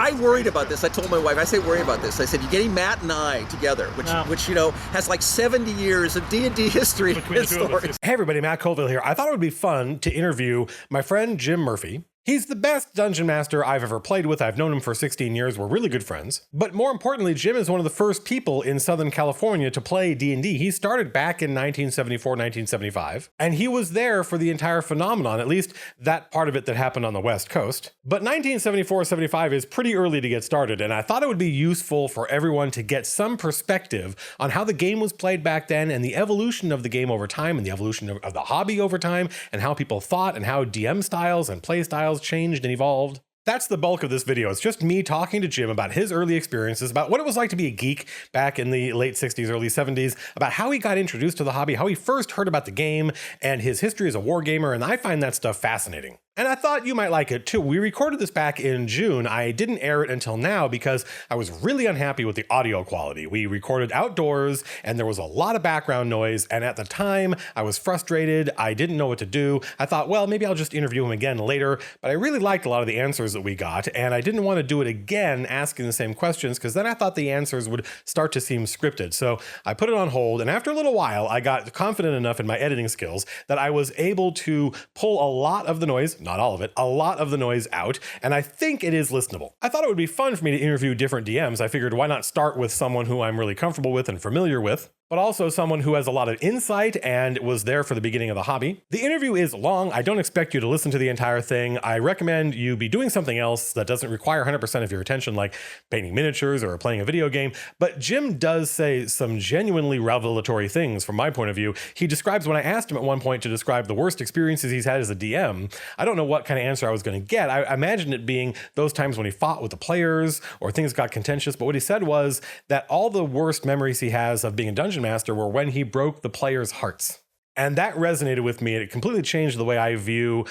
I worried about this. I told my wife, I say worry about this. I said, you're getting Matt and I together, which you know, has like 70 years of D&D history and stories. Hey everybody, Matt Colville here. I thought it would be fun to interview my friend Jim Murphy. He's the best dungeon master I've ever played with. I've known him for 16 years. We're really good friends. But more importantly, Jim is one of the first people in Southern California to play D&D. He started back in 1974, 1975, and he was there for the entire phenomenon, at least that part of it that happened on the West Coast. But 1974-75 is pretty early to get started, and I thought it would be useful for everyone to get some perspective on how the game was played back then and the evolution of the game over time and the evolution of the hobby over time and how people thought and how DM styles and play styles changed and evolved. That's the bulk of this video. It's just me talking to Jim about his early experiences, about what it was like to be a geek back in the late 60s, early 70s, about how he got introduced to the hobby, how he first heard about the game, and his history as a wargamer, and I find that stuff fascinating. And I thought you might like it too. We recorded this back in June. I didn't air it until now because I was really unhappy with the audio quality. We recorded outdoors and there was a lot of background noise. And at the time I was frustrated. I didn't know what to do. I thought, well, maybe I'll just interview him again later. But I really liked a lot of the answers that we got. And I didn't want to do it again, asking the same questions, because then I thought the answers would start to seem scripted. So I put it on hold. And after a little while, I got confident enough in my editing skills that I was able to pull a lot of the noise, not all of it, a lot of the noise out, and I think it is listenable. I thought it would be fun for me to interview different DMs. I figured why not start with someone who I'm really comfortable with and familiar with, but also someone who has a lot of insight and was there for the beginning of the hobby. The interview is long. I don't expect you to listen to the entire thing. I recommend you be doing something else that doesn't require 100% of your attention, like painting miniatures or playing a video game. But Jim does say some genuinely revelatory things from my point of view. He describes, when I asked him at one point to describe the worst experiences he's had as a DM, I don't know what kind of answer I was going to get. I imagined it being those times when he fought with the players or things got contentious. But what he said was that all the worst memories he has of being a dungeon master were when he broke the players' hearts. And that resonated with me, and it completely changed the way I view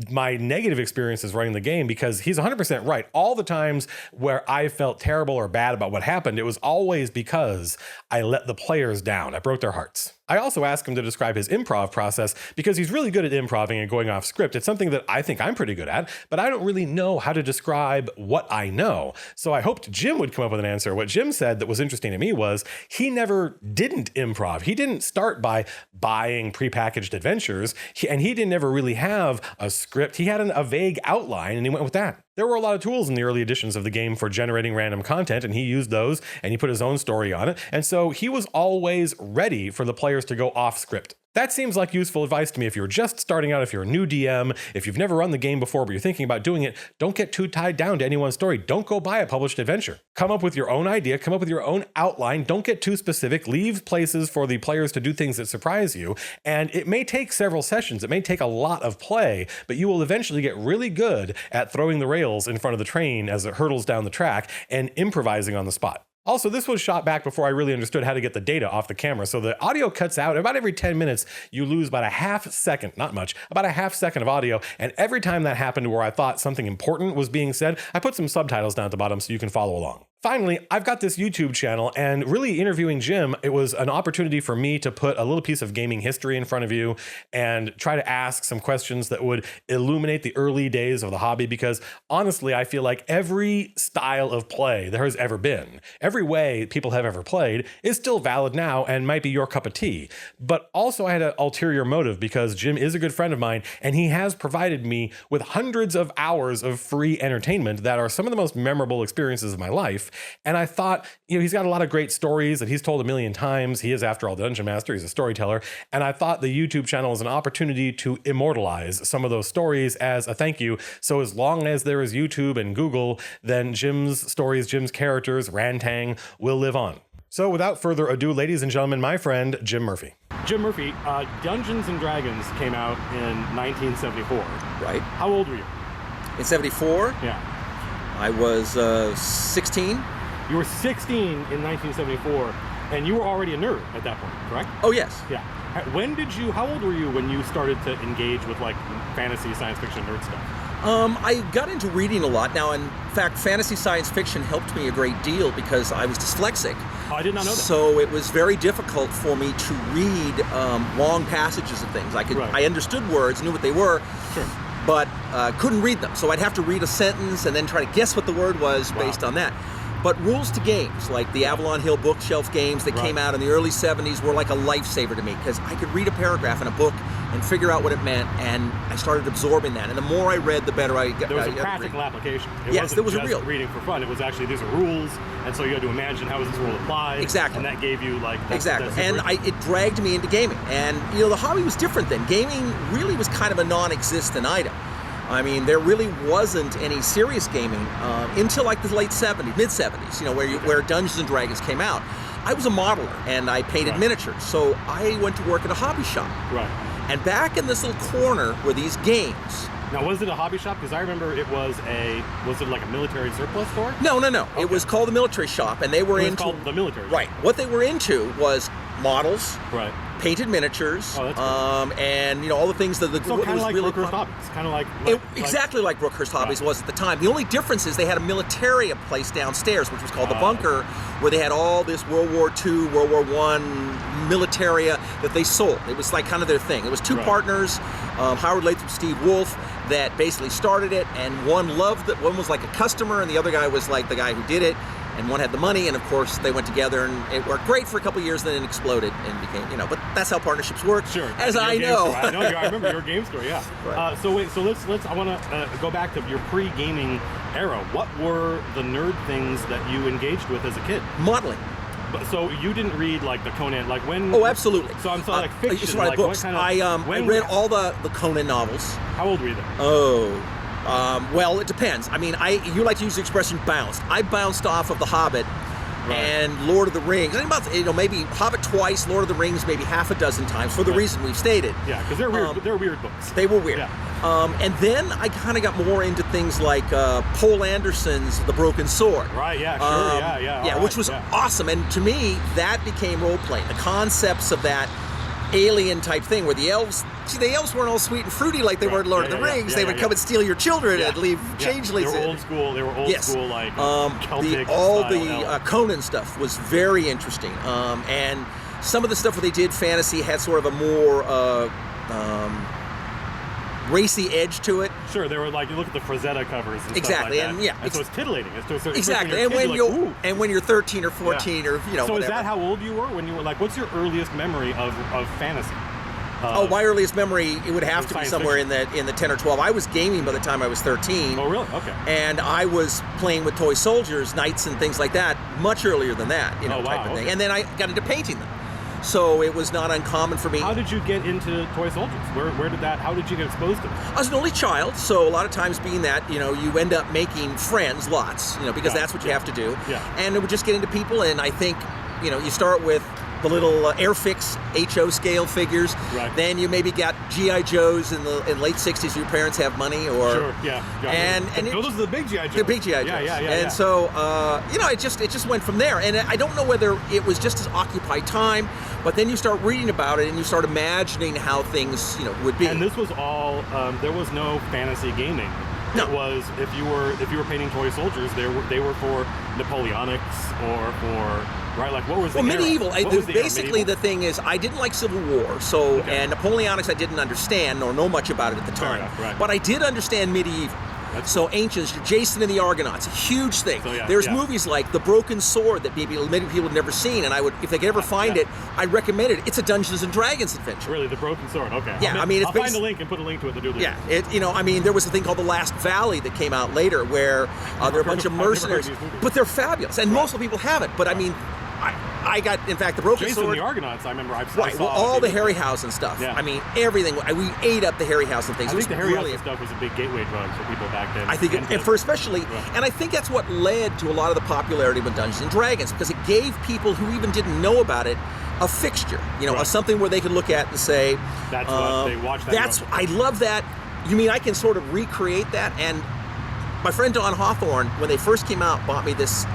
my negative experiences running the game, because he's 100% right. All the times where I felt terrible or bad about what happened, it was always because I let the players down. I broke their hearts. I also asked him to describe his improv process, because he's really good at improving and going off script. It's something that I think I'm pretty good at, but I don't really know how to describe what I know. So I hoped Jim would come up with an answer. What Jim said that was interesting to me was he never didn't improv. He didn't start by buying prepackaged adventures, and he didn't ever really have a script. He had a vague outline, and he went with that. There were a lot of tools in the early editions of the game for generating random content, and he used those, and he put his own story on it. And so he was always ready for the players to go off script. That seems like useful advice to me if you're just starting out, if you're a new DM, if you've never run the game before but you're thinking about doing it. Don't get too tied down to anyone's story. Don't go buy a published adventure. Come up with your own idea, come up with your own outline. Don't get too specific. Leave places for the players to do things that surprise you. And it may take several sessions. It may take a lot of play, but you will eventually get really good at throwing the rails in front of the train as it hurtles down the track and improvising on the spot. Also, this was shot back before I really understood how to get the data off the camera. So the audio cuts out. About every 10 minutes, you lose about a half second, not much, about a half second of audio. And every time that happened where I thought something important was being said, I put some subtitles down at the bottom so you can follow along. Finally, I've got this YouTube channel, and really interviewing Jim, it was an opportunity for me to put a little piece of gaming history in front of you and try to ask some questions that would illuminate the early days of the hobby, because honestly, I feel like every style of play there has ever been, every way people have ever played is still valid now and might be your cup of tea. But also I had an ulterior motive, because Jim is a good friend of mine, and he has provided me with hundreds of hours of free entertainment that are some of the most memorable experiences of my life. And I thought, he's got a lot of great stories that he's told a million times. He is, after all, the Dungeon Master. He's a storyteller. And I thought the YouTube channel was an opportunity to immortalize some of those stories as a thank you. So as long as there is YouTube and Google, then Jim's stories, Jim's characters, Rantang, will live on. So without further ado, ladies and gentlemen, my friend, Jim Murphy. Jim Murphy, Dungeons & Dragons came out in 1974. Right. How old were you? In 74? Yeah. I was 16. You were 16 in 1974, and you were already a nerd at that point, correct? Oh, yes. Yeah. How old were you when you started to engage with like fantasy, science fiction, nerd stuff? I got into reading a lot. Now, in fact, fantasy science fiction helped me a great deal because I was dyslexic. Oh, I did not know that. So it was very difficult for me to read long passages of things. I understood words, knew what they were. Sure. but couldn't read them. So I'd have to read a sentence and then try to guess what the word was based on that. But rules to games, like the Avalon Hill bookshelf games that came out in the early 70s, were like a lifesaver to me, because I could read a paragraph in a book and figure out what it meant, and I started absorbing that. And the more I read, the better I got. There was a practical application. Yes, there was a real reading for fun. It was actually, these are rules, and so you had to imagine how does this rule apply. Exactly. And that gave you like... Exactly. And it dragged me into gaming. And, the hobby was different then. Gaming really was kind of a non-existent item. I mean, there really wasn't any serious gaming until like the late 70s, mid-70s, where Dungeons & Dragons came out. I was a modeler, and I painted miniatures, so I went to work at a hobby shop. Right. And back in this little corner were these games. Now, was it a hobby shop? Because I remember was it like a military surplus store? No. Okay. It was called the Military Shop, and they were into... called the military shop. Right. What they were into was models. Right. Painted miniatures, that's cool. and all the things that so kind of like really Brookhurst Hobbies, kind of like exactly like Brookhurst Hobbies was at the time. The only difference is they had a militaria place downstairs, which was called the Bunker, where they had all this World War II, World War I militaria that they sold. It was like kind of their thing. It was two partners, Howard Latham, Steve Wolf, that basically started it, and one loved it. One was like a customer, and the other guy was like the guy who did it. And one had the money, and of course they went together, and it worked great for a couple of years. Then it exploded and became, but that's how partnerships work. Sure. As I know. I remember your game story. Yeah. Right. So let's. I want to go back to your pre-gaming era. What were the nerd things that you engaged with as a kid? Modeling. So you didn't read like the Conan, like when? Oh, absolutely. So I'm like fiction. Like books. What kind of? I read all the Conan novels. How old were you then? Oh. Well, it depends. I mean, you like to use the expression bounced. I bounced off of The Hobbit and Lord of the Rings. And about, maybe Hobbit twice, Lord of the Rings maybe half a dozen times for the reason we've stated. Yeah, because they're weird. They're weird books. They were weird. Yeah. And then I kind of got more into things like Poul Anderson's The Broken Sword. Right, yeah, sure, yeah, which was awesome. And to me, that became role-playing. The concepts of that alien type thing where the elves weren't all sweet and fruity like they were in Lord of the Rings. They would come and steal your children and leave changelings. They were old school. They were old school, like Celtic the Conan stuff was very interesting. And some of the stuff where they did fantasy had sort of a more racy edge to it. Sure, they were like, you look at the Frazetta covers and exactly, stuff like that. and so it's tittillating. It's to a certain exactly, and when you're 13 or 14 or So whatever. Is that how old you were when you were like? What's your earliest memory of fantasy? My earliest memory, it would have to be somewhere in the 10 or 12. I was gaming by the time I was 13. Oh, really? Okay. And I was playing with toy soldiers, knights, and things like that much earlier than that, type of thing. And then I got into painting them. So it was not uncommon for me. How did you get into toy soldiers? How did you get exposed to them? I was an only child, so a lot of times being that, you end up making friends, lots, because that's what you have to do. Yeah. And it would just get into people, and I think, you start with the little Airfix HO scale figures. Right. Then you maybe got G.I. Joes in late 60s. Your parents have money, or sure, yeah. And those are the big G.I. Joes. The big G.I. Joes. Yeah. And so it just went from there. And I don't know whether it was just as occupied time, but then you start reading about it and you start imagining how things would be. And this was all there was no fantasy gaming. No. It was if you were painting toy soldiers, they were for Napoleonics or for. Right, like what was the medieval? Medieval? The thing is, I didn't like Civil War, and Napoleonics I didn't understand nor know much about it at the time. Fair enough, right. But I did understand medieval. So ancients, Jason and the Argonauts, a huge thing. So, There's movies like The Broken Sword that maybe many people have never seen, and if they could ever find it, I'd recommend it. It's a Dungeons and Dragons adventure. Really, The Broken Sword. Okay. Yeah, I'll find a link and put a link to it to do this. Yeah, there was a thing called The Last Valley that came out later where there are a bunch of mercenaries, but they're fabulous, and most of the people have it. But I mean, I got, in fact, The Broken Jason Sword. the Argonauts, I remember. All the Harryhausen stuff. Yeah. I mean, everything. We ate up the Harryhausen things. I think the Harryhausen stuff was a big gateway drug for people back then. I think, and I think that's what led to a lot of the popularity of Dungeons and Dragons, because it gave people who even didn't know about it a fixture, of something where they could look at and say, that's what they watched. I love that. You mean I can sort of recreate that? And my friend Don Hawthorne, when they first came out, bought me this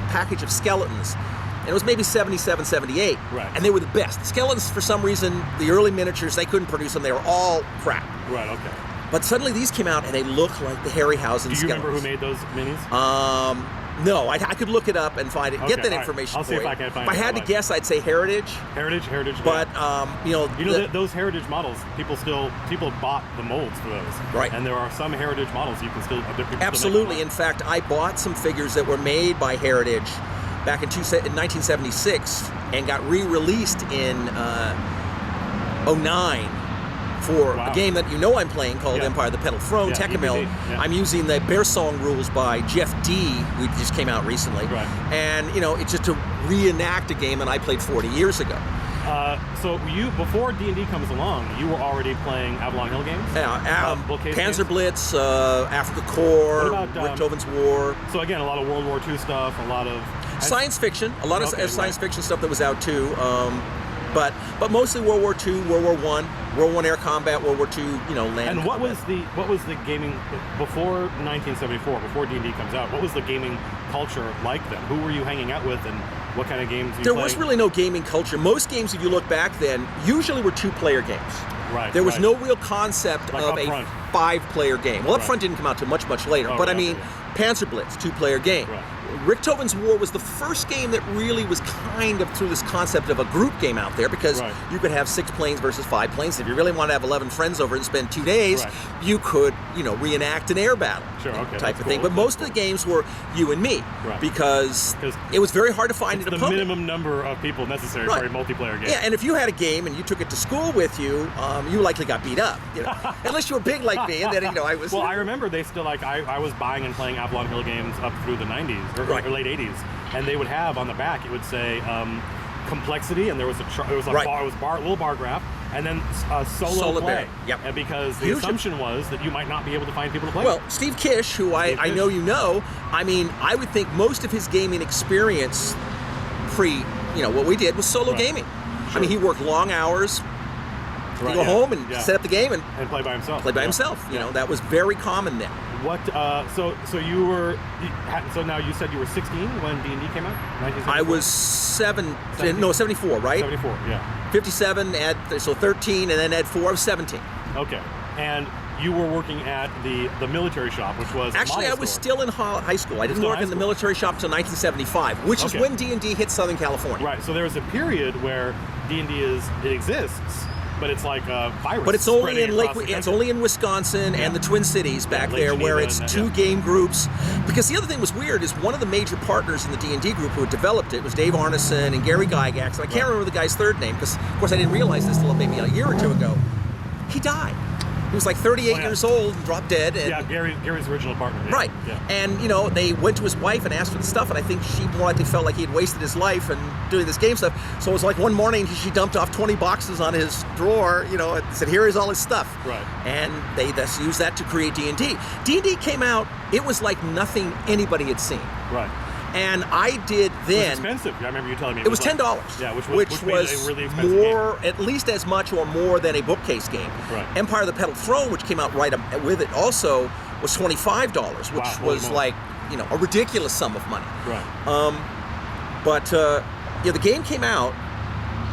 package of skeletons. And it was maybe 77, 78. Right. And they were the best. The skeletons, for some reason, the early miniatures, they couldn't produce them. They were all crap. Right, okay. But suddenly these came out and they look like the Harryhausen skeletons. Do you remember who made those minis? No, I could look it up and find it, Okay, get that all right. information I'll for see you. if I can find If I it had to online. guess, I'd say Heritage. Heritage. But Those heritage models, people bought the molds for those. Right. And there are some heritage models you can still Absolutely. In fact, I bought some figures that were made by Heritage back in 1976 and got re-released in 09 for Wow. a game that I'm playing called Empire of the Petal Throne, Yeah, Tekkamil. Yeah. I'm using the Bear Song rules by Jeff D, who just came out recently. Right. And, it's just to reenact a game that I played 40 years ago. So you, before D&D comes along, you were already playing Avalon Hill games? Panzer games? Blitz, Africa Corps, What about, Richtoven's War. So again, a lot of World War II stuff, a lot of... Science fiction, a lot of Okay, science right. fiction stuff that was out too, but mostly World War II, World War I, World I air combat, World War II, land. And what combat. was the gaming before 1974, before D&D comes out? What was the gaming culture like then? Who were you hanging out with, and what kind of games were you There playing? was really no gaming culture. Most games, if you look back then, usually were 2-player games. Right. There was right. no real concept Like of a Upfront. 5-player game. Well, Right. Upfront didn't come out till much later. Oh, but I right, mean, Panzer Blitz, 2-player game. Right. Richtoven's War was the first game that really was kind of through this concept of a group game out there, because Right. you could have 6 planes versus 5 planes. If you really want to have 11 friends over and spend 2 days, Right. you could, reenact an air battle. Sure, okay, type that's of thing. cool. But most of the games were you and me, Right. because 'Cause it was very hard to find It's an the opponent. minimum number of people necessary Right. for a multiplayer game. Yeah, and if you had a game and you took it to school with you, you likely got beat up. Unless you were big like me, and then I was. Well, I remember they still I was buying and playing Avalon Hill games up through the 90s or, Right. or late 80s, and they would have on the back, it would say complexity, and there was Right. little bar graph, and then solo play. bear. Yep. And because the Huge. assumption was that you might not be able to find people to play. Well, Steve Kish, who I Kish. know I mean, I would think most of his gaming experience what we did was solo Right. gaming. Sure. I mean, he worked long hours. He'd Right, go yeah, home and yeah. set up the game and and play by himself. play by Yeah. himself. Yeah. That was very common then. What? So now you said you were 16 when D&D came out. 1974? I was 74, right? 74. Yeah. 57, so 13, and then add 4, I was 17. Okay. And you were working at the military shop, which was Actually, a I model was store. still in high school. I didn't Still in work high in the school. military shop until 1975, which is Okay. when D&D hit Southern California. Right. So there was a period where D&D exists, but it's like a virus. But it's only spreading in across the it's country. only in Wisconsin and the Twin Cities back Lake there, where Geneva it's and that, 2 yeah. game groups. Because the other thing was weird is one of the major partners in the D&D group who had developed it was Dave Arneson and Gary Gygax, and I can't remember the guy's third name because, of course, I didn't realize this until maybe a year or 2 ago. He died. He was like 38 Oh, yeah. years old and dropped dead. And, Yeah, Gary's original partner. Yeah. Right. Yeah. And, they went to his wife and asked for the stuff, and I think she more likely felt like he had wasted his life and doing this game stuff. So it was like one morning she dumped off 20 boxes on his drawer, and said, here is all his stuff. Right. And they thus used that to create D&D. D&D came out, it was like nothing anybody had seen. Right. And I did It was then. expensive. I remember you telling me. It was like- $10. Yeah, which was made it a really expensive more, at least as much or more than a bookcase game. Right. Empire of the Petal Throne, which came out right with it, also was $25, which Wow, holy was moly. like a ridiculous sum of money. Right. But the game came out,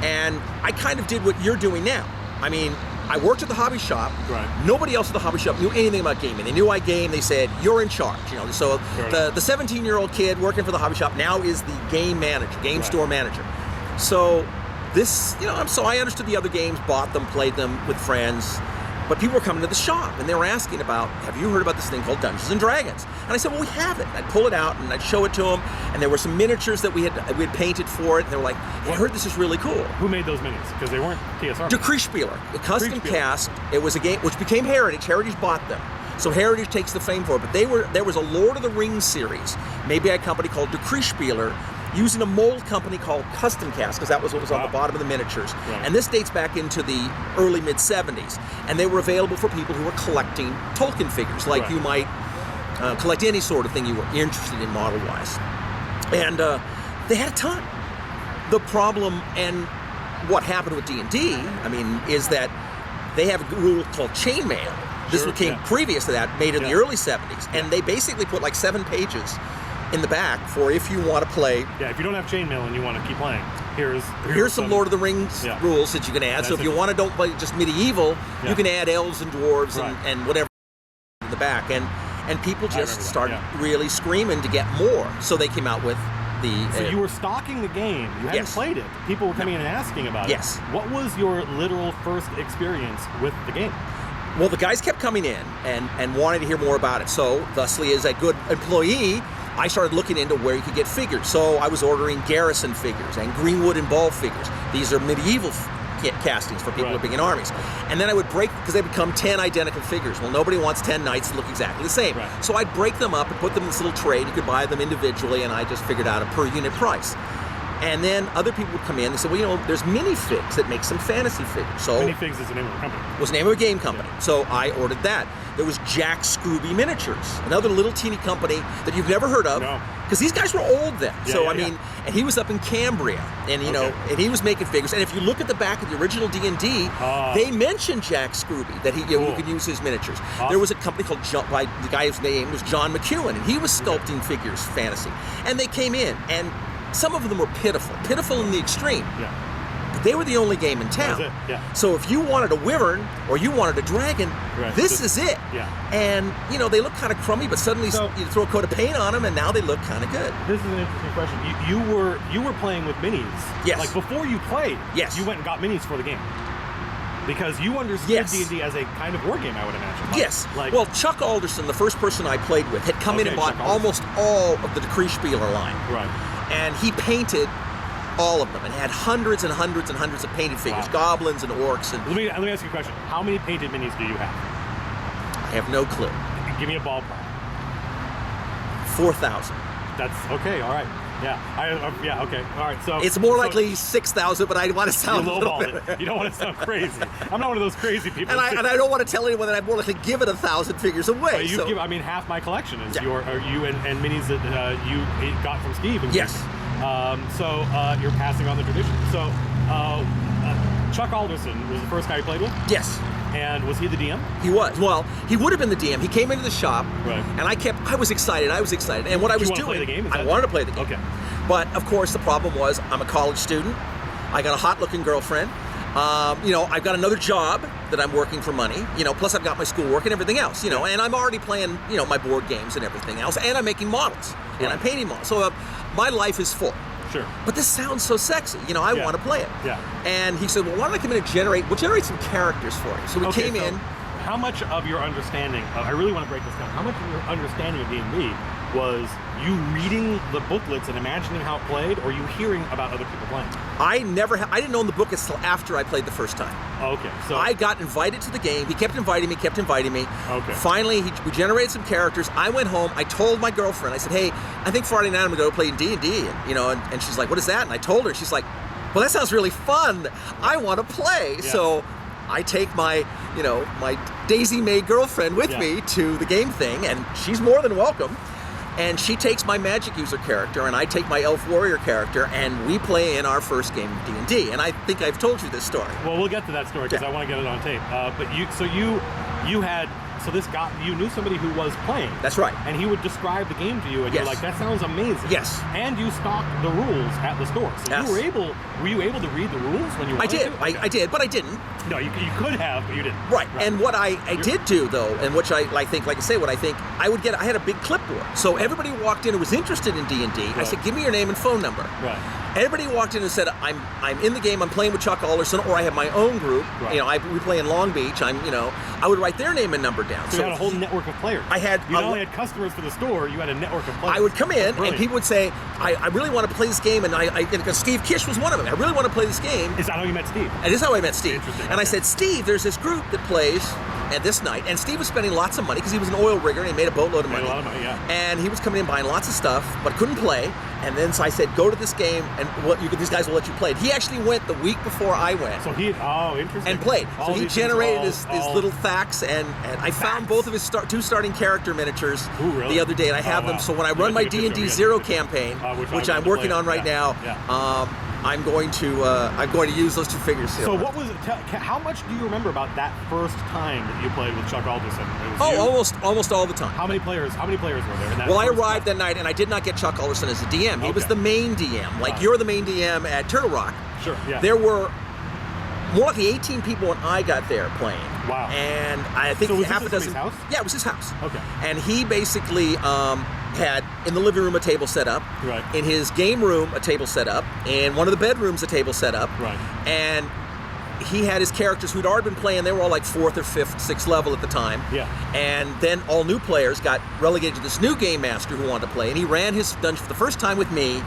and I kind of did what you're doing now. I mean, I worked at the hobby shop. Right. Nobody else at the hobby shop knew anything about gaming. They knew I gamed. They said, you're in charge. So Sure. the 17-year-old kid working for the hobby shop now is the game manager, game Right. store manager. So this, so I understood the other games, bought them, played them with friends. But people were coming to the shop and they were asking about, have you heard about this thing called Dungeons and Dragons? And I said, well, we have it. And I'd pull it out and I'd show it to them. And there were some miniatures that we had painted for it. And they were like, I heard this is really cool. Who made those minis? Because they weren't TSR. Decreespieler, a custom Decreespieler. cast. It was a game which became Heritage. Heritage bought them. So Heritage takes the fame for it. But there was a Lord of the Rings series made by a company called Decreespieler, using a mold company called Custom Cast, because that was what was on the bottom of the miniatures. Right. And this dates back into the early mid-70s. And they were available for people who were collecting Tolkien figures, like Right. you might collect any sort of thing you were interested in model-wise. And they had a ton. The problem and what happened with D&D, is that they have a rule called chainmail. This Sure, came yeah. previous to that, made in the Yeah. early 70s. And they basically put like 7 pages in the back for if you want to play. Yeah, if you don't have chainmail and you want to keep playing, here's some Lord of the Rings Yeah. rules that you can add. So That's if you it. want to don't play just medieval, Yeah. you can add elves and dwarves Right. and whatever in the back. And and people just remember that, started yeah. really screaming to get more. So they came out with the. So you were stocking the game. You hadn't Yes. played it. People were coming in and asking about Yes. it. What was your literal first experience with the game? Well, the guys kept coming in and wanting to hear more about it. So, thusly, as a good employee, I started looking into where you could get figures. So I was ordering Garrison figures and Greenwood and Ball figures. These are medieval castings for people who are big in armies. And then I would break, because they would come 10 identical figures. Well, nobody wants 10 knights that look exactly the same. Right. So I'd break them up and put them in this little tray. You could buy them individually, and I just figured out a per unit price. And then other people would come in and say, well, there's Minifigs that make some fantasy figures. So Minifigs is the name of the company. was the name of a game company. So I ordered that. There was Jack Scrooby Miniatures, another little teeny company that you've never heard of. No. Because these guys were old then. Yeah, so, yeah, I mean, and he was up in Cambria. And, and he was making figures. And if you look at the back of the original D&D, they mentioned Jack Scrooby, that you could use his miniatures. Awesome. There was a company called, by the guy's name was John McEwen, and he was sculpting figures, fantasy. And they came in, and some of them were pitiful in the extreme. Yeah. But they were the only game in town. That was it, yeah. So if you wanted a wyvern or you wanted a dragon, Right. this is it. Yeah. And they look kind of crummy, but suddenly So- you throw a coat of paint on them, and now they look kind of good. This is an interesting question. You were playing with minis. Yes. Like before you played. Yes. You went and got minis for the game. Because you understood Yes. D&D as a kind of war game, I would imagine. Yes. Like, Well, Chuck Alderson, the first person I played with, had come in Okay, and bought Chuck Alderson. almost all of the Decree-Spieler line. right. And he painted all of them and had hundreds and hundreds and hundreds of painted figures, Wow. goblins and orcs. And Let me ask you a question. How many painted minis do you have? I have no clue. Give me a ballpark. 4,000. That's okay. All right. Yeah. Yeah. Okay. All right. So It's more likely 6,000, but I want to you sound a little lowball bit. it. You don't want to sound crazy. I'm not one of those crazy people. And I don't want to tell anyone that I've more likely given 1,000 figures away. But so. half my collection is Yeah. you and minis that you got from Steve. And Yes. So you're passing on the tradition. So Chuck Alderson was the first guy you played with, Yes, and was he the DM? he was. Well, he would have been the DM. He came into the shop, Right. and I was excited. And what I Did was you wanna doing, play the game? Is I that- wanted to play the game. Okay. But of course, the problem was I'm a college student. I got a hot-looking girlfriend. I've got another job that I'm working for money. Plus I've got my schoolwork and everything else. And I'm already playing, my board games and everything else, and I'm making models and I'm Right. painting models. So my life is full. Sure. But this sounds so sexy. I Yeah. want to play it. Yeah. And he said, well, why don't I come in and generate some characters for you. So we came so in. How much of your understanding? I really want to break this down. How much of your understanding of D&D was you reading the booklets and imagining how it played, or you hearing about other people playing? I didn't own the book until after I played the first time. Okay. So I got invited to the game. He kept inviting me. Okay. Finally, we generated some characters. I went home. I told my girlfriend, I said, hey, I think Friday night I'm going to go play D&D. And she's like, what is that? And I told her. She's like, well, that sounds really fun. I want to play. Yeah. So I take my Daisy May girlfriend with Yeah. me to the game thing, and she's more than welcome. And she takes my magic user character, and I take my elf warrior character, and we play in our first game of D&D. And I think I've told you this story. Well, we'll get to that story because Yeah. I want to get it on tape. But you knew somebody who was playing. That's right. And he would describe the game to you, and Yes. you're like, that sounds amazing. Yes. And you stocked the rules at the store. So Yes. were you able to read the rules when you I wanted did. to? Okay. I did, but I didn't. No, you could have, but you didn't. Right. And what I did do, though, and which I think, I had a big clipboard. So everybody who walked in who was interested in D&D, I Right. said, give me your name and phone number. Right. Everybody walked in and said, I'm in the game, I'm playing with Chuck Alderson, or I have my own group. Right. We play in Long Beach. I would write their name and number down. So you had a whole network of players. I had You not only had customers for the store, you had a network of players. I would come in, and Brilliant. people would say, I really want to play this game, and because Steve Kish was one of them. I really want to play this game. Is that how you met Steve? And this is how I met Steve. Interesting, And I okay. said, Steve, there's this group that plays at this night. And Steve was spending lots of money because he was an oil rigger and he made a boatload of Made money. a lot of money, yeah. And he was coming in buying lots of stuff, but couldn't play. And then so I said, go to this game, and these guys will let you play. He actually went the week before I went. So interesting. And played. All So he these things generated are his all- little facts, and I found both of his two starting character miniatures Ooh, really? the other day, and I have Oh, them. wow. So when I You run gotta my take a picture, D&D we gotta Zero take a picture. campaign, Which I'm I'm working gonna on play. right Yeah, now, yeah. I'm going to use those two figures. So what was it? How much do you remember about that first time that you played with Chuck Alderson? It was you? Almost all the time. How many players were there in that Well, I first arrived that night, and I did not get Chuck Alderson as a DM. He was Okay. the main DM. Like, Ah. you're the main DM at Turtle Rock. Sure, yeah. There were more like 18 people when I got there playing. Wow. And I think So was half a this his dozen. house? Yeah, it was his house. Okay. And he basically had in the living room a table set up. Right. In his game room a table set up. In one of the bedrooms a table set up. Right. And he had his characters who'd already been playing. They were all like 4th or 5th, 6th level at the time. Yeah. And then all new players got relegated to this new game master who wanted to play. And he ran his dungeon for the first time with me.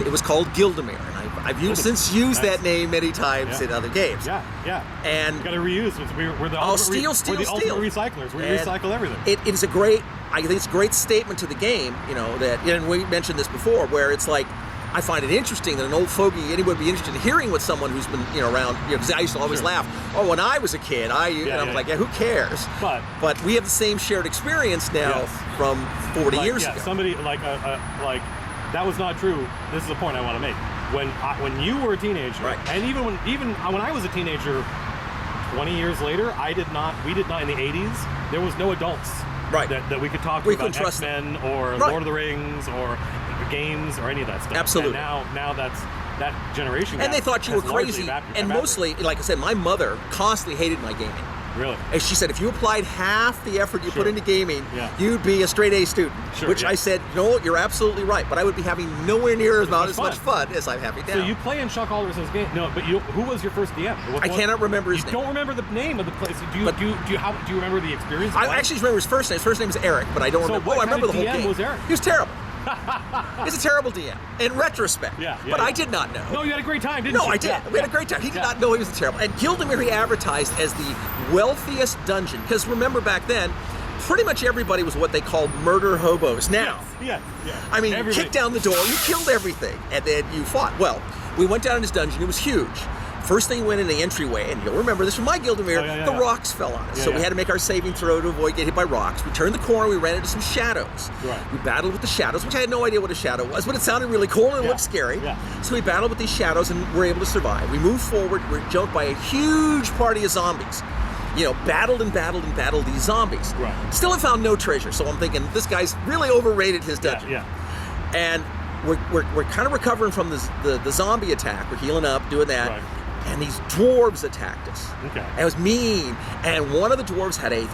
It was called Gildemir. And I've since used that name many times in other games. Yeah, yeah. And you got to reuse. We're the ultimate steal. ultimate recyclers. We recycle everything. It is a great, I think it's a great statement to the game, that, and we mentioned this before, where it's like, I find it interesting that an old fogey, anyone would be interested in hearing what someone who's been, around, because I used to always laugh, when I was a kid, and I was like, who cares? But we have the same shared experience now from 40 years ago. Somebody, that was not true. This is a point I want to make. When you were a teenager, right. And even when I was a teenager, 20 years later, we did not in the 80s, there was no adults that we could talk to about X-Men or Lord of the Rings or games or any of that stuff. Absolutely. And now that's that generation. And they thought you were crazy. And mostly, like I said, my mother constantly hated my gaming. Really? And she said, if you applied half the effort you put into gaming, you'd be a straight A student. Which I said, no, you're absolutely right. But I would be having nowhere near as much fun as I'm having now. So you play in Chuck Alderson's game. No, but who was your first DM? I cannot remember his name. You don't remember the name of the place. Do you remember the experience? I actually remember his first name. His first name is Eric, but I don't remember. I remember the whole game. Was Eric? He was terrible. He's a terrible DM, in retrospect. But I did not know. No, you had a great time, didn't you? No, I did. We had a great time. He did not know he was terrible. And Gildemir he advertised as the wealthiest dungeon. Because remember back then, pretty much everybody was what they called murder hobos. Now, I mean, you kicked down the door, you killed everything, and then you fought. Well, we went down in his dungeon. It was huge. First thing we went in the entryway, and you'll remember this from my Gildemir, the rocks fell on us. So we had to make our saving throw to avoid getting hit by rocks. We turned the corner, we ran into some shadows. We battled with the shadows, which I had no idea what a shadow was, but it sounded really cool and it looked scary. So we battled with these shadows and were able to survive. We moved forward, we were jumped by a huge party of zombies. Battled these zombies. Still have found no treasure, so I'm thinking, this guy's really overrated his dungeon. And we're kind of recovering from the zombie attack. We're healing up, doing that. And these dwarves attacked us. And it was mean. And one of the dwarves had a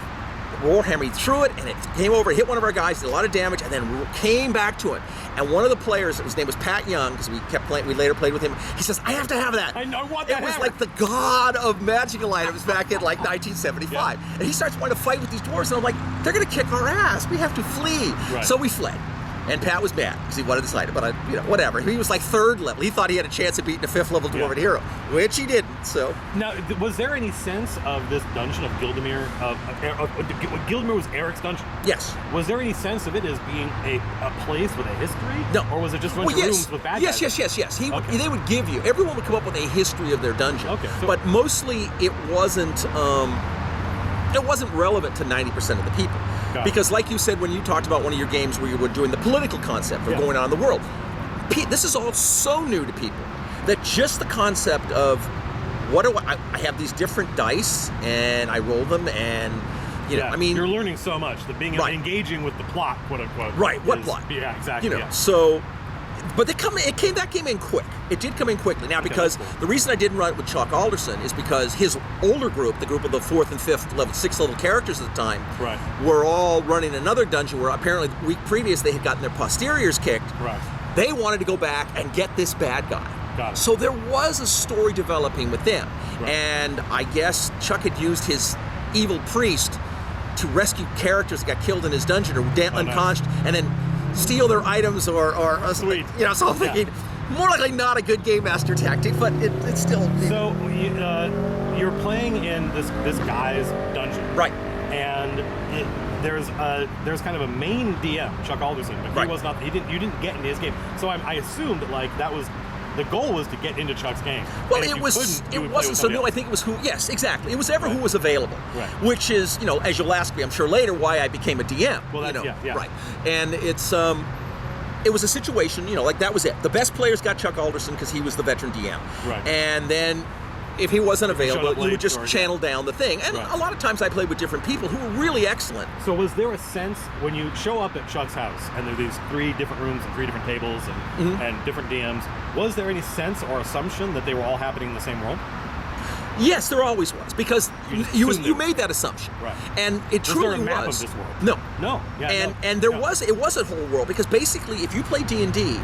warhammer. He threw it, and it came over, hit one of our guys, did a lot of damage, and then came back to him. And one of the players, his name was Pat Young, because we kept playing. We later played with him. He says, "I have to have that." I want that. It was like the god of magical items back in like 1975. And he starts wanting to fight with these dwarves, and I'm like, "They're going to kick our ass. We have to flee." So we fled. And Pat was mad because he wanted this item, but whatever. He was like 3rd level. He thought he had a chance of beating a 5th level dwarven hero, which he didn't. So now, was there any sense of this dungeon of Gildemir? Gildemir was Eric's dungeon. Yes. Was there any sense of it as being a place with a history? No. Or was it just a bunch of rooms with bad guys? Yes. They would give you. Everyone would come up with a history of their dungeon. But mostly it wasn't. It wasn't relevant to 90% of the people. Because like you said when you talked about one of your games where you were doing the political concept of going on in the world, this is all so new to people that just the concept of I have these different dice and I roll them and I mean, you're learning so much that being engaging with the plot, quote unquote. What plot? Yeah, exactly. So but that came in quick. It did come in quickly. Now, because the reason I didn't run it with Chuck Alderson is because his older group, the group of the 4th and 5th level, 6th level characters at the time, were all running another dungeon where apparently the week previous they had gotten their posteriors kicked. They wanted to go back and get this bad guy. So there was a story developing with them. And I guess Chuck had used his evil priest to rescue characters that got killed in his dungeon or unconscious, and then steal their items or Sweet. So I'm thinking more likely not a good game master tactic, but it's still. So you're playing in this guy's dungeon, and there's kind of a main DM, Chuck Alderson, but he was not. You didn't get into his game, so I assumed that that was. The goal was to get into Chuck's game. Well, it wasn't so new. I think it was who. Yes, exactly. It was who was available. Which is, as you'll ask me, I'm sure later, why I became a DM. Well, that's, right. And it was a situation, like that was it. The best players got Chuck Alderson because he was the veteran DM. And then if he wasn't available, you would just channel down the thing. And a lot of times I played with different people who were really excellent. So was there a sense when you show up at Chuck's house and there are these 3 different rooms and 3 different tables and different DMs, was there any sense or assumption that they were all happening in the same world? Yes, there always was, because you made that assumption, right? And it truly there a map was. Of this world? No, Yeah, and there was a whole world, because basically, if you play D&D,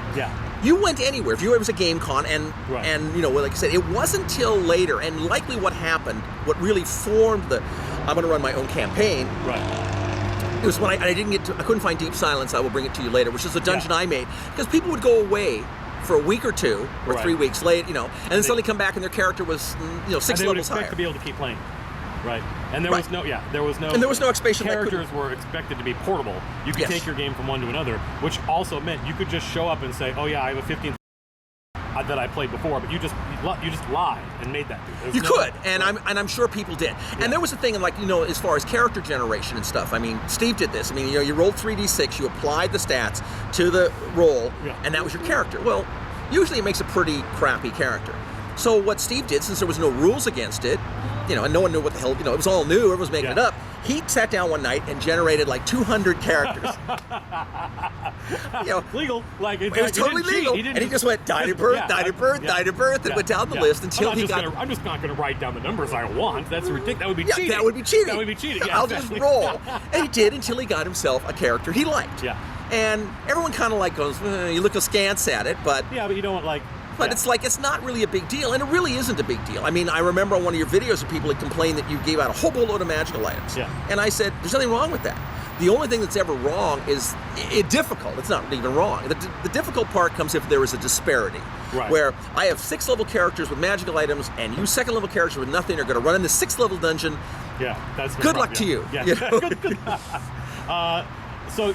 you went anywhere. If you it was a game con, and like I said, it wasn't until later, and likely what happened, what really formed I'm going to run my own campaign. Right. It was when I couldn't find Deep Silence. I will bring it to you later, which is a dungeon I made, because people would go away for a week or two or 3 weeks late, and then suddenly come back and their character was 6 levels higher. To be able to keep playing, right? And there was no expansion. Characters were expected to be portable. You could take your game from one to another, which also meant you could just show up and say, "Oh yeah, I have a 15th that I played before," but you just lied and made that. You could, and I'm sure people did. Yeah. And there was a thing, like as far as character generation and stuff. I mean, Steve did this. I mean, you rolled 3d6, you applied the stats to the roll, and that was your character. Well, usually it makes a pretty crappy character. So what Steve did, since there was no rules against it, and no one knew what the hell, it was all new, everyone was making it up. He sat down one night and generated like 200 characters. Legal, like it was totally legal. And he just went died at birth, died at birth, died at birth, and went down the list until he got. I'm just not going to write down the numbers I want. That's ridiculous. That would be cheating. That would be cheating. That would be cheating. I'll just roll. And he did until he got himself a character he liked. Yeah. And everyone kind of goes, you look askance at it, but. Yeah, but you don't But it's not really a big deal, and it really isn't a big deal. I mean, I remember on one of your videos, people had complained that you gave out a whole boatload of magical items. Yeah. And I said, there's nothing wrong with that. The only thing that's ever wrong is difficult. It's not even wrong. The difficult part comes if there is a disparity. Right. Where I have 6th-level characters with magical items, and you 2nd-level characters with nothing are going to run in the 6th-level dungeon. Yeah, that's good luck to you. Yeah. So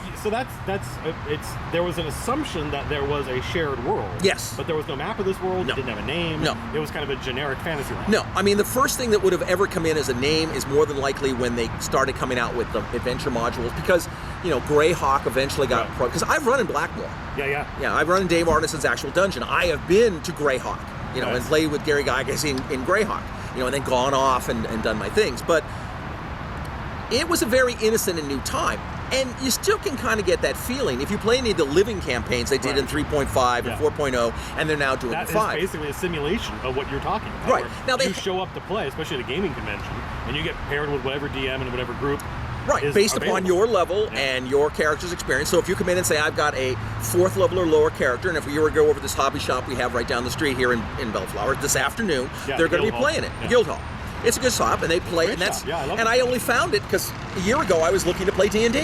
there was an assumption that there was a shared world. Yes. But there was no map of this world. No. It didn't have a name. No. It was kind of a generic fantasy land. No. I mean, the first thing that would have ever come in as a name is more than likely when they started coming out with the adventure modules, because, Greyhawk eventually got because I've run in Blackmore. Yeah. Yeah, I've run in Dave Arneson's actual dungeon. I have been to Greyhawk, and played with Gary Gygax in Greyhawk, and then gone off and done my things. But it was a very innocent and new time. And you still can kind of get that feeling if you play any of the living campaigns they did in 3.5 and 4.0, and they're now doing the 5. That is basically a simulation of what you're talking about. Right. Now you show up to play, especially at a gaming convention, and you get paired with whatever DM and whatever group. Right, based upon your level and your character's experience. So if you come in and say, I've got a 4th level or lower character, and if we were to go over this hobby shop we have right down the street here in Bellflower this afternoon, they're going to be playing it, Guildhall. It's a good shop, and they play, and that's. I only found it because a year ago I was looking to play D&D,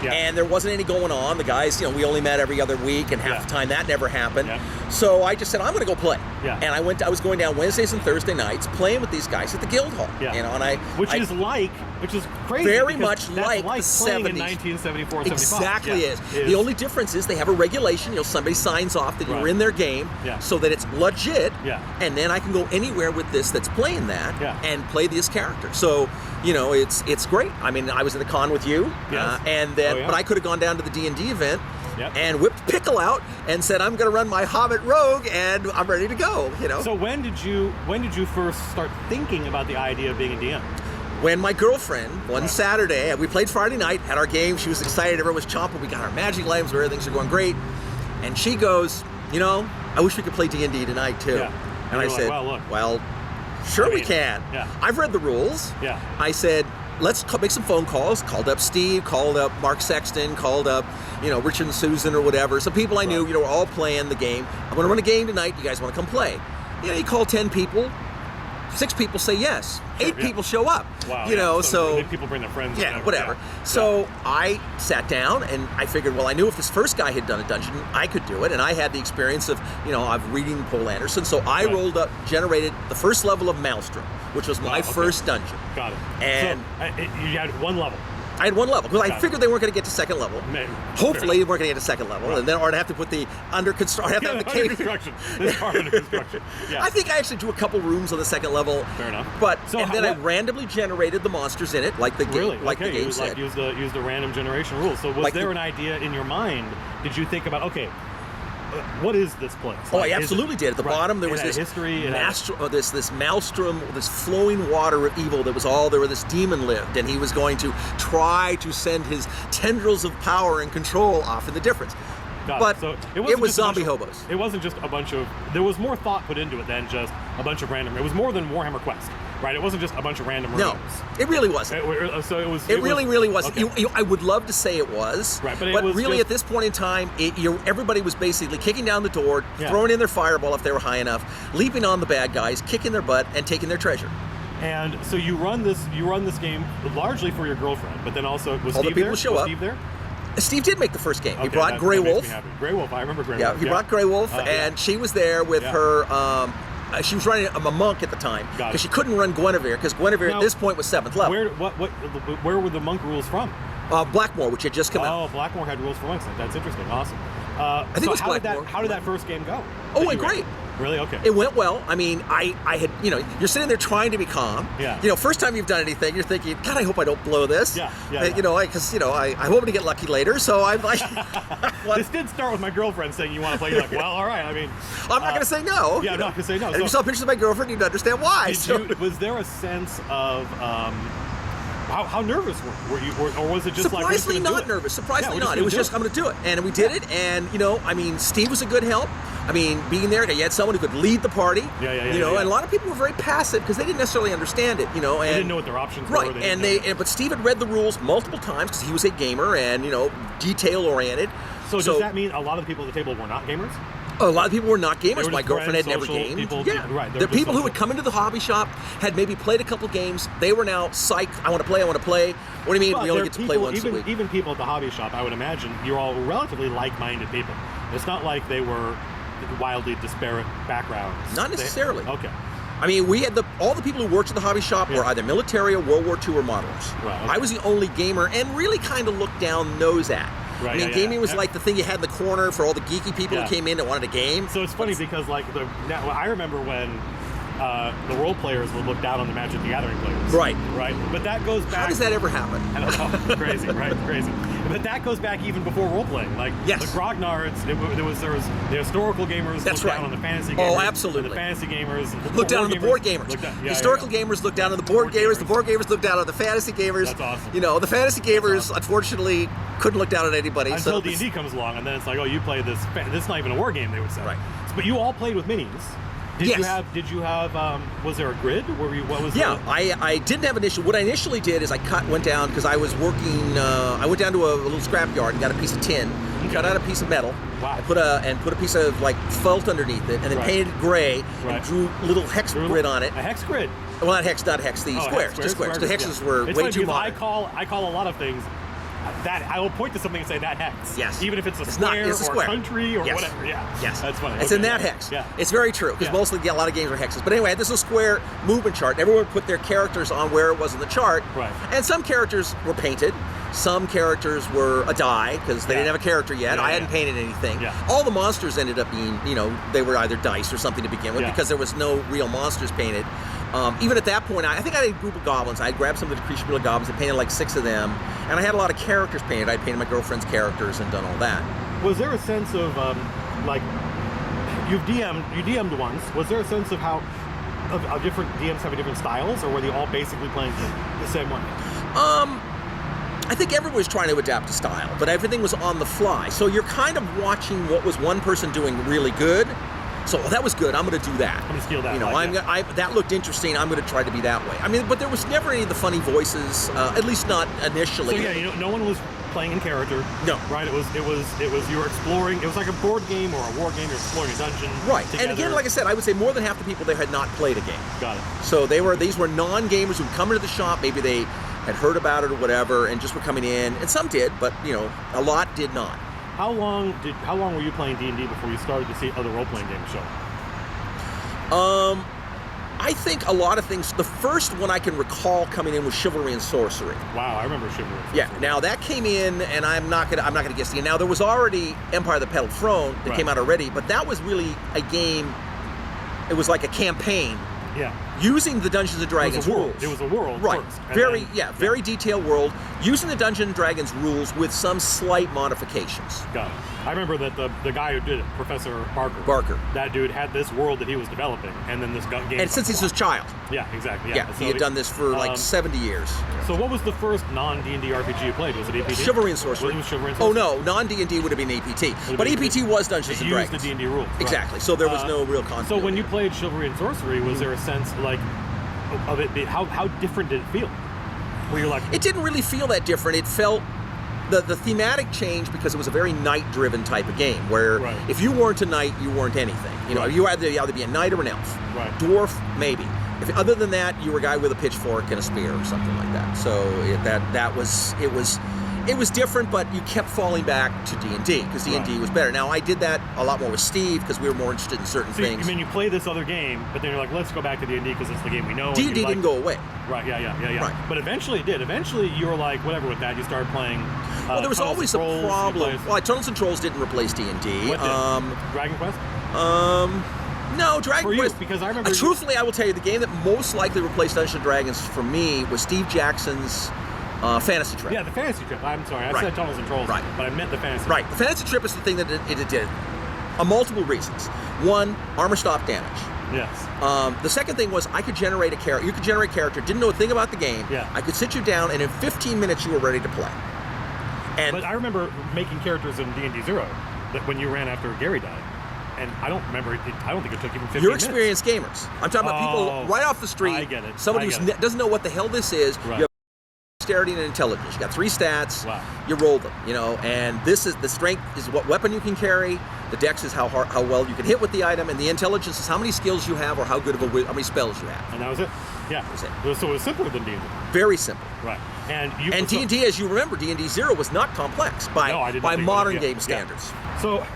and there wasn't any going on. The guys, we only met every other week, and half the time that never happened. So I just said, I'm going to go play. And I was going down Wednesdays and Thursday nights playing with these guys at the Guildhall. Which is crazy. Very much like the playing 70s. In 1974, 75. Exactly is. The only difference is they have a regulation. Somebody signs off that you're in their game, so that it's legit. And then I can go anywhere with this that's playing that and play this character. So it's great. I mean, I was at the con with you, and then but I could have gone down to the D&D event. And whipped Pickle out and said, I'm going to run my Hobbit Rogue, and I'm ready to go. So when did you first start thinking about the idea of being a DM? When my girlfriend, one Saturday, we played Friday night, had our game, she was excited, everyone was chomping, we got our magic items, where things are going great, and she goes, I wish we could play D&D tonight too. And I said, well, sure we can. I've read the rules. I said, let's make some phone calls. Called up Steve, called up Mark Sexton, called up, Richard and Susan or whatever. Some people I knew, were all playing the game. I'm going to run a game tonight. You guys want to come play? You call 10 people. 6 people say yes. 8 people show up. Wow. So people bring their friends. Whatever. So I sat down and I figured, well, I knew if this first guy had done a dungeon, I could do it, and I had the experience of, of reading Poul Anderson. So I rolled up, generated the first level of Maelstrom, which was my first dungeon. Got it. And so you had one level. I had one level because I figured they weren't going to get to second level. Hopefully, they weren't going to get to second level, and then I'd have to put the under construction. Under construction. This part under construction. I think I actually drew a couple rooms on the second level. Fair enough. But I randomly generated the monsters in it, like the game, the game said. Use the random generation rule. So was there an idea in your mind? Did you think about what is this place? I absolutely did. At the bottom, there was this history, this maelstrom, this flowing water of evil that was all there. Where this demon lived, and he was going to try to send his tendrils of power and control off in the difference. But so it was zombie hobos. It wasn't just a bunch of. There was more thought put into it than just a bunch of random. It was more than Warhammer Quest. Right, it wasn't just a bunch of random No, rooms. it really wasn't. So it was. It really was. Okay. I would love to say it was, right, but it was really just, at this point in time, everybody was basically kicking down the door, throwing in their fireball if they were high enough, leaping on the bad guys, kicking their butt, and taking their treasure. And so you run this game largely for your girlfriend, but then also was all Steve the people there? show was up. Steve there? Steve did make the first game. Okay, He brought Grey that makes Wolf. me happy. Grey Wolf, I remember Grey Yeah, Wolf. he brought Grey Wolf, and she was there with her. She was running a monk at the time because she couldn't run Guinevere because Guinevere at this point was 7th level. Where were the monk rules from? Blackmore, which had just come out. Oh, Blackmore had rules for monks. That's interesting. Awesome. I think it was how Blackmore. did that first game go? Oh, it went great. Really? Okay. It went well. I mean, I had, you're sitting there trying to be calm. Yeah. First time you've done anything, you're thinking, God, I hope I don't blow this. Yeah. Because, I'm hoping to get lucky later. So I'm like, this did start with my girlfriend saying you want to play. You're like, well, all right. I mean, I'm not going to say no. Yeah, I'm not going to say no. And if you saw pictures of my girlfriend, you'd understand why. Was there a sense of how nervous were you, or was it just surprisingly like not nervous? Surprisingly not. It was just I'm going to do it, and we did it. And Steve was a good help. I mean, being there, you had someone who could lead the party. Yeah. And a lot of people were very passive because they didn't necessarily understand it. And they didn't know what their options were. Right, but Steve had read the rules multiple times because he was a gamer and detail oriented. So does that mean a lot of the people at the table were not gamers? A lot of people were not gamers. My girlfriend had friends, never gamed. People, right. The people who would come into the hobby shop had maybe played a couple games. They were now psyched. I want to play. What do you mean? We only get to play once a week. Even people at the hobby shop, I would imagine, you're all relatively like-minded people. It's not like they were wildly disparate backgrounds. Not necessarily. Okay. I mean, we had all the people who worked at the hobby shop were either military or World War II or modelers. Right, okay. I was the only gamer and really kind of looked down nose at. Right, I mean, gaming was like the thing you had in the corner for all the geeky people who came in and wanted a game. So it's funny because I remember when the role players would look down on the Magic the Gathering players. Right. But that goes back. How does that ever happen? I don't know. Crazy, right? Crazy. But that goes back even before role playing. Like the Grognards, there was the historical gamers looked down on the fantasy gamers. Oh, absolutely. The fantasy gamers looked down on the board gamers. Historical gamers looked down on the board gamers. The board gamers looked down on the fantasy gamers. That's awesome. The fantasy gamers unfortunately couldn't look down on anybody until D&D comes along, and then it's like, oh, you play this. This is not even a war game, they would say. Right. But you all played with minis. Did you have? Was there a grid? What was? I didn't have initial. What I initially did is went down because I was working. I went down to a little scrap yard and got a piece of tin, cut out a piece of metal, and put a piece of felt underneath it, and then painted it gray and drew little hex grid on it. A hex grid. Well, not hex. The squares, just squares. The hexes were it's way funny too modern. I call a lot of things. That I will point to something and say that hex. Yes. Even if it's a square or a country or whatever. Yeah. Yes. That's funny. It's in that hex. Yeah. It's very true because mostly a lot of games are hexes. But anyway, I had this little square movement chart. Everyone put their characters on where it was in the chart. Right. And some characters were painted. Some characters were a die because they didn't have a character yet. I hadn't painted anything. Yeah. All the monsters ended up being, they were either dice or something to begin with because there was no real monsters painted. Even at that point, I think I had a group of goblins. I grabbed some of the Decrease goblins and painted like 6 of them. And I had a lot of characters painted. I painted my girlfriend's characters and done all that. Was there a sense of, you DM'd once. Was there a sense of how of different DMs having different styles, or were they all basically playing the same way? I think everyone was trying to adapt a style, but everything was on the fly. So you're kind of watching what was one person doing really good. So that was good. I'm going to do that. I'm going to steal that. That looked interesting. I'm going to try to be that way. I mean, but there was never any of the funny voices, at least not initially. So no one was playing in character. No. Right. It was you were exploring. It was like a board game or a war game. You're exploring a dungeon. Right. Together. And again, like I said, I would say more than half the people there had not played a game. Got it. So these were non-gamers who would come into the shop. Maybe they had heard about it or whatever, and just were coming in. And some did, but a lot did not. How long were you playing D&D before you started to see other role-playing games show? I think a lot of things. The first one I can recall coming in was Chivalry and Sorcery. Wow, I remember Chivalry and Sorcery. Yeah. Now that came in, and I'm not gonna guess again. Now there was already Empire of the Petal Throne that came out already, but that was really a game. It was like a campaign. Yeah. Using the Dungeons and Dragons rules. It was a world. Right. First, very detailed world. Using the Dungeons and Dragons rules with some slight modifications. Got it. I remember that the guy who did it, Professor Barker. That dude had this world that he was developing, and then this game. And since he's his child. Yeah, exactly. Yeah. So he had done this for 70 years. So what was the first non-D&D RPG you played? Was it APT? Chivalry and Sorcery. Was it Chivalry and Sorcery? Oh no, non-D&D would have been APT. But APT was Dungeons and Dragons. It used the D&D rules. Exactly. So there was no real conflict. So when you played Chivalry and Sorcery, was there a sense of it being, how different did it feel? Where you're like, it didn't really feel that different. It felt the thematic changed because it was a very knight-driven type of game, where if you weren't a knight, you weren't anything. You know, you had to either be a knight or an elf. Dwarf, maybe. Other than that, you were a guy with a pitchfork and a spear or something like that. So it was different, but you kept falling back to D&D because D&D was better. Now, I did that a lot more with Steve because we were more interested in certain things. I mean, you play this other game, but then you're like, let's go back to D&D because it's the game we know. D&D didn't go away. Right, yeah. Right. But eventually it did. Eventually you were like, whatever with that, you started playing well, there was always a problem. Well, Tunnels and Trolls didn't replace D&D. What did? Dragon Quest? No, Dragon Quest. Because I remember. Truthfully, I will tell you, the game that most likely replaced Dungeons and Dragons for me was Steve Jackson's Fantasy Trip. Yeah, the Fantasy Trip. I'm sorry, I said Tunnels and Trolls, but I meant the Fantasy Trip. Right, the Fantasy Trip is the thing that it did. Multiple reasons. One, armor stop damage. Yes. The second thing was I could generate a character. You could generate a character, didn't know a thing about the game. Yeah. I could sit you down, and in 15 minutes you were ready to play. But I remember making characters in D&D 0 that when you ran after Gary died. And I don't remember, I don't think it took even 15 minutes. You're experienced gamers. I'm talking about people right off the street. I get it. Somebody who doesn't know what the hell this is. Right. You have dexterity and intelligence. You got 3 stats. Wow. You roll them, you know, and this is the strength is what weapon you can carry. The dex is how well you can hit with the item, and the intelligence is how many skills you have or how many spells you have. And that was it. Yeah. That was it. So it was simpler than D&D. Very simple. Right. And D&D, as you remember, D&D 0 was not complex by modern game standards. So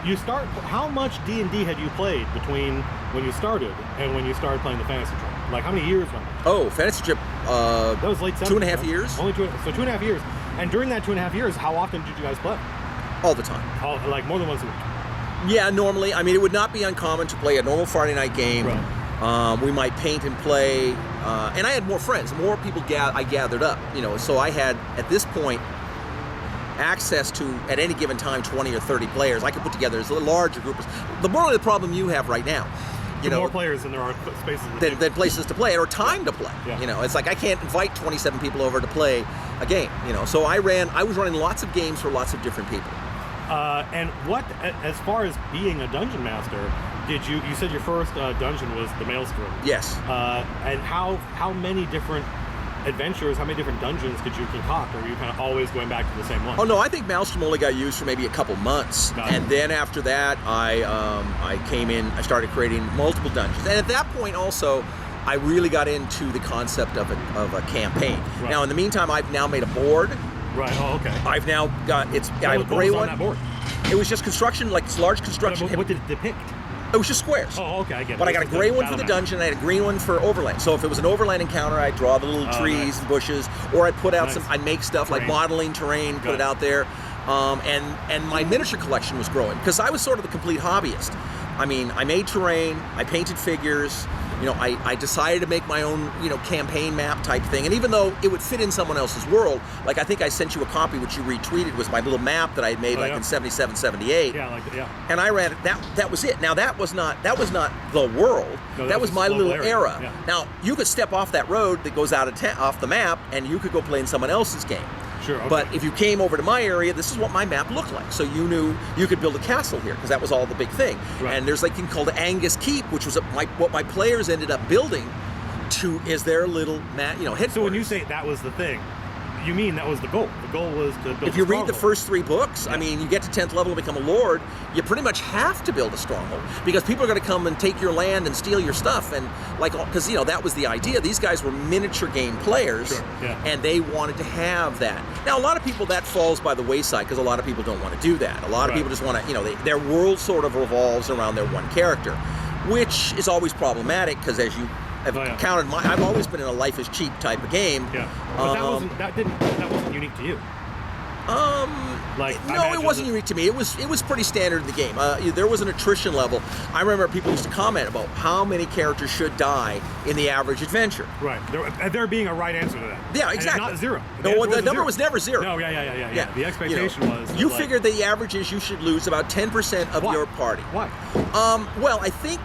you start. How much D&D had you played between when you started and when you started playing the Fantasy Trip? Like how many years? Oh, Fantasy Trip. That was late 70s. 2.5 years. Only 2.5 years. And during that 2.5 years, how often did you guys play? All the time. Like more than once a week. Yeah, normally. I mean, it would not be uncommon to play a normal Friday night game. Right. We might paint and play, and I had more friends. The more people I gathered up, you know. So I had at this point access to, at any given time, 20 or 30 players. I could put together a larger group. The problem you have right now, you know, more players than there are spaces than places to play or time to play. Yeah. You know, it's like I can't invite 27 people over to play a game. You know, so I was running lots of games for lots of different people. And what, as far as being a dungeon master, did you said your first dungeon was the Maelstrom? Yes. And how many different adventures, how many different dungeons could you concoct, or were you kind of always going back to the same one? Oh no, I think Maelstrom only got used for maybe a couple months, and then after that, I came in. I started creating multiple dungeons, and at that point also, I really got into the concept of a campaign. Right. Now, in the meantime, I've now made a board. Right. Oh, okay. I've now got I have a gray one. On that board? It was just construction, like this large construction. What did it depict? It was just squares. Oh, okay, I get it. But I got a gray one for the dungeon, and I had a green one for overland. So if it was an overland encounter, I'd draw the little trees and bushes, or I'd put out I'd make stuff like modeling terrain, put it out there. And my miniature collection was growing, because I was sort of the complete hobbyist. I mean, I made terrain, I painted figures, you know, I decided to make my own, you know, campaign map type thing. And even though it would fit in someone else's world, like I think I sent you a copy which you retweeted, was my little map that I had made in 77, 78. Yeah, And I ran it, that was it. Now that was not the world. No, that was my little era. Yeah. Now you could step off that road that goes out off the map, and you could go play in someone else's game. Sure, okay. But if you came over to my area, this is what my map looked like. So you knew you could build a castle here, because that was all the big thing. Right. And there's like a thing called Angus Keep, which was what my players ended up building is their little headquarters. So when you say that was the thing, you mean that was the goal? The goal was to build. If you read the first 3 books, I mean, you get to 10th level and become a lord, you pretty much have to build a stronghold, because people are going to come and take your land and steal your stuff, and because that was the idea. These guys were miniature game players, and they wanted to have that. Now, a lot of people, that falls by the wayside, because a lot of people don't want to do that. A lot of people just want to, their world sort of revolves around their one character, which is always problematic, because as you have counted, I've always been in a life is cheap type of game. Yeah, but that wasn't unique to you. No, it wasn't unique to me. It was pretty standard in the game. There was an attrition level. I remember people used to comment about how many characters should die in the average adventure. Right. There being a right answer to that. Yeah, exactly. And not 0. No, the number was never 0. No, yeah. The expectation was. You figured the average is you should lose about 10% of your party. Why? Well, I think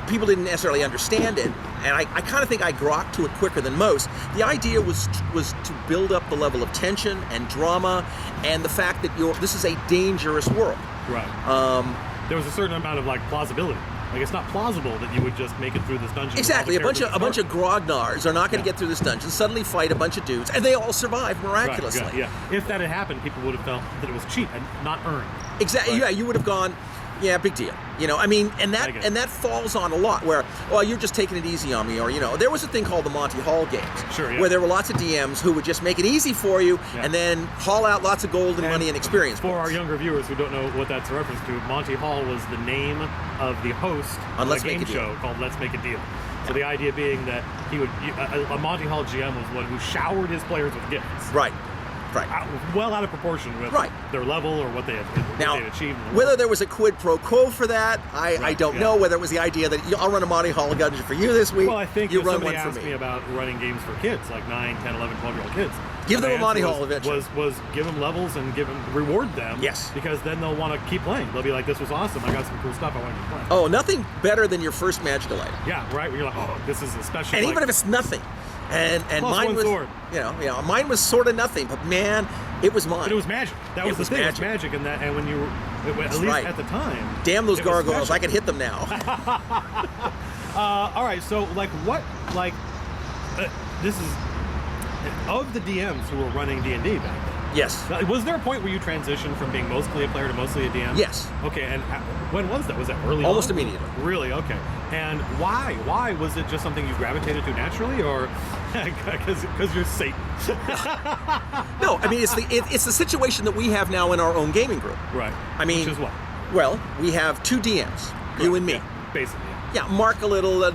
people didn't necessarily understand it, and I kind of think I grokked to it quicker than most. The idea was to build up the level of tension and drama, and the fact that this is a dangerous world. Right. There was a certain amount of plausibility. Like, it's not plausible that you would just make it through this dungeon. Exactly. A bunch of grognards are not going to get through this dungeon, suddenly fight a bunch of dudes, and they all survive miraculously. Right, yeah. If that had happened, people would have felt that it was cheap and not earned. Exactly. Right. Yeah, you would have gone, yeah, big deal. I mean, and that falls on a lot where, well, you're just taking it easy on me, or there was a thing called the Monty Hall games, where there were lots of DMs who would just make it easy for you, and then haul out lots of gold and money and experience. For our younger viewers who don't know what that's a reference to, Monty Hall was the name of the host of a game show called Let's Make a Deal. So the idea being that a Monty Hall GM was one who showered his players with gifts. Right. Well out of proportion with their level or what they had achieved. Whether there was a quid pro quo for that, I don't know. Whether it was the idea that I'll run a Monty Hall dungeon for you this week. Well, I think you run somebody one for asked me. me about running games for kids, like 9, 10, 11, 12-year-old kids. Give them a Monty Hall adventure. Was give them levels and reward them. Yes. Because then they'll want to keep playing. They'll be like, this was awesome. I got some cool stuff. I want to keep playing. Oh, nothing better than your first magical item. Yeah, right. Where you're like, oh, this is a special. And even if it's nothing. And mine was, sword. Mine was sort of nothing, but man, it was mine. But it was magic. That was the thing. It was magic, and when you were, at least at the time. Damn those gargoyles! I can hit them now. All right, so this is of the DMs who were running D&D back then. Yes. Was there a point where you transitioned from being mostly a player to mostly a DM? Yes. Okay, and when was that? Was that early Almost on? immediately. Really? Okay. And why? Why? Was it just something you gravitated to naturally, or because you're Satan? No, I mean, it's the situation that we have now in our own gaming group. Right. I mean, which is what? Well, we have 2 DMs, you and me. Yeah, basically. Yeah, Mark a little,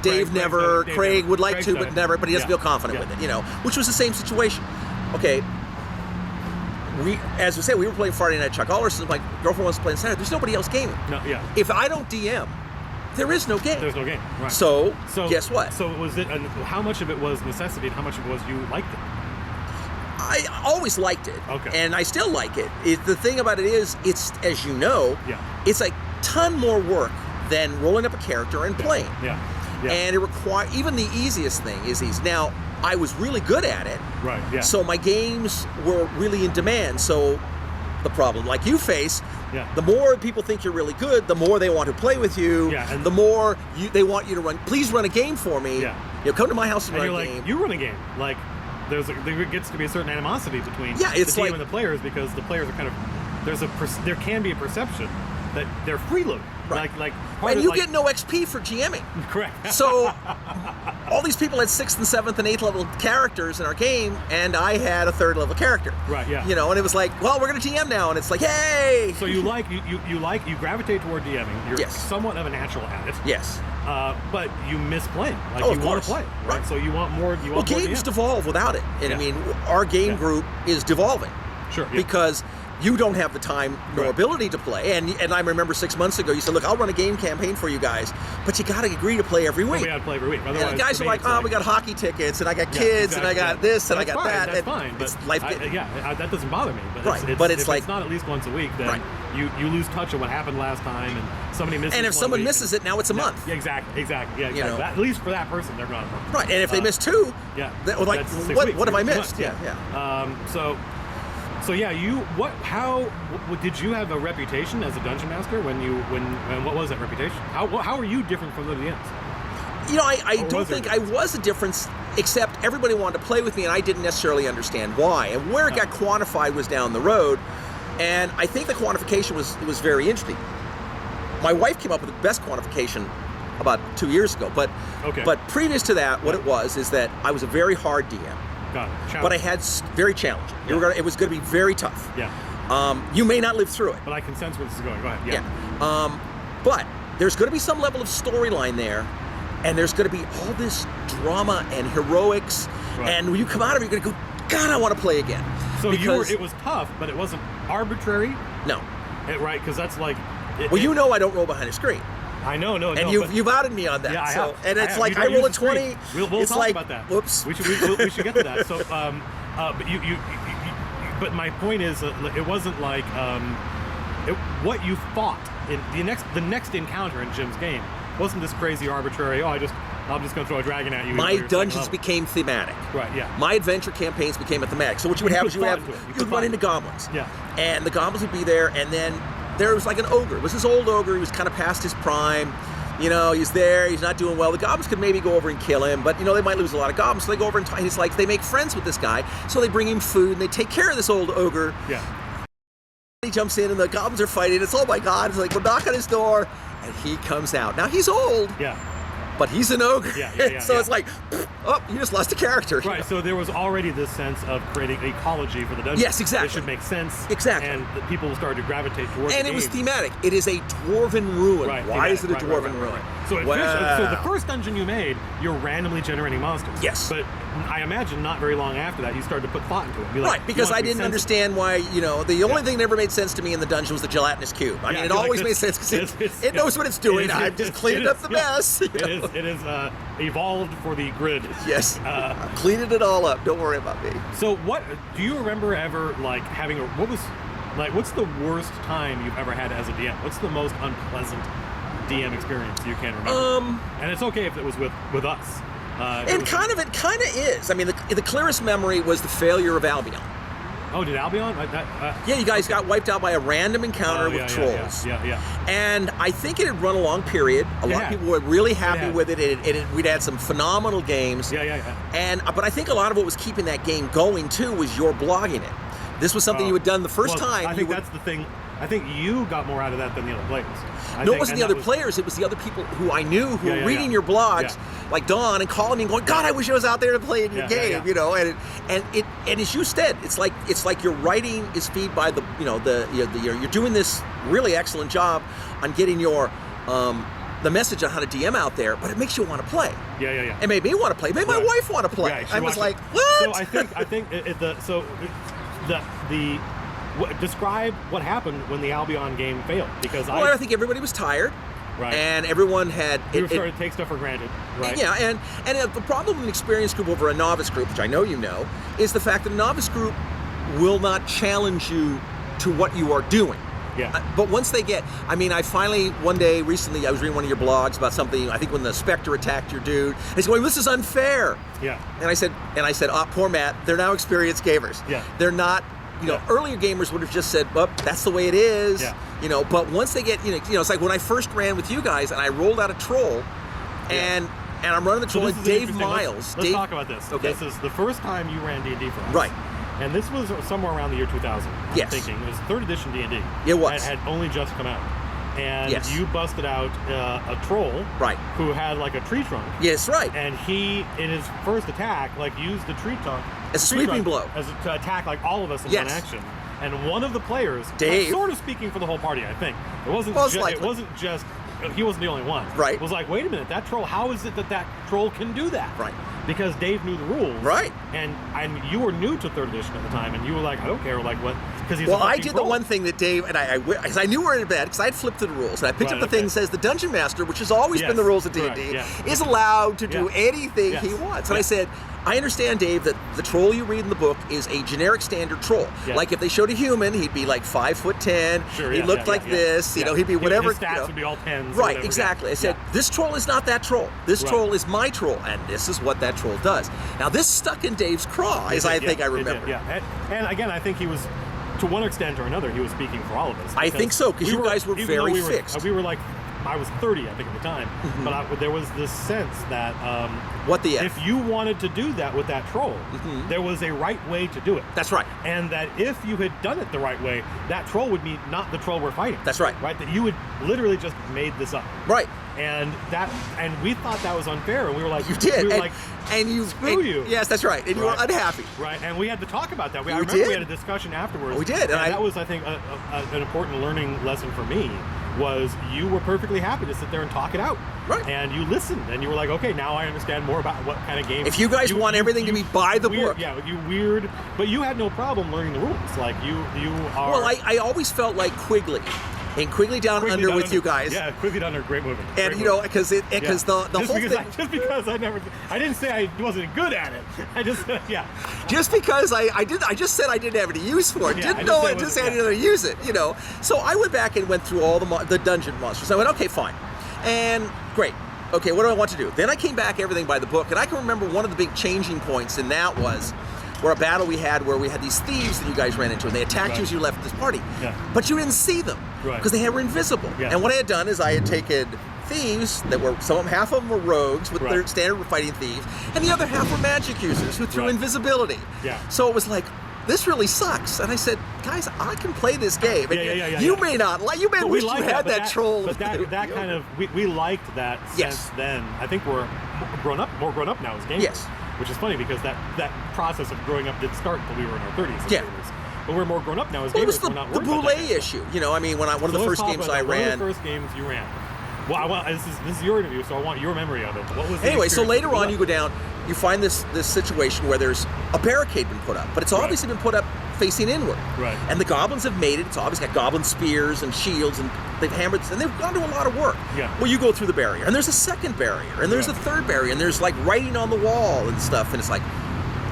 Dave never, Craig would like to, but never, but he doesn't feel confident with it, which was the same situation. Okay, as we say, we were playing Friday Night Chuck Alderson, my girlfriend wants to play on Saturday, there's nobody else gaming. No, yeah. If I don't DM, there is no game. There's no game, right. So guess what? So was it, how much of it was necessity and how much of it was you liked it? I always liked it, okay. And I still like it. The thing about it is, it's, as you know, it's a ton more work than rolling up a character and playing. Yeah. And it requires, even the easiest thing is these. Now, I was really good at it. Right, yeah. So my games were really in demand. So the problem, like you face, the more people think you're really good, the more they want to play with you. Yeah, and the more they want you to please run a game for me. Yeah. Come to my house and run a game. You run a game. Like, there gets to be a certain animosity between the team and the players, because the players are kind of, there can be a perception that they're freeloading. Right. And you get no XP for GMing. Correct. So all these people had 6th and 7th and 8th level characters in our game, and I had a 3rd level character. Right. Yeah. And it was like, well, we're going to GM now, and it's like, yay! So you gravitate toward DMing. You're somewhat of a natural at it. Yes. But you miss playing. Like, you want to play, right? So you want more. Well, games devolve without it, and I mean, our game group is devolving. Sure. Yeah. Because you don't have the time nor ability to play. And I remember 6 months ago, you said, look, I'll run a game campaign for you guys, but you got to agree to play every week. We got to play every week. Otherwise, and the guys are like, we got hockey tickets, and I got kids, and I got this, and I got that. That's fine. It's life. That doesn't bother me. But right. If it's not at least once a week, then you lose touch of what happened last time, and somebody misses. And if someone misses it, now it's a month. Yeah, exactly. Yeah, exactly. At least for that person, they're gone. Right. And if they miss 2, like, what have I missed? Yeah. So yeah, how did you have a reputation as a dungeon master and what was that reputation? How are you different from the DMs? I don't think I was a difference, except everybody wanted to play with me, and I didn't necessarily understand why. And where it got quantified was down the road, and I think the quantification was very interesting. My wife came up with the best quantification about 2 years ago, but previous to that, what it was is that I was a very hard DM. Got it. But I had very challenging. Yeah. It was going to be very tough. Yeah. You may not live through it. But I can sense where this is going. Go ahead. Yeah. But there's going to be some level of storyline there, and there's going to be all this drama and heroics. Right. And when you come out of it, you're going to go, God, I want to play again. So it was tough, but it wasn't arbitrary. No. Right? Because that's like. I don't roll behind a screen. I know, and you've outed me on that. Yeah, I have. And it's like I roll a 20. We'll talk about that. Whoops. We should get to that. So, but my point is, it wasn't like what you fought in the next encounter in Jim's game wasn't this crazy arbitrary. I'm just going to throw a dragon at you. My dungeons became thematic. Right. Yeah. My adventure campaigns became a thematic. So what you would have is you'd run into goblins. Yeah. And the goblins would be there, and then there was like an ogre. It was this old ogre. He was kind of past his prime. he's there, he's not doing well. The goblins could maybe go over and kill him, but, they might lose a lot of goblins, so they go over and he's like, they make friends with this guy, so they bring him food, and they take care of this old ogre. Yeah. He jumps in, and the goblins are fighting. It's, oh my God, it's like, we'll knock on his door, and he comes out. Now, he's old. Yeah. But he's an ogre. So it's like, oh, you just lost a character. Right, so there was already this sense of creating ecology for the dungeon. Yes, exactly. It should make sense. Exactly. And the people started to gravitate towards And the it was game. thematic. It is a dwarven ruin. Right, Why is it a dwarven ruin? Right. So, so the first dungeon you made, you're randomly generating monsters. Yes. But I imagine not very long after that, you started to put thought into it. Right, because I didn't understand why, the only thing that ever made sense to me in the dungeon was the gelatinous cube. I mean, it always made sense because it knows what it's doing. I've just cleaned up the mess. It is evolved for the grid. Yes. I'm cleaning it all up. Don't worry about me. So what, do you remember ever, like, what's the worst time you've ever had as a DM? What's the most unpleasant DM experience you can remember? And it's okay if it was with us. It kind of is. I mean, the clearest memory was the failure of Albion. Oh, did Albion? Yeah, you guys got wiped out by a random encounter with trolls. Yeah. And I think it had run a long period. A lot of people were really happy with it. We'd had some phenomenal games. Yeah. But I think a lot of what was keeping that game going, too, was your blogging it. This was something you had done the first time. I think that's the thing. I think you got more out of that than the other players. No, it wasn't the other players. It was the other people who I knew who were reading your blogs, like Don, and calling me and going, "God, I wish I was out there to play in your game." And as you said, it's like your writing is feed by you're doing this really excellent job on getting your the message on how to DM out there, but it makes you want to play. Yeah. It made me want to play. It made my wife want to play. Yeah, I was like, what? So describe what happened when the Albion game failed, because I think everybody was tired. Right. And everyone had... We were starting to take stuff for granted. Right. Yeah, and the problem with an experienced group over a novice group, which I know you know, is the fact that a novice group will not challenge you to what you are doing. Yeah. But once they get... I mean, I finally, one day recently, I was reading one of your blogs about something, I think when the Spectre attacked your dude, and he's going, this is unfair. Yeah. And I said, oh, poor Matt, they're now experienced gamers. Yeah. They're not... earlier gamers would have just said, well, that's the way it is. Yeah. But once they get, it's like when I first ran with you guys and I rolled out a troll and I'm running the troll with Dave Miles. Let's talk about this. Okay. This is the first time you ran D&D for us. Right. And this was somewhere around the year 2000. I'm thinking. It was 3rd edition D&D. It was. It had only just come out. And you busted out a troll who had like a tree trunk. Yes, right. And he, in his first attack, used the tree trunk as a sweeping blow to attack all of us in one action. And one of the players, Dave, sort of speaking for the whole party, I think, it wasn't just he wasn't the only one. Right. It was like, wait a minute, that troll, how is it that troll can do that? Right. Because Dave knew the rules. Right. And you were new to 3rd edition at the time, and you were like, I don't care, what, because he's I did the one thing that Dave, and because I knew we were in bed, because I had flipped through the rules, and I picked up the thing that says the Dungeon Master, which has always been the rules of D&D, is allowed to do anything he wants. And I said, I understand, Dave, that the troll you read in the book is a generic standard troll. Yeah. Like if they showed a human, he'd be like 5'10". Sure, he looked like this. You know, he'd be whatever. His stats would be all 10s. Right, exactly. I said, this troll is not that troll. This troll is my troll, and this is what that troll does. Now, this stuck in Dave's craw, as I think I remember. And again, I think he was, to one extent or another, he was speaking for all of us. I think so, because you guys were very fixed. We were like, I was 30, I think, at the time. Mm-hmm. But there was this sense that if you wanted to do that with that troll, there was a right way to do it. That's right. And that if you had done it the right way, that troll would be not the troll we're fighting. That's right. Right? That you had literally just made this up. Right. And we thought that was unfair, and we were like, you did. We were screw you. Yes, that's right. And you were unhappy. Right. And we had to talk about that. I remember we had a discussion afterwards. We did. And that was, I think, an important learning lesson for me. Was you were perfectly happy to sit there and talk it out. Right. And you listened, and you were like, okay, now I understand more about what kind of game. If you guys want everything to be by the book. Yeah, but you had no problem learning the rules. Like, you are... Well, I always felt like Quigley. In Quigley Down Under with you guys. Yeah, Quigley Down Under, great movie. And, because the whole thing... Just because I didn't say I wasn't good at it. I just, Just because I just said I didn't have any use for it. Didn't know it, just had to use it, So I went back and went through all the dungeon monsters. I went, okay, fine. And great. Okay, what do I want to do? Then I came back everything by the book, and I can remember one of the big changing points in that was where a battle we had where we had these thieves that you guys ran into, and they attacked you as you left this party. Yeah. But you didn't see them because they were invisible. Yeah. And what I had done is I had taken thieves that were half of them were rogues with their standard fighting thieves, and the other half were magic users who threw invisibility. Yeah. So it was like, this really sucks. And I said, guys, I can play this game. And you may not like. You may wish you had that troll. But that kind of we liked that sense then. I think we're more grown up now as gamers. Yes. Which is funny because that process of growing up did start until we were in our 30s. Yeah. But we're more grown up now as gamers. Well, it was the boule issue. You know, I mean, one of the first games I ran. One of the first games you ran. Well, this is your interview, so I want your memory of it. What was anyway? So later on, you go down, you find this situation where there's a barricade been put up, but it's obviously been put up facing inward. Right. And the goblins have made it. It's obviously got goblin spears and shields, and they've hammered, and they've gone to a lot of work. Yeah. Well, you go through the barrier, and there's a second barrier, and there's a third barrier, and there's like writing on the wall and stuff, and it's like,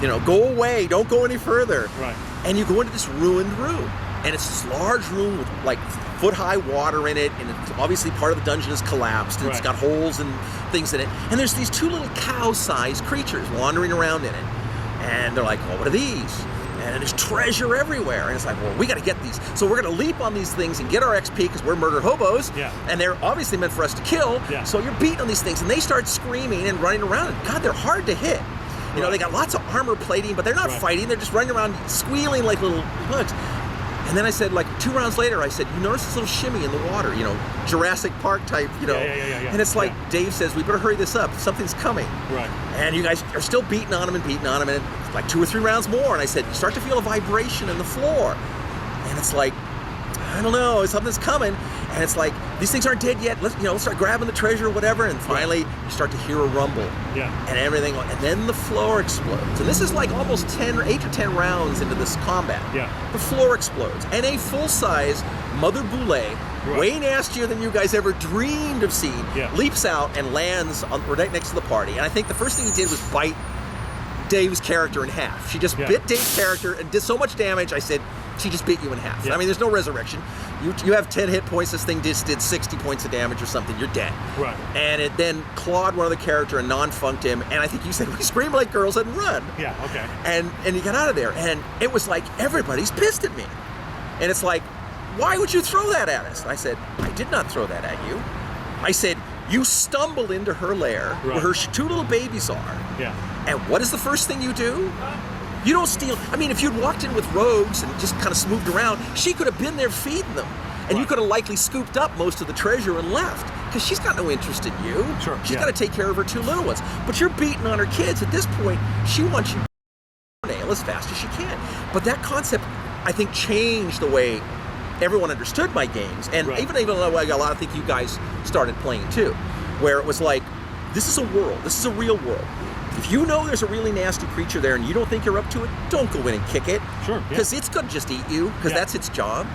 you know, go away, don't go any further. Right. And you go into this ruined room, and it's this large room with like foot-high water in it, and it's obviously part of the dungeon is collapsed, and it's got holes and things in it. And there's these two little cow-sized creatures wandering around in it. And they're like, well, what are these? And there's treasure everywhere. And it's like, well, we got to get these. So we're going to leap on these things and get our XP because we're murder hobos. Yeah. And they're obviously meant for us to kill. Yeah. So you're beating on these things, and they start screaming and running around. And God, they're hard to hit. You know, they got lots of armor plating, but they're not fighting. They're just running around squealing like little bugs. And then I said, like 2 rounds later, I said, you notice this little shimmy in the water, you know, Jurassic Park type, you know. Yeah. And it's like, Dave says, we better hurry this up. Something's coming. Right. And you guys are still beating on him. And it's like 2 or 3 rounds more. And I said, you start to feel a vibration in the floor. And it's like, I don't know, something's coming. And it's like, these things aren't dead yet. Let's start grabbing the treasure or whatever. And finally, you start to hear a rumble. Yeah. And everything. And then the floor explodes. And this is like almost 8 or 10 rounds into this combat. Yeah. The floor explodes. And a full-size Mother Boule, way nastier than you guys ever dreamed of seeing, leaps out and lands right next to the party. And I think the first thing he did was bite Dave's character in half. She just bit Dave's character and did so much damage, I said, she just bit you in half. I mean, there's no resurrection. You have 10 hit points. This thing just did 60 points of damage or something. You're dead. Right. And it then clawed one of the character and non-funked him. And I think you said, we scream like girls and run. Yeah, okay. And he got out of there. And it was like, everybody's pissed at me. And it's like, why would you throw that at us? I said, I did not throw that at you. I said, you stumbled into her lair where her 2 little babies are. Yeah. And what is the first thing you do? You don't steal. I mean, if you'd walked in with rogues and just kind of smoothed around, she could have been there feeding them. And you could have likely scooped up most of the treasure and left. Because she's got no interest in you. Sure. She's got to take care of her 2 little ones. But you're beating on her kids. At this point, she wants you to nail as fast as she can. But that concept, I think, changed the way everyone understood my games. And even though a lot of think you guys started playing too, where it was like, this is a world. This is a real world. If you know there's a really nasty creature there and you don't think you're up to it, don't go in and kick it. Sure. Because it's going to just eat you, because that's its job.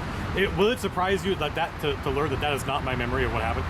Will it surprise you like that to learn that is not my memory of what happened?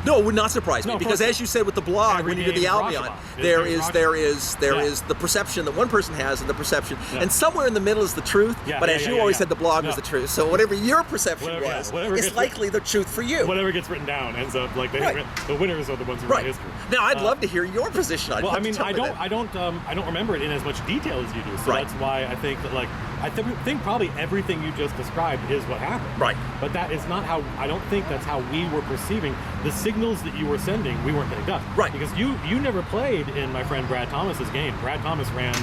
No, it would not surprise me, because as you said with the blog, when you did the Albon, there is the perception that one person has and the perception, and somewhere in the middle is the truth, but as you always said, the blog was the truth. So whatever your perception was, it's likely the truth for you. Whatever gets written down ends up like the winners are the ones who write history. Now, I'd love to hear your position on it. Well, I mean, I don't remember it in as much detail as you do, so that's why I think that I think probably everything you just described is what happened. Right. But that is not how, I don't think that's how we were perceiving the signals that you were sending. We weren't getting done. Right. Because you never played in my friend Brad Thomas's game. Brad Thomas ran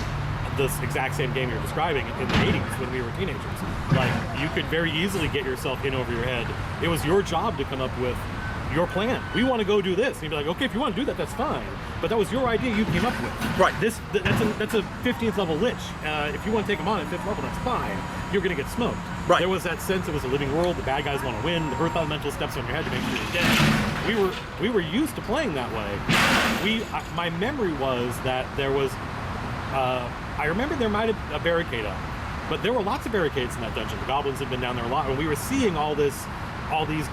this exact same game you're describing in the 80s when we were teenagers. Like, you could very easily get yourself in over your head. It was your job to come up with your plan. We want to go do this. And you'd be like, okay, if you want to do that, that's fine. But that was your idea you came up with. Right. That's a 15th level lich. If you want to take them on at 5th level, that's fine. You're going to get smoked. Right. There was that sense it was a living world. The bad guys want to win. The Earth Elemental steps on your head to make sure you're dead. We were used to playing that way. My memory was that there was. I remember there might have a barricade up, but there were lots of barricades in that dungeon. The goblins had been down there a lot, and we were seeing all these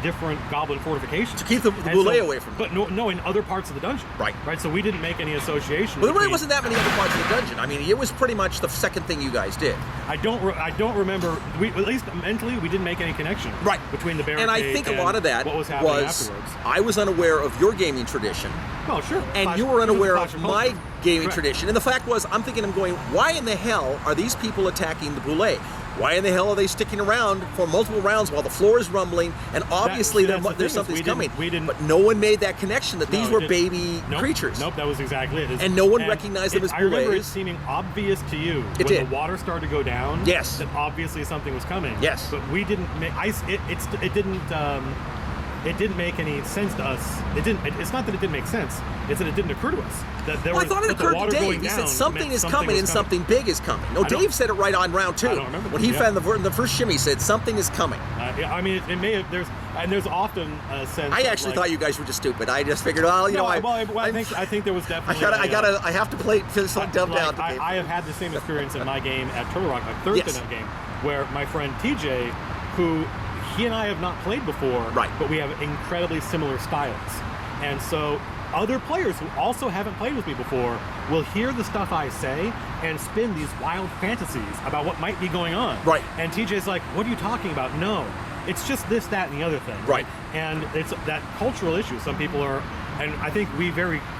different goblin fortifications. To keep the boule away from them. But no, in other parts of the dungeon. Right. Right, so we didn't make any association. But there really wasn't that many other parts of the dungeon. I mean, it was pretty much the second thing you guys did. I don't remember, at least mentally, we didn't make any connection between the barricade and I think a lot of that what was happening afterwards. I was unaware of your gaming tradition. Oh, sure. And you were unaware of my gaming tradition. And the fact was, I'm going, why in the hell are these people attacking the boule? why in the hell are they sticking around for multiple rounds while the floor is rumbling and obviously there's something's coming? But no one made that connection that these were baby creatures. Nope, that was exactly it. And no one recognized them as I remember it boulets. seeming obvious to you It when did. the water started to go down. Yes. That obviously something was coming. Yes. But we didn't make. It didn't make any sense to us. It's not that it didn't make sense. It's that it didn't occur to us. That there Well, I thought it that the occurred water to going Dave. He down said something meant is coming was and something big is coming. No, Dave said it right on round 2. I don't remember. When he found the first shimmy, he said something is coming. I mean, it may have. There's often a sense. I actually thought you guys were just stupid. I just figured, I think there was definitely. I have to play to dumb down. I have had the same experience in my game at Turtle Rock, my third internet game, where my friend TJ, who he and I have not played before, right, but we have incredibly similar styles, and so other players who also haven't played with me before will hear the stuff I say and spin these wild fantasies about what might be going on. Right. And TJ's like, "What are you talking about?" No, it's just this, that, and the other thing. Right. And it's that cultural issue. Some people are, and I think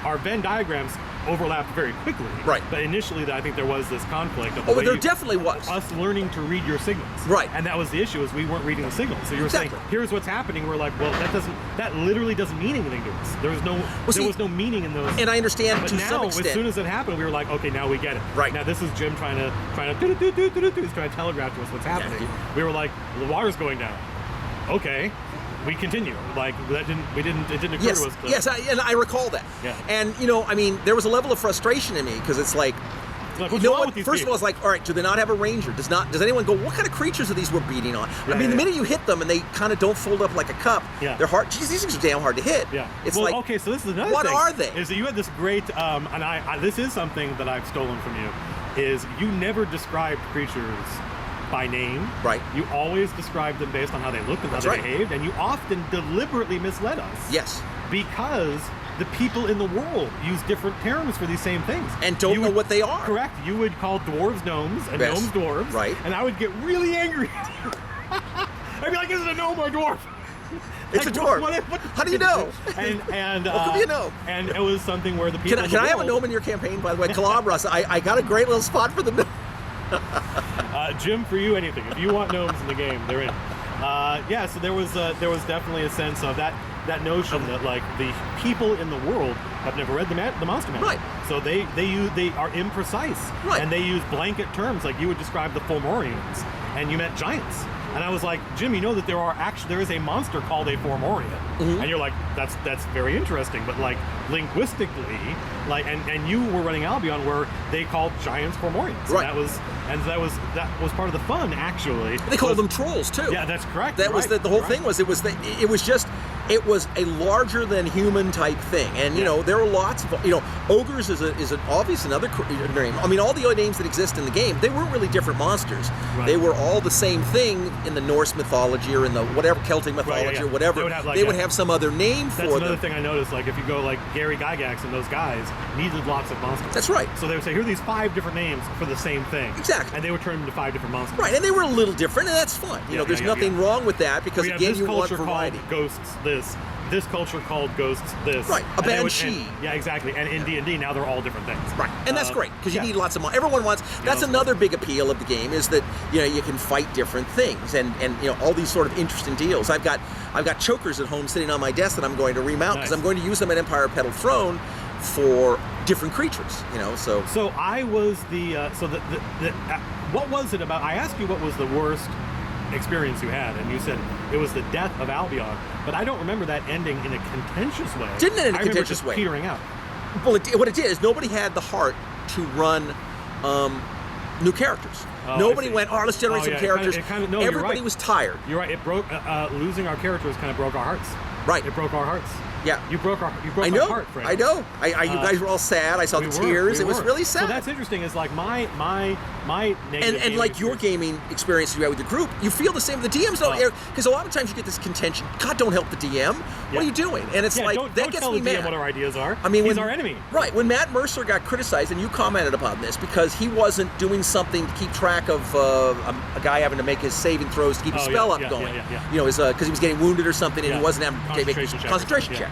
our Venn diagrams overlapped very quickly. Right. But initially, I think there was this conflict. Of there definitely was. Us learning to read your signals. Right. And that was the issue, is we weren't reading the signals. So you were saying, here's what's happening. We're like, well, that literally doesn't mean anything to us. There was no meaning in those. And I understand but to now, some extent. as soon as it happened, we were like, okay, now we get it. Right. Now this is Jim trying to he's trying to telegraph to us what's happening. Yeah. We were like, the water's going down. Okay. We continue. Like it didn't occur to us. Yes, I recall that. Yeah. And there was a level of frustration in me because it's like, what's wrong with these first of all, it's like, all right, do they not have a ranger? Does anyone go, what kind of creatures are these we're beating on? The minute you hit them and they kind of don't fold up like a cup, they're hard. Geez, these things are damn hard to hit. Yeah. It's okay, so this is another what thing. What are they? Is that you had this great, and this is something that I've stolen from you, is you never described creatures by name. Right. You always described them based on how they looked and how they behaved, and you often deliberately misled us. Yes. Because the people in the world use different terms for these same things. And don't know what they are. Correct. You would call dwarves gnomes and gnomes dwarves. Right. And I would get really angry at you. I'd be like, is it a gnome or a dwarf? It's a dwarf. How do you know? And how do you know? And it was something where the people. Can I have a gnome in your campaign, by the way? Calabras. I got a great little spot for the gnome. Jim, for you, anything. If you want gnomes in the game, they're in. So there was definitely a sense of that notion that like the people in the world have never read the Monster Manual. Right. So they are imprecise. Right. And they use blanket terms like you would describe the Fomorians, and you meant giants. And I was like, Jim, you know that there is a monster called a Fomorian. Mm-hmm. And you're like, that's very interesting, but like linguistically, like and you were running Albion where they called giants Fomorians. Right. And that was part of the fun, actually. They called them trolls too. Yeah, that's correct. That was the whole thing was it was a larger than human type thing, and there are lots of ogres is obvious another name. I mean, all the names that exist in the game, they weren't really different monsters. Right. They were all the same thing in the Norse mythology or in the whatever Celtic mythology or whatever. They would have some other name for them. That's another thing I noticed. Like if you go like Gary Gygax and those guys needed lots of monsters. That's right. So they would say, here are these 5 different names for the same thing. Exactly. And they would turn them into 5 different monsters. Right, and they were a little different, and that's fun. There's nothing wrong with that because again, you want variety. Ghosts this culture called ghosts this. Right, a banshee. Yeah, exactly. And in D&D now they're all different things. Right, and that's great because you need lots of everyone wants. That's another big appeal of the game is that you can fight different things and all these sort of interesting deals. I've got chokers at home sitting on my desk that I'm going to remount because I'm going to use them at Empire Petal Throne for different creatures. So I was what was it about? I asked you what was the worst experience you had, and you said it was the death of Albion, but I don't remember that ending in a contentious way. Didn't end in a contentious way. Petering out. Well, what it did is nobody had the heart to run new characters. Nobody went, let's generate some characters. Everybody was tired. You're right. It broke. Losing our characters kind of broke our hearts. Right. It broke our hearts. Yeah. You broke my heart, Frank. I know. You guys were all sad. I saw the tears. It was really sad. So that's interesting. Is like my negative and like your gaming experience you had with the group, you feel the same. The DMs don't, because a lot of times you get this contention. God, don't help the DM. What are you doing? And it's like don't gets tell me the DM mad. what our ideas are. I mean, he's our enemy. Right. When Matt Mercer got criticized, and you commented upon this because he wasn't doing something to keep track of a guy having to make his saving throws to keep his spell up going. Because he was getting wounded or something, and he wasn't having to make a concentration check.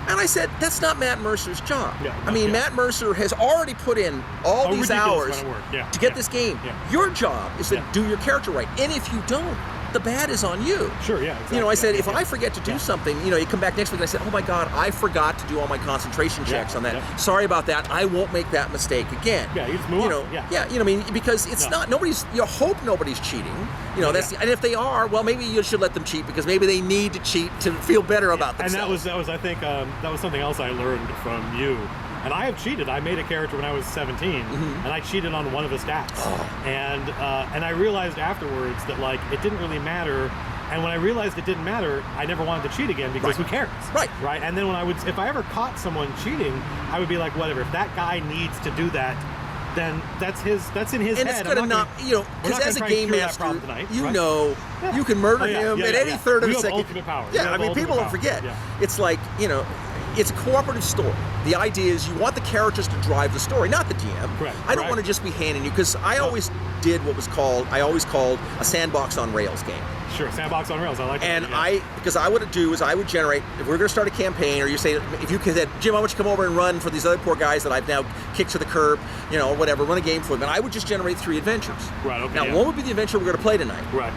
And I said, that's not Matt Mercer's job. Yeah, I mean, Matt Mercer has already put in all these hours to get this game. Yeah. Your job is to do your character right. And if you don't, the bad is on you. Sure, yeah, exactly. You know, I said, if I forget to do something, you know, you come back next week and I said, oh my God, I forgot to do all my concentration checks on that. Yeah. Sorry about that. I won't make that mistake again. Yeah, you just move on. Yeah, you know what I mean? Because it's not, nobody's, you hope nobody's cheating. You know, that's, and if they are, well, maybe you should let them cheat because maybe they need to cheat to feel better about themselves. And that was I think, that was something else I learned from you. And I have cheated. I made a character when I was 17, and I cheated on one of the stats. And I realized afterwards that, like, it didn't really matter. And when I realized it didn't matter, I never wanted to cheat again because who cares? Right. And then if I ever caught someone cheating, I would be like, whatever. If that guy needs to do that, then that's in his head. And it's going to not, you know, because as a game master, you know, you can murder him at any third of a second. Ultimate power. Yeah, I mean, people don't forget. It's like, you know, it's a cooperative story. The idea is you want the characters to drive the story, not the DM. Correct. I don't want to just be handing you, because I always did what was called, a sandbox on rails game. Sure, sandbox on rails. I like that. And because I would do is I would generate, if we're going to start a campaign, or you say, if you said, Jim, I want you to come over and run for these other poor guys that I've now kicked to the curb, you know, or whatever, run a game for them, and I would just generate 3 adventures. Right, okay. Now, one would be the adventure we're going to play tonight. Right.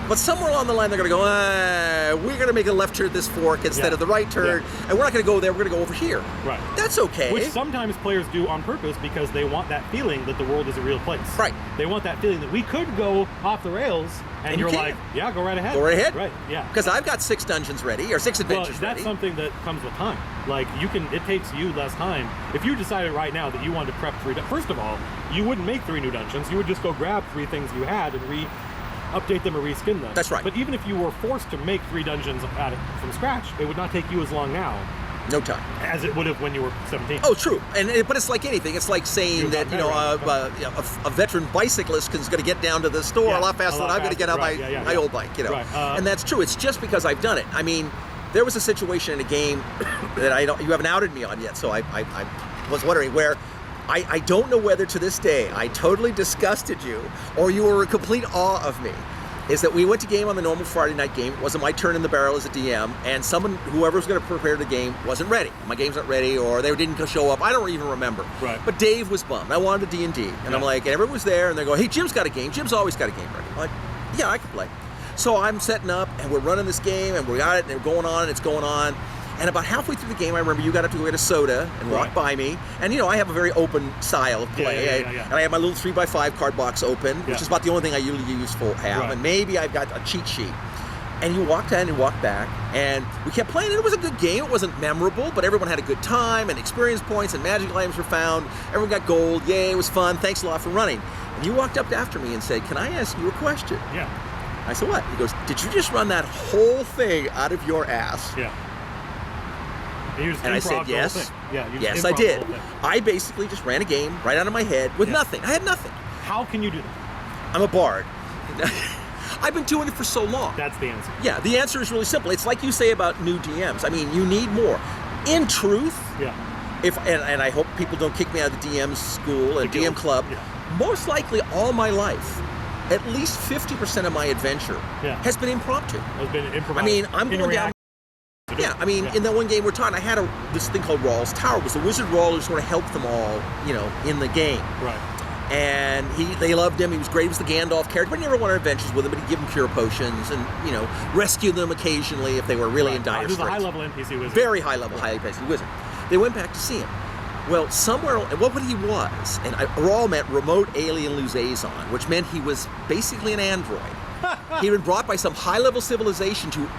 But somewhere along the line, they're going to go, we're going to make a left turn at this fork instead of the right turn, and we're not going to go there, we're going to go over here. Right. That's okay. Which sometimes players do on purpose because they want that feeling that the world is a real place. Right. They want that feeling that we could go off the rails, and you're like, yeah, go right ahead. Go right ahead. Right, yeah. Because I've got 6 dungeons ready, or 6 adventures ready. That's something that comes with time. Like, it takes you less time. If you decided right now that you wanted to prep 3, first of all, you wouldn't make 3 new dungeons. You would just go grab 3 things you had and update them or reskin them. That's right. But even if you were forced to make 3 dungeons from scratch, it would not take you as long now. No time. As it would have when you were 17. Oh, true. But it's like anything. It's like saying that, you know, a veteran bicyclist is going to get down to the store a lot faster than I'm going to get on my old bike, you know. And that's true. It's just because I've done it. I mean, there was a situation in a game that you haven't outed me on yet, so I was wondering where I don't know whether to this day I totally disgusted you or you were in complete awe of me. Is that we went to game on the normal Friday night game. It wasn't my turn in the barrel as a DM, and whoever was going to prepare the game wasn't ready. My game's not ready, or they didn't show up. I don't even remember. Right. But Dave was bummed. I wanted a D&D, and I'm like, and everyone was there, and they go, hey, Jim's got a game. Jim's always got a game ready. I'm like, yeah, I can play. So I'm setting up, and we're running this game, and we got it, and it's going on, and it's going on. And about halfway through the game, I remember you got up to go get a soda and walk by me. And, you know, I have a very open style of play. And I have my little 3x5 card box open, which is about the only thing I usually have. And maybe I've got a cheat sheet. And you walked in and walked back, and we kept playing, and it was a good game. It wasn't memorable, but everyone had a good time, and experience points and magic items were found. Everyone got gold. Yay, it was fun. Thanks a lot for running. And you walked up after me and said, can I ask you a question? Yeah. I said, what? He goes, did you just run that whole thing out of your ass? Yeah. And I said, yes. Yes, I did. I basically just ran a game right out of my head with nothing. I had nothing. How can you do that? I'm a bard. I've been doing it for so long. That's the answer. Yeah, the answer is really simple. It's like you say about new DMs. I mean, you need more. In truth, and I hope people don't kick me out of the DM school and DM club, most likely all my life, at least 50% of my adventure has been impromptu. Has been improvised. I mean, I'm going down. Yeah, I mean, in that one game we're talking, I had this thing called Rawl's Tower. It was the wizard Rawl who sort of helped them all, you know, in the game. Right. And they loved him. He was great. He was the Gandalf character. But he never went on adventures with him. But he'd give them cure potions and, you know, rescue them occasionally if they were really in dire straits. He was a high-level NPC wizard. Very high-level, NPC wizard. They went back to see him. Well, somewhere, and what he was, and Rawl meant remote alien liaison, which meant he was basically an android. He'd been brought by some high-level civilization to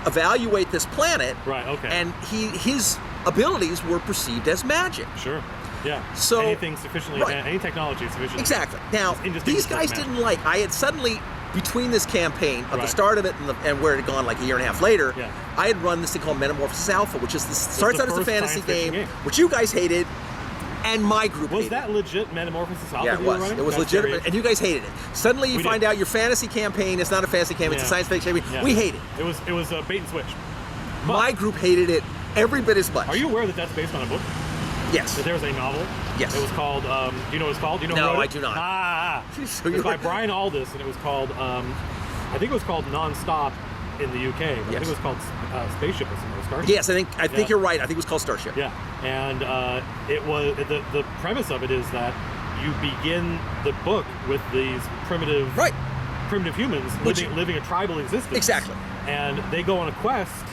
evaluate this planet. Right, okay. And his abilities were perceived as magic. Sure. Yeah. So anything sufficiently, any technology sufficiently. Exactly. Now, these guys didn't like. I had suddenly, between this campaign, at the start of it and where it had gone like a year and a half later, I had run this thing called Metamorphosis Alpha, which starts out as a fantasy game, which you guys hated. And my group was that legit Metamorphosis Alpha? Yeah, it was. It was legitimate, and you guys hated it. Suddenly, you find out your fantasy campaign is not a fantasy campaign; it's a science fiction campaign. We hate it. It was a bait and switch. But my group hated it every bit as much. Are you aware that that's based on a book? Yes. That there was a novel. Yes. It was called. Do you know what it's called? Do you know no, who wrote I it? do not. So it was by Brian Aldiss, and it was called. I think it was called Non-Stop in the UK. But I think it was called Spaceship or something. Starship. Yes, I think you're right. I think it was called Starship. Yeah, and it was the premise of it is that you begin the book with these primitive humans living a tribal existence. Exactly. And they go on a quest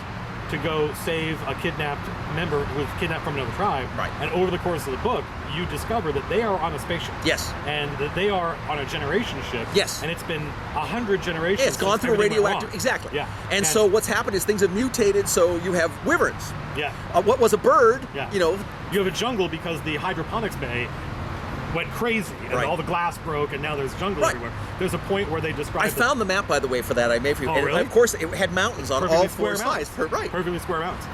to go save a kidnapped member who was kidnapped from another tribe. Right. And over the course of the book, you discover that they are on a spaceship. Yes. And that they are on a generation ship. Yes. And it's been 100 generations. Yeah, it's gone through a radioactive. Exactly. Yeah. And so what's happened is things have mutated. So you have wyverns. Yeah. What was a bird? Yeah. You know. You have a jungle because the hydroponics bay went crazy and all the glass broke and now there's jungle everywhere. There's a point where they describe. I found the map, by the way, for that I made for you. Oh, And really? of course, it had mountains on all four sides. Perfectly square mountains.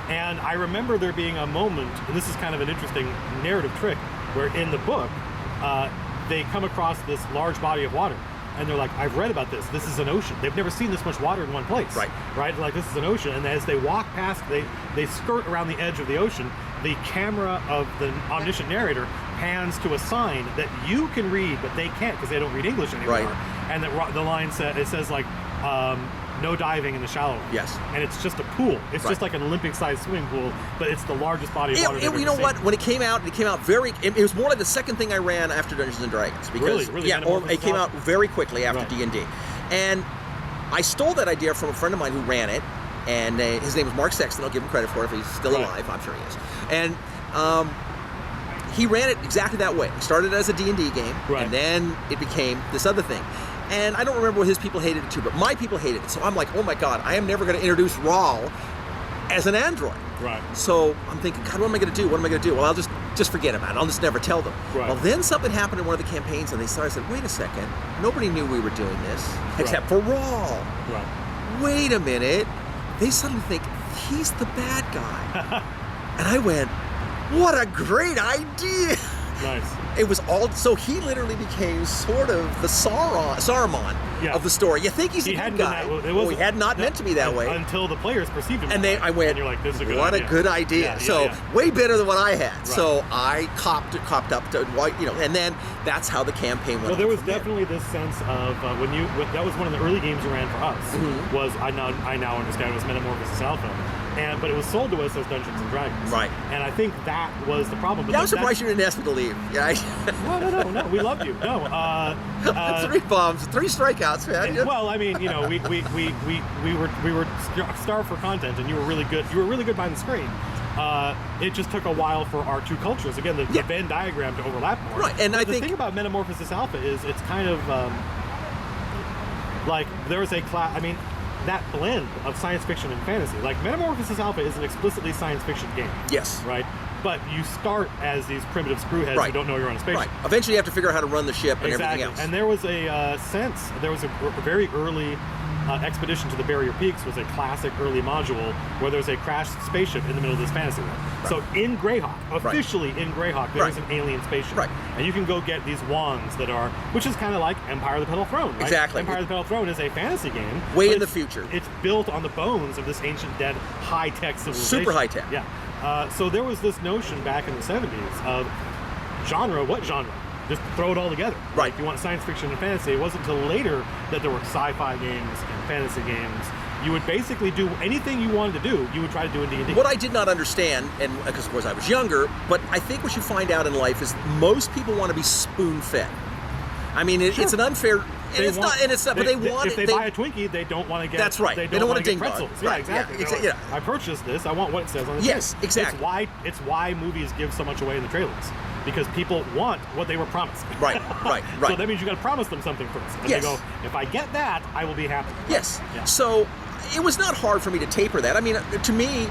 And I remember there being a moment, and this is kind of an interesting narrative trick, where in the book, they come across this large body of water. And they're like, I've read about this. This is an ocean. They've never seen this much water in one place. Right? Like, this is an ocean. And as they walk past, they skirt around the edge of the ocean. The camera of the omniscient narrator pans to a sign that you can read, but they can't because they don't read English anymore. Right. And the line says like, no diving in the shallow end. Yes. And it's just a pool. It's just like an Olympic-sized swimming pool, but it's the largest body of water. You know what? When it came out very. It was more like the second thing I ran after Dungeons and Dragons because really, it came out very quickly after D&D, and I stole that idea from a friend of mine who ran it, and his name was Mark Sexton. I'll give him credit for it if he's still alive. I'm sure he is. And he ran it exactly that way. It started as a D&D game, and then it became this other thing. And I don't remember what his people hated it too, but my people hated it. So I'm like, oh my God, I am never going to introduce Rawl as an android. Right. So I'm thinking, God, what am I going to do? What am I going to do? Well, I'll just forget about it. I'll just never tell them. Right. Well, then something happened in one of the campaigns, and they said, wait a second. Nobody knew we were doing this except for Rawl. Right. Wait a minute. They suddenly think he's the bad guy. And I went, what a great idea. Nice. It was all so he literally became sort of the Saruman of the story. You think he's a good guy? He had not meant to be that way until the players perceived him. And I went, and you're like, this is a good what idea. a good idea. Way better than what I had. Right. So I copped up to and then that's how the campaign went. Well, there was definitely this sense of that was one of the early games you ran for us. Mm-hmm. Was I now understand it was Metamorphosis Alpha. But it was sold to us as Dungeons and Dragons. Right. And I think that was the problem. But I'm surprised you didn't ask me to leave. Yeah. No. We loved you. No. 3 bombs, 3 strikeouts, man. Well, I mean, we were starved for content, and you were really good. You were really good behind the screen. It just took a while for our two cultures, again, the Venn diagram to overlap more. Right. And but I the think thing about Metamorphosis Alpha is it's kind of like there was a class. I mean, that blend of science fiction and fantasy. Like Metamorphosis Alpha is an explicitly science fiction game. Yes. Right? But you start as these primitive screwheads who don't know you're on a spaceship. Right. Eventually you have to figure out how to run the ship and everything else. And there was a there was a very early Expedition to the Barrier Peaks was a classic early module where there's a crashed spaceship in the middle of this fantasy world. Right. So in Greyhawk, officially in Greyhawk, there's an alien spaceship. Right. And you can go get these wands that are, which is kind of like Empire of the Petal Throne, right? Exactly. Empire of the Petal Throne is a fantasy game. Way in the future. It's built on the bones of this ancient dead high-tech civilization. Super high-tech. Yeah. So there was this notion back in the 70s of genre, what genre? Just throw it all together. Right. If you want science fiction and fantasy, it wasn't until later that there were sci-fi games and fantasy games. You would basically do anything you wanted to do, you would try to do in D&D. What I did not understand, and because of course I was younger, but I think what you find out in life is most people want to be spoon-fed. I mean, it's an unfair. But they want if they buy a Twinkie, they don't want to get. That's right. They don't want to ding pretzels. dog. Yeah, Right. exactly. Yeah. I purchased this. I want what it says on the tin. Yes, exactly. It's why movies give so much away in the trailers. Because people want what they were promised. Right. So that means you got to promise them something first. And they go, if I get that, I will be happy. Yes. Yeah. So it was not hard for me to taper that. I mean, to me.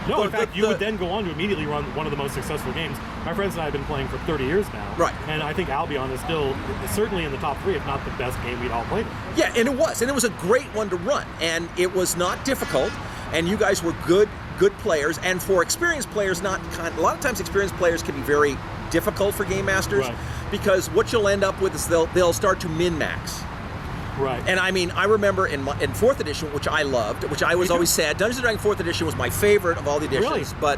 No, in fact, you would then go on to immediately run one of the most successful games. My friends and I have been playing for 30 years now. Right. And I think Albon is still certainly in the top 3, if not the best game we'd all played. Yeah, and it was. And it was a great one to run. And it was not difficult. And you guys were good players. And for experienced players, a lot of times experienced players can be very difficult for game masters. Right. Because what you'll end up with is they'll start to min-max. Right. And I mean, I remember in 4th edition, which I loved, which I was always sad, Dungeons & Dragons 4th edition was my favorite of all the editions. Really? But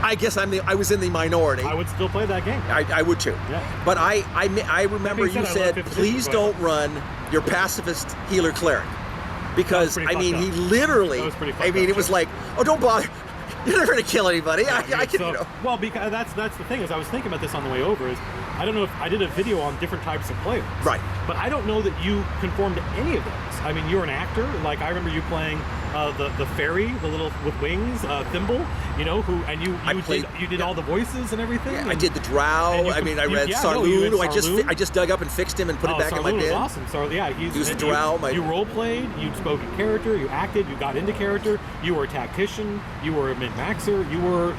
I guess I was in the minority. I would still play that game. I would too. Yeah. But I remember you said, please don't run your pacifist healer cleric. because I mean, he literally. I mean, it was like, oh, don't bother. You're never going to kill anybody. I can, Well, because that's the thing is I was thinking about this on the way over. Is I don't know if I did a video on different types of players. Right. But I don't know that you conform to any of those. I mean, you're an actor. Like I remember you playing the fairy, the little with wings, Thimble. You know who, and you did all the voices and everything. Yeah, and, I did the Drow. I mean, I read Sarloon, who I just dug up and fixed him and put it back in my bin. Was awesome. So yeah, he was the Drow. You role played. You spoke in character. You acted. You got into character. You were a tactician. You were a min-maxer. You were.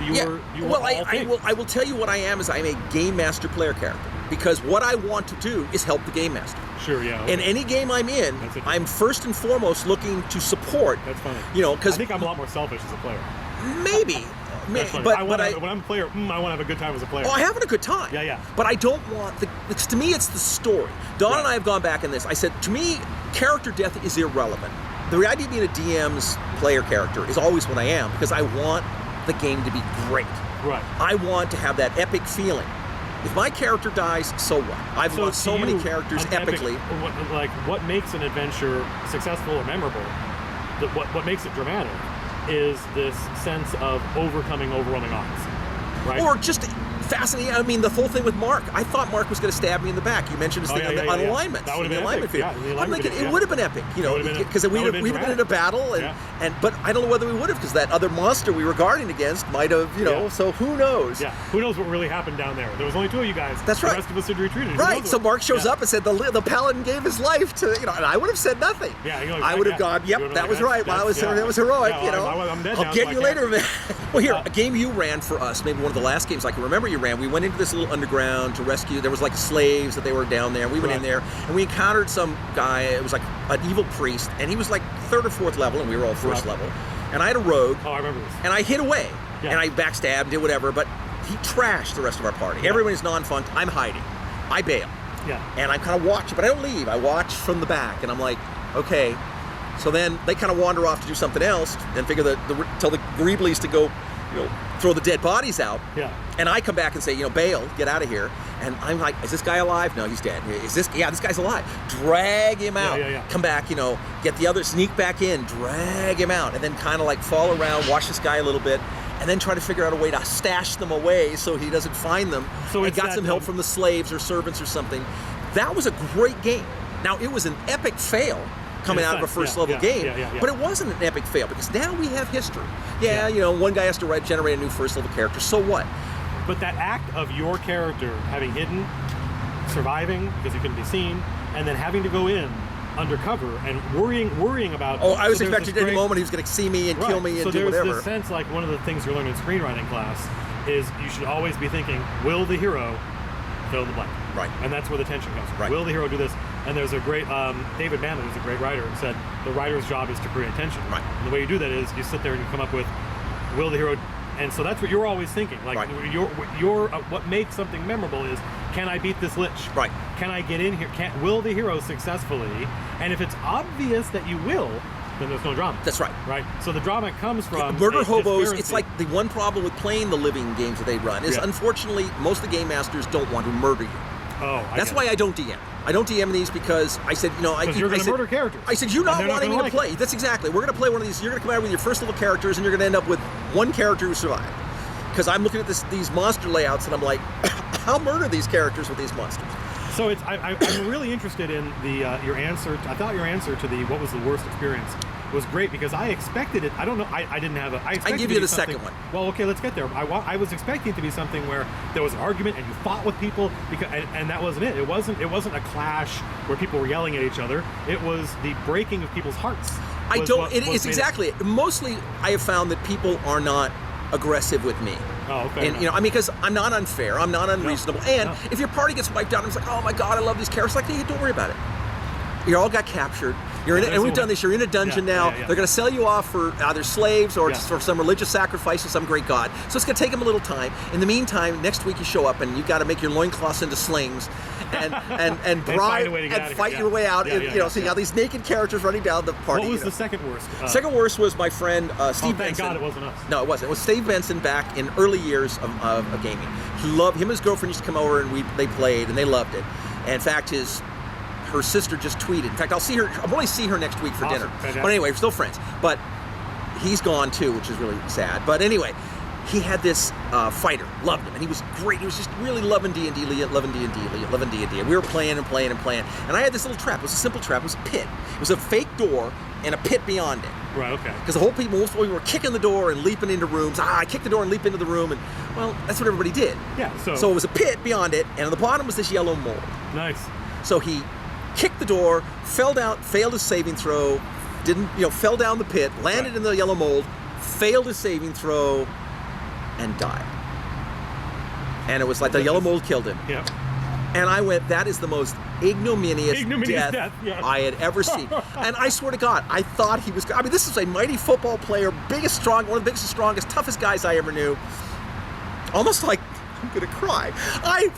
Well, I will tell you what I am is I'm a game master player character, because what I want to do is help the game master. Sure, yeah. Okay. In any game I'm in, I'm first and foremost looking to support. That's funny. Because I think I'm a lot more selfish as a player. Maybe. But when I'm a player, I want to have a good time as a player. Oh, I'm having a good time. Yeah. But I don't want to me, it's the story. Don and I have gone back in this. I said, to me, character death is irrelevant. The idea of being a DM's player character is always what I am, because I want the game to be great. Right. I want to have that epic feeling. If my character dies, so what? I've lost so many characters epically. What makes an adventure successful or memorable, what makes it dramatic, is this sense of overcoming overwhelming odds, right? Or just fascinating. I mean, the whole thing with Mark. I thought Mark was going to stab me in the back. You mentioned his thing on alignment. That would have been epic. I'm like, it would have been epic, because we'd have been in a battle, but I don't know whether we would have, because that other monster we were guarding against might have, So who knows? Yeah, who knows what really happened down there? There was only two of you guys. That's right. The rest of us had retreated. Right. So Mark shows up and said the paladin gave his life to, and I would have said nothing. Yeah. I would have gone, yep, that was right. That was heroic. I'm dead I'll get you later, man. Well, here, a game you ran for us, maybe one of the last games I can remember you ran. We went into this little underground to rescue. There was like slaves that they were down there. We went in there and we encountered some guy. It was like an evil priest, and he was like 3rd or 4th level, and we were all 1st level. And I had a rogue. Oh, I remember this. And I hid away, and I backstabbed, did whatever. But he trashed the rest of our party. Yeah. Everyone is non-funked. I'm hiding. I bail. Yeah. And I'm kind of watching, but I don't leave. I watch from the back, and I'm like, okay. So then they kind of wander off to do something else, and figure tell the Greeblies to go, throw the dead bodies out. Yeah. And I come back and say, bail, get out of here. And I'm like, is this guy alive? No, he's dead. This guy's alive. Drag him out. Yeah. Come back, get the other, sneak back in, drag him out, and then kind of like fall around, watch this guy a little bit, and then try to figure out a way to stash them away so he doesn't find them. So and got some help from the slaves or servants or something. That was a great game. Now, it was an epic fail coming out of a first level game, but it wasn't an epic fail, because now we have history. One guy has to generate a new first level character, so what? But that act of your character having hidden, surviving because he couldn't be seen, and then having to go in undercover and worrying about. Oh, I was expecting at any moment he was going to see me and kill me and do whatever. So there's this sense, like one of the things you learn in screenwriting class is you should always be thinking, will the hero fill in the blank? Right. And that's where the tension comes from. Right. Will the hero do this? And there's a great, David Mamet, who's a great writer, said the writer's job is to create tension. Right. And the way you do that is you sit there and you come up with, will the hero, and so that's what you're always thinking. Like, what makes something memorable is, can I beat this lich? Right. Can I get in here? Will the hero successfully? And if it's obvious that you will, then there's no drama. That's right. Right? So the drama comes from murder hobos. It's like the one problem with playing the living games that they run is, unfortunately, most of the game masters don't want to murder you. Oh, that's why I don't DM. I don't DM these because I said, you're going to murder characters. I said, you're not wanting me to play. That's exactly. We're going to play one of these. You're going to come out with your first level characters, and you're going to end up with one character who survived. Because I'm looking at these monster layouts, and I'm like, I'll murder these characters with these monsters. So I'm really interested in your answer. I thought your answer to what was the worst experience was great, because I expected it. I don't know. I didn't have I give you the second one. Well, okay, let's get there. I was expecting it to be something where there was an argument and you fought with people, and that wasn't it. It wasn't a clash where people were yelling at each other. It was the breaking of people's hearts. It's exactly. Mostly, I have found that people are not aggressive with me. Oh, okay. And because I'm not unfair, I'm not unreasonable. If your party gets wiped out, I'm like, oh my god, I love these characters. Like, hey, don't worry about it. You all got captured. You're in it, and we've done this. You're in a dungeon now. They're going to sell you off for either slaves or for some religious sacrifice to some great god. So it's going to take them a little time. In the meantime, next week you show up and you've got to make your loincloths into slings and bribe and fight your way out. So you have these naked characters running down the party. What was the second worst? Second worst was my friend Steve Benson. Thank God it wasn't us. No, it wasn't. It was Steve Benson back in early years of gaming. He loved him and his girlfriend used to come over and they played and they loved it. And in fact, his her sister just tweeted. In fact, I'll only see her next week for dinner. Fantastic. But anyway, we're still friends. But he's gone too, which is really sad. But anyway, he had this fighter, loved him, and he was great. He was just really loving D&D, loving D&D. And we were playing. And I had this little trap. It was a simple trap. It was a pit. It was a fake door and a pit beyond it. Right, okay. Because most people were kicking the door and leaping into rooms. I kicked the door and leaped into the room, and, well, that's what everybody did. Yeah, So it was a pit beyond it, and on the bottom was this yellow mold. Nice. So he kicked the door, fell down, failed his saving throw, fell down the pit, landed in the yellow mold, failed his saving throw, and died. And it was like the yellow mold killed him. Yeah. And I went, that is the most ignominious death yeah. I had ever seen. And I swear to God, I thought he was, this is a mighty football player, one of the biggest and strongest, toughest guys I ever knew. Almost like, I'm gonna cry. I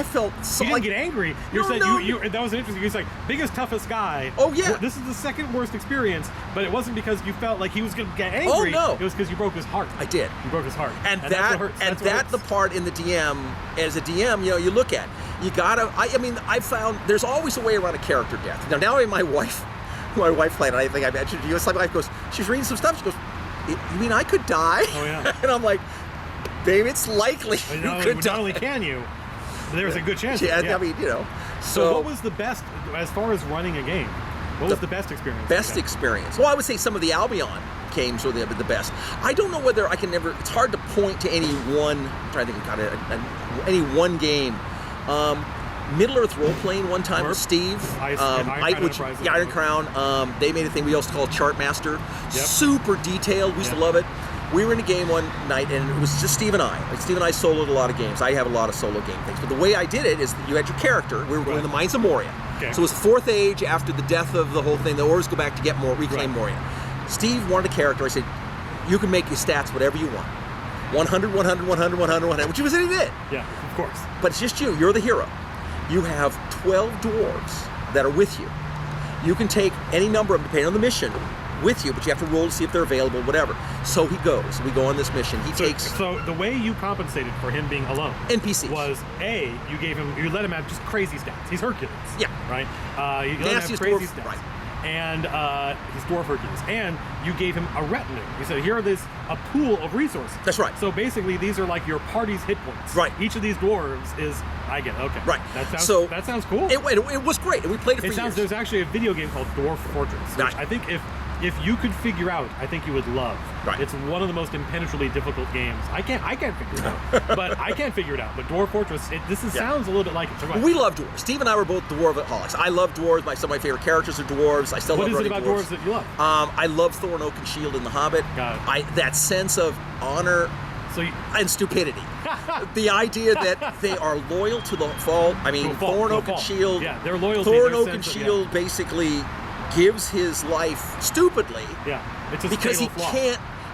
felt so. You didn't get angry. You said that was interesting. You said biggest, toughest guy. Oh yeah. This is the second worst experience, but it wasn't because you felt like he was gonna get angry. Oh no. It was because you broke his heart. I did. You broke his heart. And that's what hurts. The part in the DM, as a DM, you look at. You gotta. I found there's always a way around a character death. Now my wife played. I think I mentioned to you. It's like my wife goes. She's reading some stuff. She goes, "You mean I could die?" Oh yeah. And I'm like, babe, it's likely you could die. Not only can you, there's a good chance. Yeah, yeah. So what was the best, as far as running a game, what was the best experience? Best experience? Well, I would say some of the Albon games were the best. I don't know whether I can never, it's hard to point to any one, I'm trying to think of any one game. Middle Earth role-playing one time with Steve. Iron Crown. They made a thing we also called Chartmaster. Yep. Super detailed. We used to love it. We were in a game one night, and it was just Steve and I. Steve and I soloed a lot of games. I have a lot of solo game things. But the way I did it is you had your character. We were going to the Mines of Moria. Okay. So it was 4th age after the death of the whole thing. The Orcs go back to get more, reclaim Moria. Steve wanted a character. I said, you can make your stats whatever you want. 100, 100, 100, 100, 100, which was what he did. Yeah, of course. But it's just you. You're the hero. You have 12 dwarves that are with you. You can take any number of them, depending on the mission, with you, but you have to roll to see if they're available, whatever. So he goes. We go on this mission. So the way you compensated for him being alone NPCs was you let him have just crazy stats. He's Hercules. Yeah. Right? You let him have crazy stats. Right. And he's Dwarf Hercules. And you gave him a retinue. You said, here are a pool of resources. That's right. So basically, these are like your party's hit points. Right. Each of these dwarves is, I get it, okay. Right. That sounds cool. It was great. And we played it for years. There's actually a video game called Dwarf Fortress, which I think if you could figure out, I think you would love. Right. It's one of the most impenetrably difficult games. I can't figure it out. But I can't figure it out. But Dwarf Fortress, sounds a little bit like it. So we love dwarves. Steve and I were both dwarvaholics. I love dwarves. Some of my favorite characters are dwarves. I still love running dwarves. What is it about dwarves that you love? I love Thorin Oakenshield in The Hobbit. Got it. That sense of honor and stupidity. The idea that they are loyal to the fall. Thorin Oakenshield. Yeah, they're loyal. Thorin Oakenshield basically gives his life stupidly. Yeah, it's a because he flaw.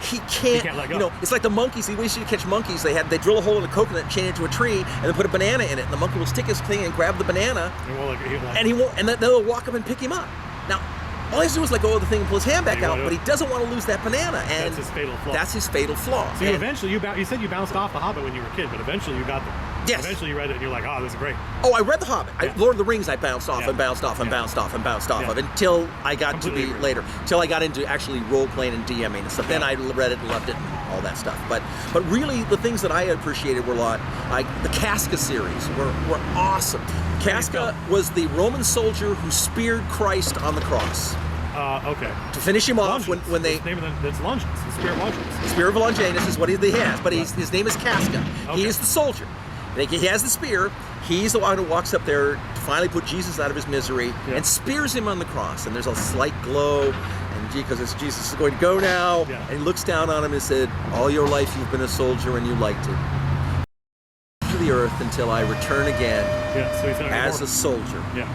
He can't let go. It's like the monkeys. He wished to catch monkeys. They drill a hole in a coconut, chain it to a tree, and then put a banana in it. And the monkey will stick his thing and grab the banana, and he won't. And then they'll walk up and pick him up. Now, all he has to do is let go of the thing and pull his hand back out, but he doesn't want to lose that banana. And that's his fatal flaw. So eventually, you said you bounced off The Hobbit when you were a kid, but eventually you got there. Yes. Eventually you read it and you're like, oh, this is great. Oh, I read The Hobbit. Lord of the Rings I bounced off and bounced off and bounced off and bounced off of until I got completely to be later. Until I got into actually role-playing and DMing and stuff. Then I read it and loved it and all that stuff. But really the things that I appreciated were a lot. Like the Casca series were awesome. Casca was the Roman soldier who speared Christ on the cross. Okay. To finish him off when they... That's Longinus. The Spear of Longinus. The Spear of Longinus is what he has, but his name is Casca. Okay. He is the soldier. He has the spear. He's the one who walks up there to finally put Jesus out of his misery and spears him on the cross. And there's a slight glow, and because Jesus is going to go now, and he looks down on him and said, all your life you've been a soldier and you liked it. To the earth until I return again as a soldier. Yeah.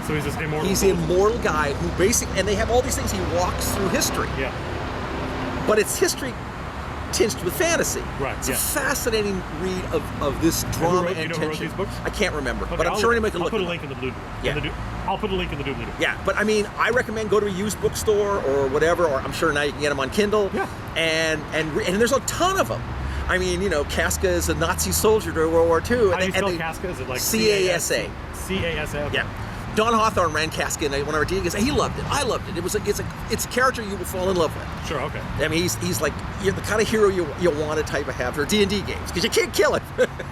So he's this immortal. He's an immortal guy who and they have all these things he walks through history. Yeah. But it's history tinged with fantasy. Right. It's a fascinating read of this drama and tension. Who wrote these books? I can't remember, but I'm sure anybody can look. I'll put a link in the blue. I'll put a link in the doobly-doo. Yeah, but I recommend go to a used bookstore or whatever, or I'm sure now you can get them on Kindle. Yeah. And there's a ton of them. Casca is a Nazi soldier during World War II. How do you spell Casca? Is it like C-A-S-A? C-A-S-A. Okay. Yeah. Don Hawthorne ran Casca in one of our D&D games, and he loved it. I loved it. It's a character you will fall in love with. Sure, okay. I mean, he's like the kind of hero you want to type of have for D&D games, because you can't kill him.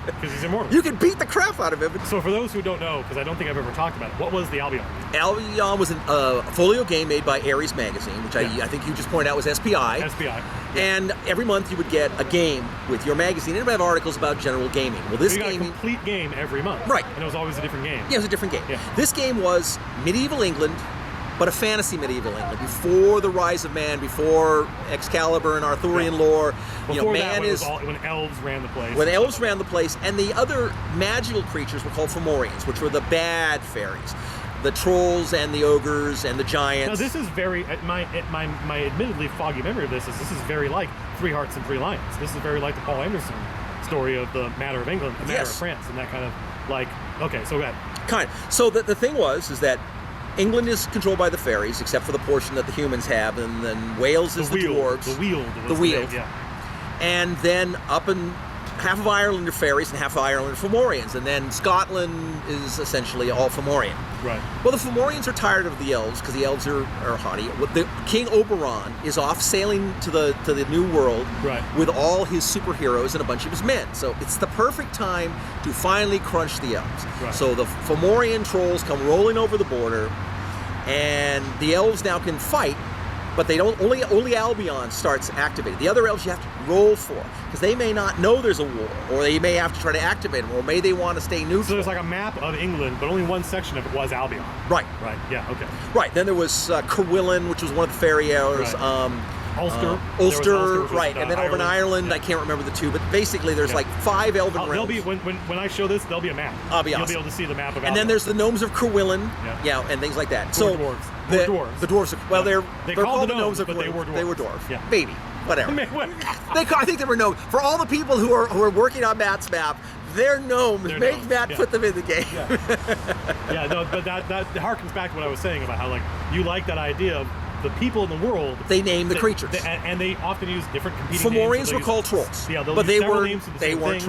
Because he's immortal. You can beat the crap out of him. So for those who don't know, because I don't think I've ever talked about it, what was the Albion? Albion was a folio game made by Ares Magazine, which I think you just pointed out was SPI. SPI. And every month you would get a game with your magazine, and it would have articles about general gaming. Well, this so you got game, a complete game every month. Right. And it was always a different game. Yeah, it was a different game. Yeah. This game was medieval England, but a fantasy medieval England, before the rise of man, before Excalibur and Arthurian lore. Before man is when elves ran the place. When elves ran the place, and the other magical creatures were called Fomorians, which were the bad fairies. The trolls and the ogres and the giants. Now this is very my admittedly foggy memory of this is very like Three Hearts and Three Lions. This is very like the Paul Anderson story of the Matter of England, the Matter of France, and that kind of like. Okay, so go ahead. Kind of. So the thing is that England is controlled by the fairies, except for the portion that the humans have, and then Wales is the dwarves. The Weald. The Weald. Yeah. And then up in half of Ireland are fairies and half of Ireland are Fomorians, and then Scotland is essentially all Fomorian. Right. Well, the Fomorians are tired of the elves because the elves are haughty. The King Oberon is off sailing to the New World with all his superheroes and a bunch of his men. So it's the perfect time to finally crunch the elves. Right. So the Fomorian trolls come rolling over the border, and the elves now can fight. But they don't. Only Albion starts activating. The other elves you have to roll for, because they may not know there's a war, or they may have to try to activate them, or may they want to stay neutral. So there's like a map of England, but only one section of it was Albion. Right. Right. Yeah. Okay. Right. Then there was Cerwyllen, which was one of the fairy elves. Right. Ulster. Ulster, right. And then over in Ireland, I can't remember the two, but basically there's like 5 elven realms. There'll be when I show this, there'll be a map. I'll be awesome. You'll be able to see the map of Albion. And then there's the gnomes of Cerwyllen, and things like that. So dwarves. The dwarves. Well, they're called the gnomes of but Cerwyllen. they were dwarves. They were dwarves. Yeah. Maybe. Whatever. I think they were gnomes. For all the people who are working on Matt's map, they're gnomes. Make Matt put them in the game. Yeah, no, but that harkens back to what I was saying about how like you like that idea of the people in the world. They name the creatures, and they often use different competing names. Fomorians names. were called trolls. Yeah, but they weren't trolls. They weren't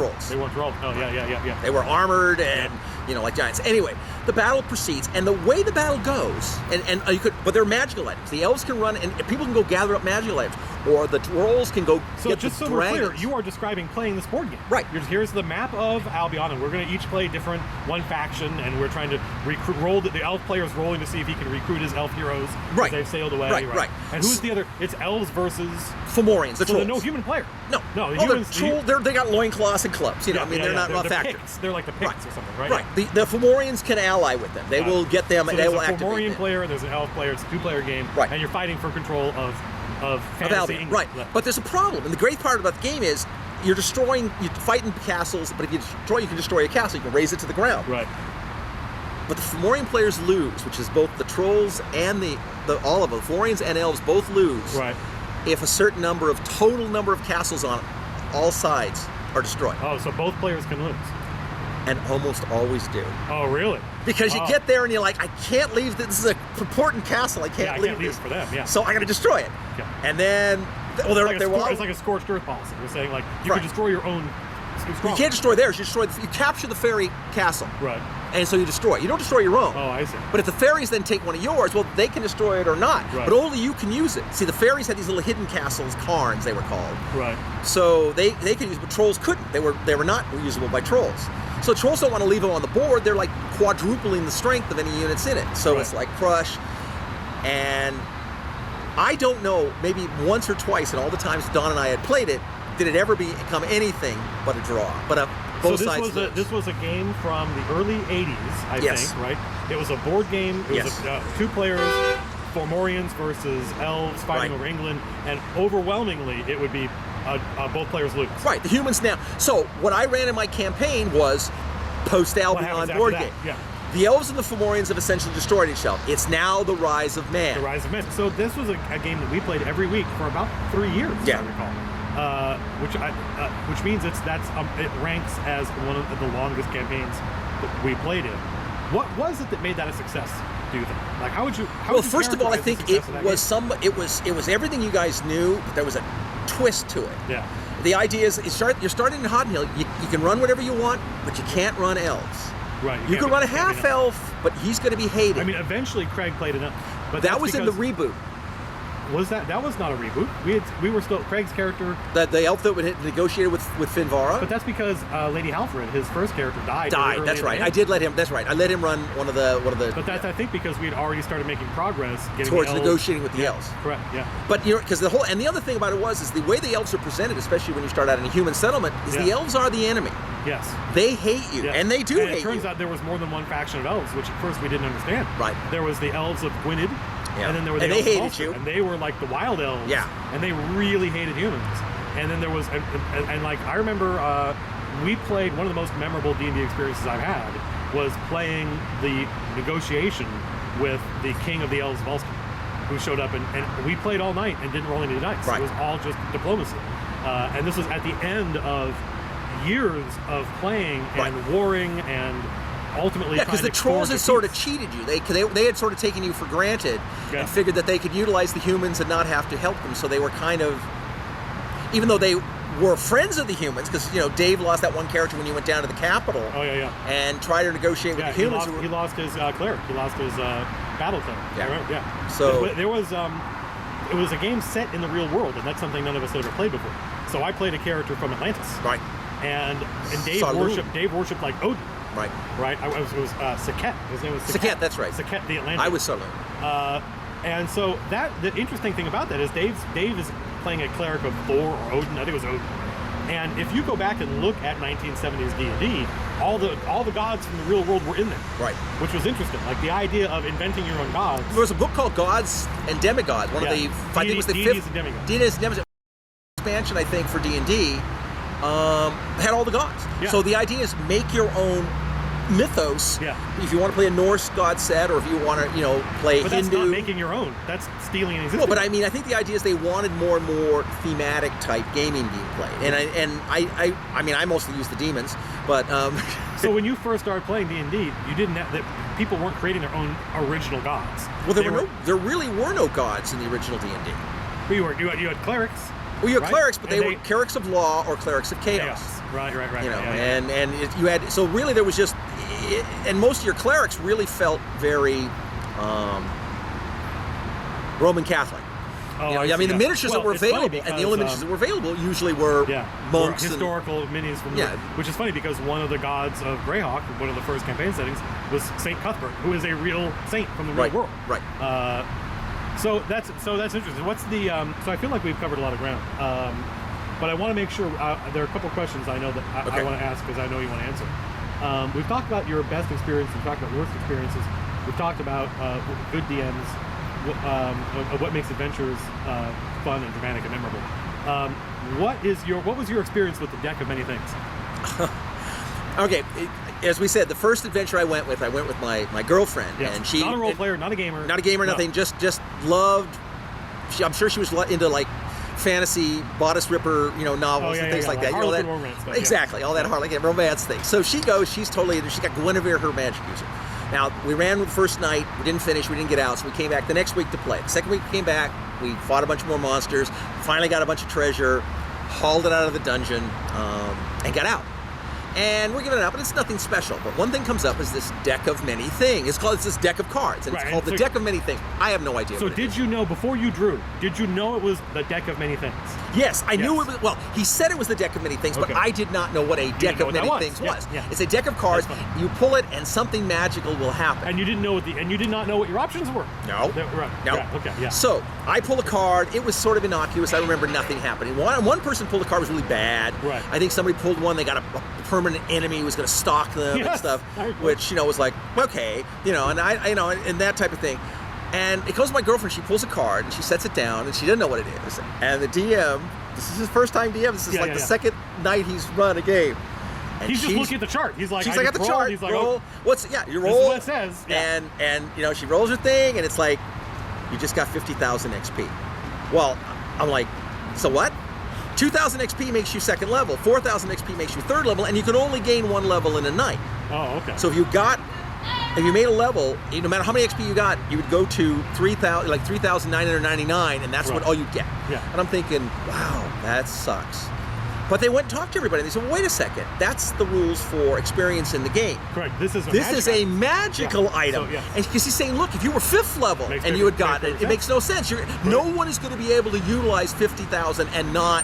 trolls. Oh, yeah. They were armored and like giants. Anyway, the battle proceeds, and the way the battle goes, but they're magical items. The elves can run, and people can go gather up magical items, or the trolls can go. So get just the so we're dragons. clear, you are describing playing this board game. Right. Here's the map of Albion, and we're going to each play one faction, and we're trying to roll the elf player's rolling to see if he can recruit his elf heroes. Right. They've sailed away. Right. And who's the other? It's elves versus Fomorians. The trolls. No human player. No. The humans. They got loincloths and clubs. They're not factors. They're like the Picts or something, right? Right. The Fomorians can ally with them. They will get them. So they will activate. There's a Fomorian player. There's an elf player. It's a 2-player game. Right. And you're fighting for control of fantasy Albion. England. Right. But there's a problem, and the great part about the game is you're fighting castles. But if you can destroy a castle. You can raise it to the ground. Right. But the Fomorian players lose, which is both the trolls and all of them, Fomorians and elves both lose. Right. If a certain total number of castles on all sides are destroyed. Oh, so both players can lose. And almost always do. Oh, really? Because you get there and you're like, I can't leave. This is an important castle. I can't leave it for them. Yeah. So I got to destroy it. Yeah. And then, it's like a scorched earth policy. We're saying like you can destroy your own. You can't destroy theirs. You capture the fairy castle. Right. And so you destroy it. You don't destroy your own. Oh, I see. But if the fairies then take one of yours, well, they can destroy it or not. Right. But only you can use it. See, the fairies had these little hidden castles, cairns they were called. Right. So they could use it, but trolls couldn't. They were not usable by trolls. So trolls don't want to leave them on the board. They're like quadrupling the strength of any units in it. So it's like crush. And I don't know, maybe once or twice in all the times Don and I had played it, did it ever become anything but a draw. But both sides. This was a game from the early 80s, I think, right? It was a board game. It was 2 players, Fomorians versus elves fighting over England, and overwhelmingly it would be both players lose. Right, the humans now. So what I ran in my campaign was post-Albion board game. Yeah. The elves and the Fomorians have essentially destroyed each other. It's now the rise of man. The rise of man. So this was a game that we played every week for about 3 years, as I recall. Which means it ranks as one of the longest campaigns that we played in. What was it that made that a success? Do you think? Like, how would you? First of all, I think it was everything you guys knew, but there was a twist to it. Yeah. The idea is you're starting in Hot Hill. You can run whatever you want, but you can't run elves. Right. You can run a half elf, but he's going to be hated. I mean, eventually Craig played enough. But that was in the reboot. That was not a reboot. We were still Craig's character. The elf that negotiated with Finvara. But that's because Lady Halfred, his first character, died. That's right. I did let him. That's right. I let him run one of the. But that's I think because we had already started making progress towards negotiating with the elves. Correct. Yeah. But because the other thing about it is the way the elves are presented, especially when you start out in a human settlement, is the elves are the enemy. Yes. They hate you, and they do hate you. It turns out there was more than one faction of elves, which at first we didn't understand. Right. There was the elves of Gwynedd. Yeah. And then there were the elves they hated you, and they were like the wild elves. Yeah. And they really hated humans. And then there was, and like I remember, we played one of the most memorable D&D experiences I've had was playing the negotiation with the king of the elves, Volsky, who showed up, and we played all night and didn't roll any dice. Right. It was all just diplomacy. And this was at the end of years of playing and warring and ultimately because the trolls had sort of cheated you. They had sort of taken you for granted and figured that they could utilize the humans and not have to help them. So they were kind of, even though they were friends of the humans, because Dave lost that one character when you went down to the capital. Oh yeah. And tried to negotiate with the humans. He lost his cleric. He lost his battle cleric. Yeah. Yeah. So there was it was a game set in the real world, and that's something none of us had ever played before. So I played a character from Atlantis. Right. And Dave worshipped like Odin. Right. It was Saket. His name was Saket. That's right. Saket the Atlantic. I was Saloon. And so the interesting thing about that is Dave is playing a cleric of Thor or Odin. I think it was Odin. And if you go back and look at 1970s D&D, all the gods from the real world were in there. Right. Which was interesting. Like the idea of inventing your own gods. There was a book called Gods and Demigods. One of the I think it was the D&D's fifth and Demigods. D&D's and Demigods expansion, I think, for D&D had all the gods. Yeah. So the idea is make your own mythos. Yeah. If you want to play a Norse god set, or if you want to, play but Hindu. That's not making your own. That's stealing an existing. No, but I mean, I think the idea is they wanted more and more thematic type gaming being played, and I mean, I mostly use the demons, but. So when you first started playing D&D, you didn't have that. People weren't creating their own original gods. Well, there really were no gods in the original D&D. Well, you had clerics. Well, you had clerics, but they were clerics of law or clerics of chaos. Right. And you had, so really there was just, and most of your clerics really felt very Roman Catholic. I mean, the miniatures that were available, and the only miniatures that were available usually were monks. Or historical minis from which is funny because one of the gods of Greyhawk, one of the first campaign settings, was Saint Cuthbert, who is a real saint from the real world. Right. So that's interesting. What's the so I feel like we've covered a lot of ground, but I want to make sure there are a couple questions I know that I want to ask because I know you want to answer. We've talked about your best experience. We've talked about worst experiences. We've talked about good DMs, what makes adventures fun and dramatic and memorable. What was your experience with the deck of many things? Okay, as we said, the first adventure I went with my girlfriend, and she not a role player, not a gamer, nothing. Just loved. I'm sure she was into like fantasy bodice ripper, novels and things like that. Harlequin romance stuff, exactly, all that Harlequin romance thing. So she goes. She's totally into. She got Guinevere, her magic user. Now we ran with the first night. We didn't finish. We didn't get out. So we came back the next week to play. The second week we came back. We fought a bunch more monsters. Finally got a bunch of treasure. Hauled it out of the dungeon and got out. And we're giving it out, but it's nothing special. But one thing comes up is this deck of many things. It's this deck of cards, and it's called the deck of many things. I have no idea. So did you know, before you drew, did you know it was the deck of many things? Yes, I knew it was. Well, he said it was the deck of many things, but I did not know what a deck of many things was. Yeah. It's a deck of cards. You pull it, and something magical will happen. And you didn't know you did not know what your options were. No. Right. No. Yeah. Okay. Yeah. So I pull a card. It was sort of innocuous. I remember nothing happening. One person pulled a card was really bad. Right. I think somebody pulled one. They got a permanent enemy who was going to stalk them and stuff, which was like okay, and and that type of thing. And it goes to my girlfriend. She pulls a card and she sets it down, and she doesn't know what it is. And the DM, this is his first time DM. This is the second night he's run a game. And he's just looking at the chart. He's like, I got the chart. He's like, roll. You roll. This is what it says. Yeah. And she rolls her thing, and it's like, you just got 50,000 XP. Well, I'm like, so what? 2,000 XP makes you second level. 4,000 XP makes you third level, and you can only gain one level in a night. Oh, okay. So if you made a level, no matter how many XP you got, you would go to 3,999, and that's what all you get. Yeah. And I'm thinking, wow, that sucks. But they went and talked to everybody. And they said, well, wait a second. That's the rules for experience in the game. Correct. This is a magical item. So, yes. And because he's saying, look, if you were 5th level and you had gotten it, it makes no sense. No one is going to be able to utilize 50,000 and not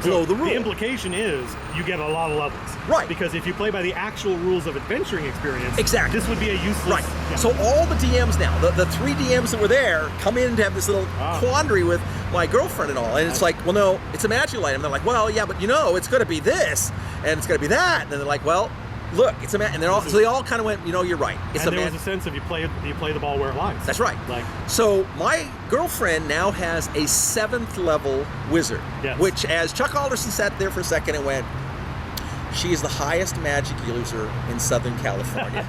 blow the rule. The implication is you get a lot of levels. Right. Because if you play by the actual rules of adventuring experience, exactly, this would be a useless... Right. Yeah. So all the DMs now, the 3 DMs that were there, come in to have this little quandary with my girlfriend and all. And it's like, well, no, it's a magical item. They're like, well, yeah, but it's going to be this, and it's going to be that. And then they're like, well, look, it's a and they're all, so they all kind of went, you're right. It's and there was a sense of you play the ball where it lies. That's right. So my girlfriend now has a 7th level wizard, which, as Chuck Alderson sat there for a second and went, she is the highest magic user in Southern California.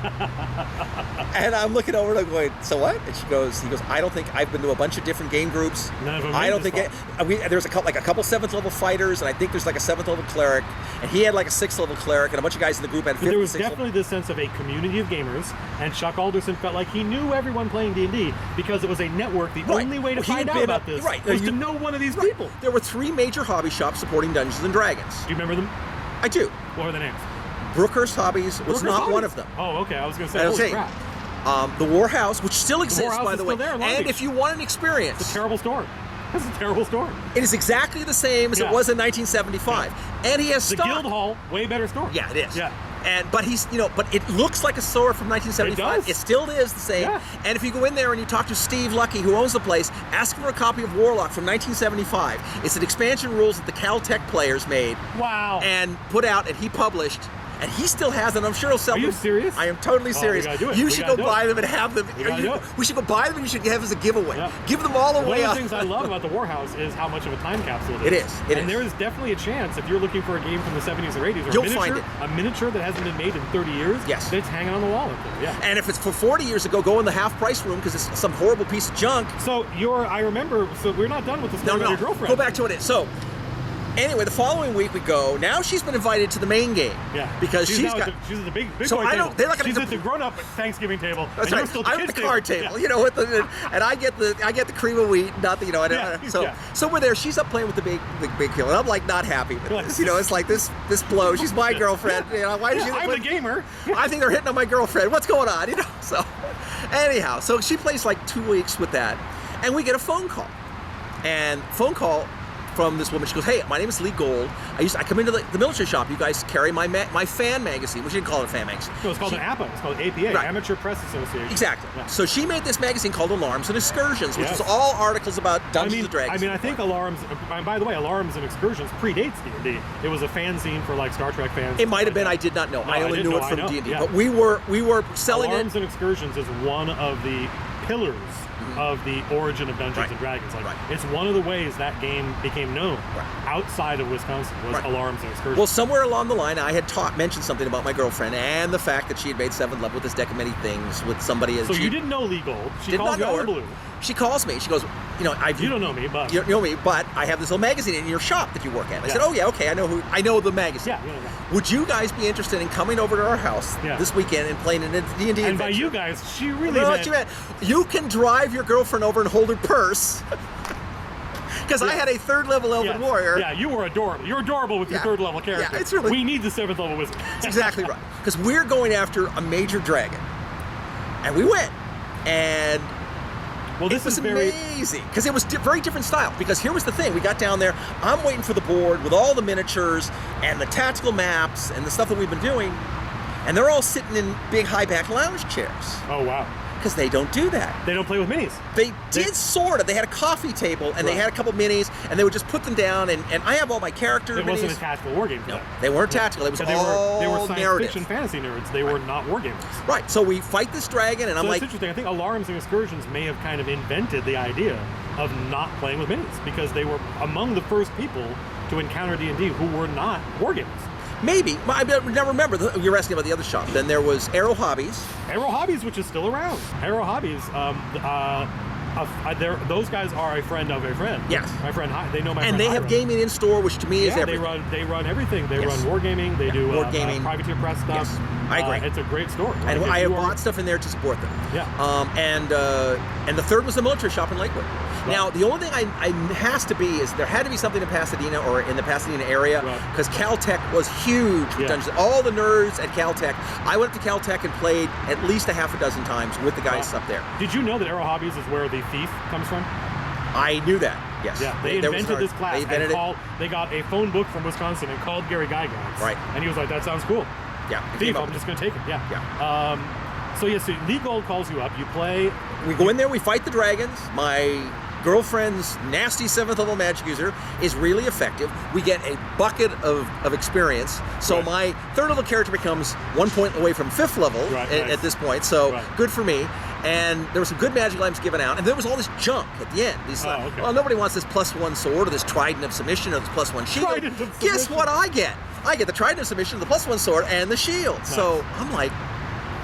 And I'm looking over and I'm going, so what? And he goes, I don't think, I've been to a bunch of different game groups. None of them I don't think there's a couple 7th level fighters, and I think there's like a 7th level cleric, and he had like a 6th level cleric, and a bunch of guys in the group had 5th. There was definitely this sense of a community of gamers, and Chuck Alderson felt like he knew everyone playing D&D because it was a network. The only way to find out about this was to know one of these people. There were 3 major hobby shops supporting Dungeons and Dragons. Do you remember them? I do. What were the names? Brooker's Hobbies was not one of them. Oh, okay. I was going to say, holy crap. The War House, which still exists, by the way. And if you want an experience... It's a terrible store. That's a terrible store. It is exactly the same as it was in 1975. Yeah. And he has stock. The Guildhall, way better store. Yeah, it is. Yeah. But he's, but it looks like a store from 1975. It still is the same. Yeah. And if you go in there and you talk to Steve Lucky, who owns the place, ask him for a copy of Warlock from 1975. It's an expansion rules that the Caltech players made. Wow. And put out, and he published. And he still has them. I'm sure he'll sell them. Are you serious? I am totally serious. We gotta do it. You should go buy them and have them. We should go buy them and you should have as a giveaway. Yeah. Give them all away. One of the things I love about the Warhouse is how much of a time capsule it is. It is. And there is definitely a chance if you're looking for a game from the 70s or 80s, or a miniature that hasn't been made in 30 years, that it's hanging on the wall up there. Yeah. And if it's for 40 years ago, go in the half price room because it's some horrible piece of junk. So I remember, we're not done with the story about your girlfriend. Go back to it. So, anyway, the following week we go. Now she's been invited to the main game. Yeah. Because she's at the big so boy I table. don't. They're not she's at the grown-up Thanksgiving table. That's right. I'm at the card table. Yeah. And I get the cream of wheat. Not the So we're there. She's up playing with the big people, and I'm like not happy with this. It's like this blow. She's my girlfriend. Why is she? I'm the gamer. I think they're hitting on my girlfriend. What's going on? So anyhow, so she plays like 2 weeks with that, and we get a phone call, from this woman. She goes, hey, my name is Lee Gold. I come into the military shop. You guys carry my fan magazine, which you didn't call it a fan magazine. No, it's called an APA. It's called APA, right. Amateur Press Association. Exactly. Yeah. So she made this magazine called Alarms and Excursions, which was all articles about Dungeons and Dragons. I think Alarms, by the way, Alarms and Excursions predates D&D. It was a fanzine for like Star Trek fans. It might have been. I did not know. I only knew it from D&D. Yeah. But we were selling Alarms and Excursions is one of the pillars of the origin of Dungeons and Dragons. It's one of the ways that game became known outside of Wisconsin was Alarms and Excursions. Well, somewhere along the line, I had mentioned something about my girlfriend and the fact that she had made 7th level with this deck of many things with somebody. So you didn't know Lee Gold. She calls you out of the blue. She calls me. She goes, you don't know me, but you know me, but I have this little magazine in your shop that you work at. I said, oh yeah, okay, I know the magazine. Yeah. Would you guys be interested in coming over to our house this weekend and playing an D&D adventure? And by you guys, she really meant... You can drive your girlfriend over and hold her purse. Because I had a 3rd level Elven Warrior. Yeah, you were adorable. You're adorable with your 3rd level character. Yeah, it's really... We need the 7th level wizard. That's exactly right. Because we're going after a major dragon. And we went. And... Well, this was is very amazing because it was very different style. Because here was the thing: we got down there. I'm waiting for the board with all the miniatures and the tactical maps and the stuff that we've been doing, and they're all sitting in big high-back lounge chairs. Oh wow! Because they don't do that. They don't play with minis. They did sort of. They had a coffee table and they had a couple minis, and they would just put them down. And I have all my character. It wasn't a tactical war game. No, they weren't tactical. It was all they were science narrative. fiction fantasy nerds. They were not war gamers. Right. So we fight this dragon, and I'm like, it's interesting. I think Alarms and Excursions may have kind of invented the idea of not playing with minis because they were among the first people to encounter D&D who were not war gamers. Maybe. I now remember, you were asking about the other shop. Then there was Arrow Hobbies. Arrow Hobbies, which is still around. Arrow Hobbies, those guys are a friend of a friend. Yes. My friend, they know my friend. And they have gaming in store, which to me is everything. They run everything. They run wargaming. They do wargaming, privateer press stuff. Yes. I agree. It's a great store. And I have bought stuff in there to support them. Yeah. And the 3rd was the military shop in Lakewood. Now, the only thing I has to be is there had to be something in Pasadena or in the Pasadena area, because Caltech was huge with dungeons. All the nerds at Caltech. I went up to Caltech and played at least a half a dozen times with the guys up there. Did you know that Aero Hobbies is where the thief comes from? I knew that. Yes. Yeah, they invented this class. They invented it. They got a phone book from Wisconsin and called Gary Gygax. Right. And he was like, "That sounds cool." Yeah. Thief. I'm just going to take it. Yeah. Yeah. So Lee Gold calls you up. You play. We go in there. We fight the dragons. My girlfriend's nasty 7th level magic user is really effective. We get a bucket of experience. So my 3rd level character becomes 1 point away from 5th level at this point. So good for me. And there were some good magic items given out. And there was all this junk at the end. These, well, nobody wants this +1 sword or this trident of submission or this +1 shield. Guess what I get? I get the trident of submission, the +1 sword, and the shield. Nice. So I'm like,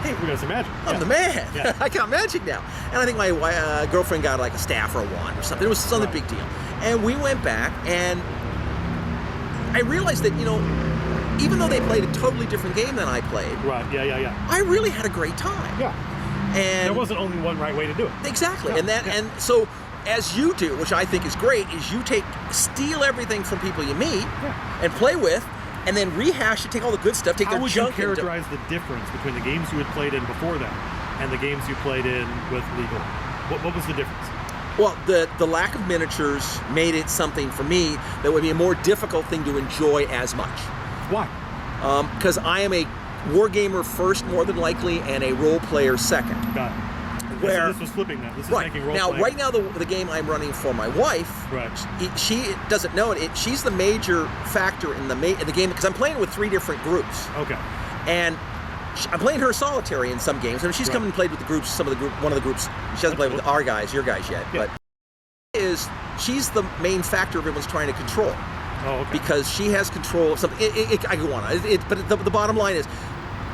hey, we got some magic. I'm the man. Yeah. I got magic now. And I think my girlfriend got like a staff or a wand or something. It was something big deal. And we went back, and I realized that, even though they played a totally different game than I played, I really had a great time. Yeah. And there wasn't only one right way to do it. Exactly. Yeah. And so as you do, which I think is great, is you steal everything from people you meet and play with, and then rehash it, take all the good stuff, take their junk. How would you characterize the difference between the games you had played in before that and the games you played in with Legal? What was the difference? Well, the lack of miniatures made it something for me that would be a more difficult thing to enjoy as much. Why? Because I am a wargamer first, more than likely, and a role player second. Got it. Where this was flipping that. This is making role now, playing. Right now, the game I'm running for my wife, she doesn't know it. She's the major factor in the game because I'm playing with 3 different groups. Okay. And I'm playing her solitary in some games. I mean, she's come and played with the groups. One of the groups. She hasn't played with your guys yet. Yeah. But she's the main factor everyone's trying to control. Oh, okay. Because she has control of something. I go on. But the bottom line is,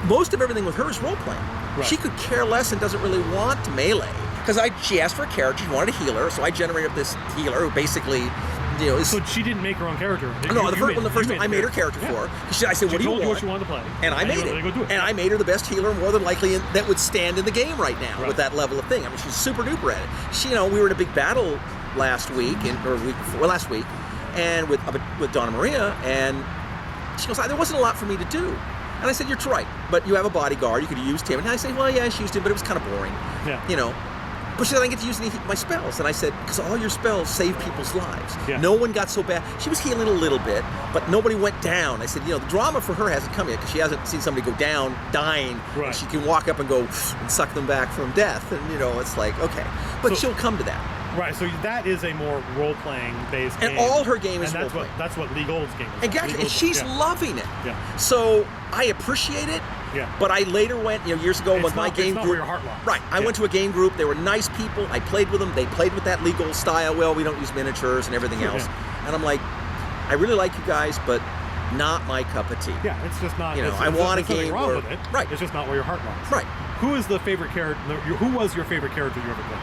most of everything with her is role playing. Right. She could care less and doesn't really want to melee. Because she asked for a character, she wanted a healer, so I generated this healer who basically, is... So she didn't make her own character? No, the first time I made her character for her. I said, what do you want? She told you what she wanted to play. And I made it. And I made her the best healer, more than likely, that would stand in the game right now with that level of thing. I mean, she's super duper at it. She, we were in a big battle last week, and with Donna Maria, and she goes, there wasn't a lot for me to do. And I said, you're right, but you have a bodyguard, you could have used him. And I say, well, yeah, she used him, but it was kind of boring. Yeah. But she said, I didn't get to use any of my spells. And I said, because all your spells save people's lives. Yeah. No one got so bad. She was healing a little bit, but nobody went down. I said, the drama for her hasn't come yet, because she hasn't seen somebody go down, dying, and she can walk up and go and suck them back from death. And, it's like, okay. But she'll come to that. Right, so that is a more role-playing based game. And all her game is role-playing. That's what Lee Gold's game is. Exactly, and she's loving it. Yeah. So I appreciate it, but I later went, years ago with my game group. Where your heart lies. Right, I went to a game group. They were nice people. I played with them. They played with that Lee Gold style. Well, we don't use miniatures and everything else. Yeah. And I'm like, I really like you guys, but not my cup of tea. Yeah, it's just not. I want a game wrong with it. Right. It's just not where your heart lies. Right. Who is the favorite character? Who was your favorite character you ever played?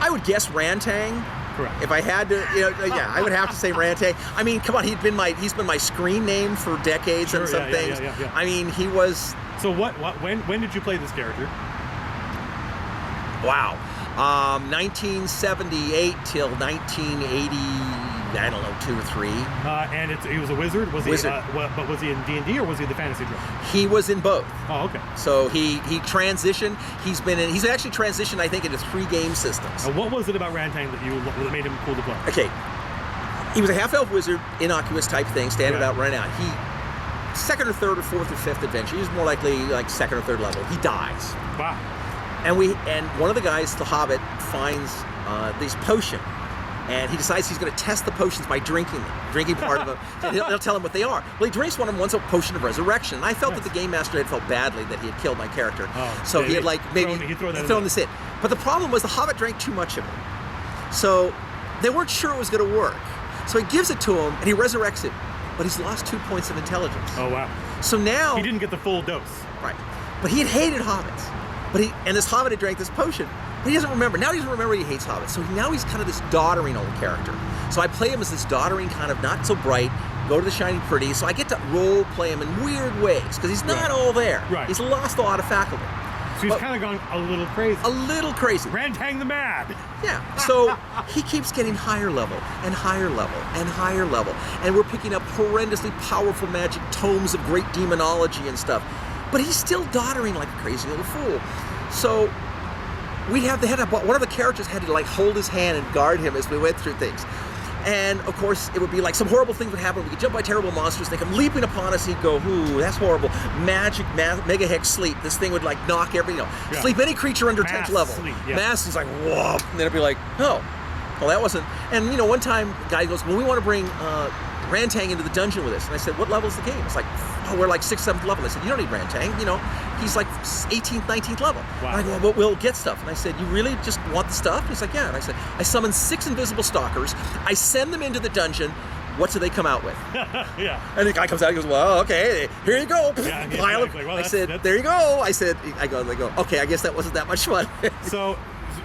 I would guess Rantang. Correct. If I had to, I would have to say Rantang. I mean, come on, he's been my screen name for decades and some things. Yeah. I mean, he was. So when did you play this character? Wow, 1978 till 1980. I don't know, 2 or 3. And he was a wizard. Was wizard. But was he in D&D or was he the fantasy group? He was in both. Oh, okay. So he transitioned. He's actually transitioned, I think, into 3 game systems. What was it about Rantang that made him cool to play? Okay, he was a half-elf wizard, innocuous type thing, standard out, right out. He 2nd or 3rd or 4th or 5th adventure. He was more likely like 2nd or 3rd level. He dies. Wow. And one of the guys, the Hobbit, finds this potion. And he decides he's going to test the potions by drinking part of them. And he'll tell him what they are. Well, he drinks one of them, one's a potion of resurrection. And I felt that the game master had felt badly that he had killed my character. So he had thrown this in. But the problem was the Hobbit drank too much of it. So they weren't sure it was going to work. So he gives it to him, and he resurrects it. But he's lost 2 points of intelligence. Oh, wow. So now... He didn't get the full dose. Right. But he had hated hobbits. And this hobbit had drank this potion. But he doesn't remember. Now he doesn't remember he hates hobbits. So now he's kind of this doddering old character. So I play him as this doddering, kind of not so bright, go to the shiny pretty. So I get to role play him in weird ways because he's not all there. Right. He's lost a lot of faculty. So he's kind of gone a little crazy. A little crazy. Rantang the Mad. Yeah. So he keeps getting higher level and higher level and higher level. And we're picking up horrendously powerful magic tomes of great demonology and stuff. But he's still doddering like a crazy little fool. So one of the characters had to like hold his hand and guard him as we went through things. And of course, it would be like some horrible things would happen. We could jump by terrible monsters. They come leaping upon us. He'd go, ooh, that's horrible. Magic, mega hex sleep. This thing would like knock sleep any creature under 10th level. Sleep, yeah. Mass is like, whoa. And then it'd be like, oh, well, that wasn't. And one time, a guy goes, well, we want to bring Rantang into the dungeon with us. And I said, what level is the game? It's like, oh, we're like 6th, 7th level. I said, you don't need Rantang. He's like 18th, 19th level. Wow. And I go, well, we'll get stuff. And I said, you really just want the stuff? He's like, yeah. And I said, I summon 6 invisible stalkers. I send them into the dungeon. What do they come out with? Yeah. And the guy comes out and goes, well, okay, here you go. Yeah, Pile exactly. Well, I said, there you go. I go, okay, I guess that wasn't that much fun. So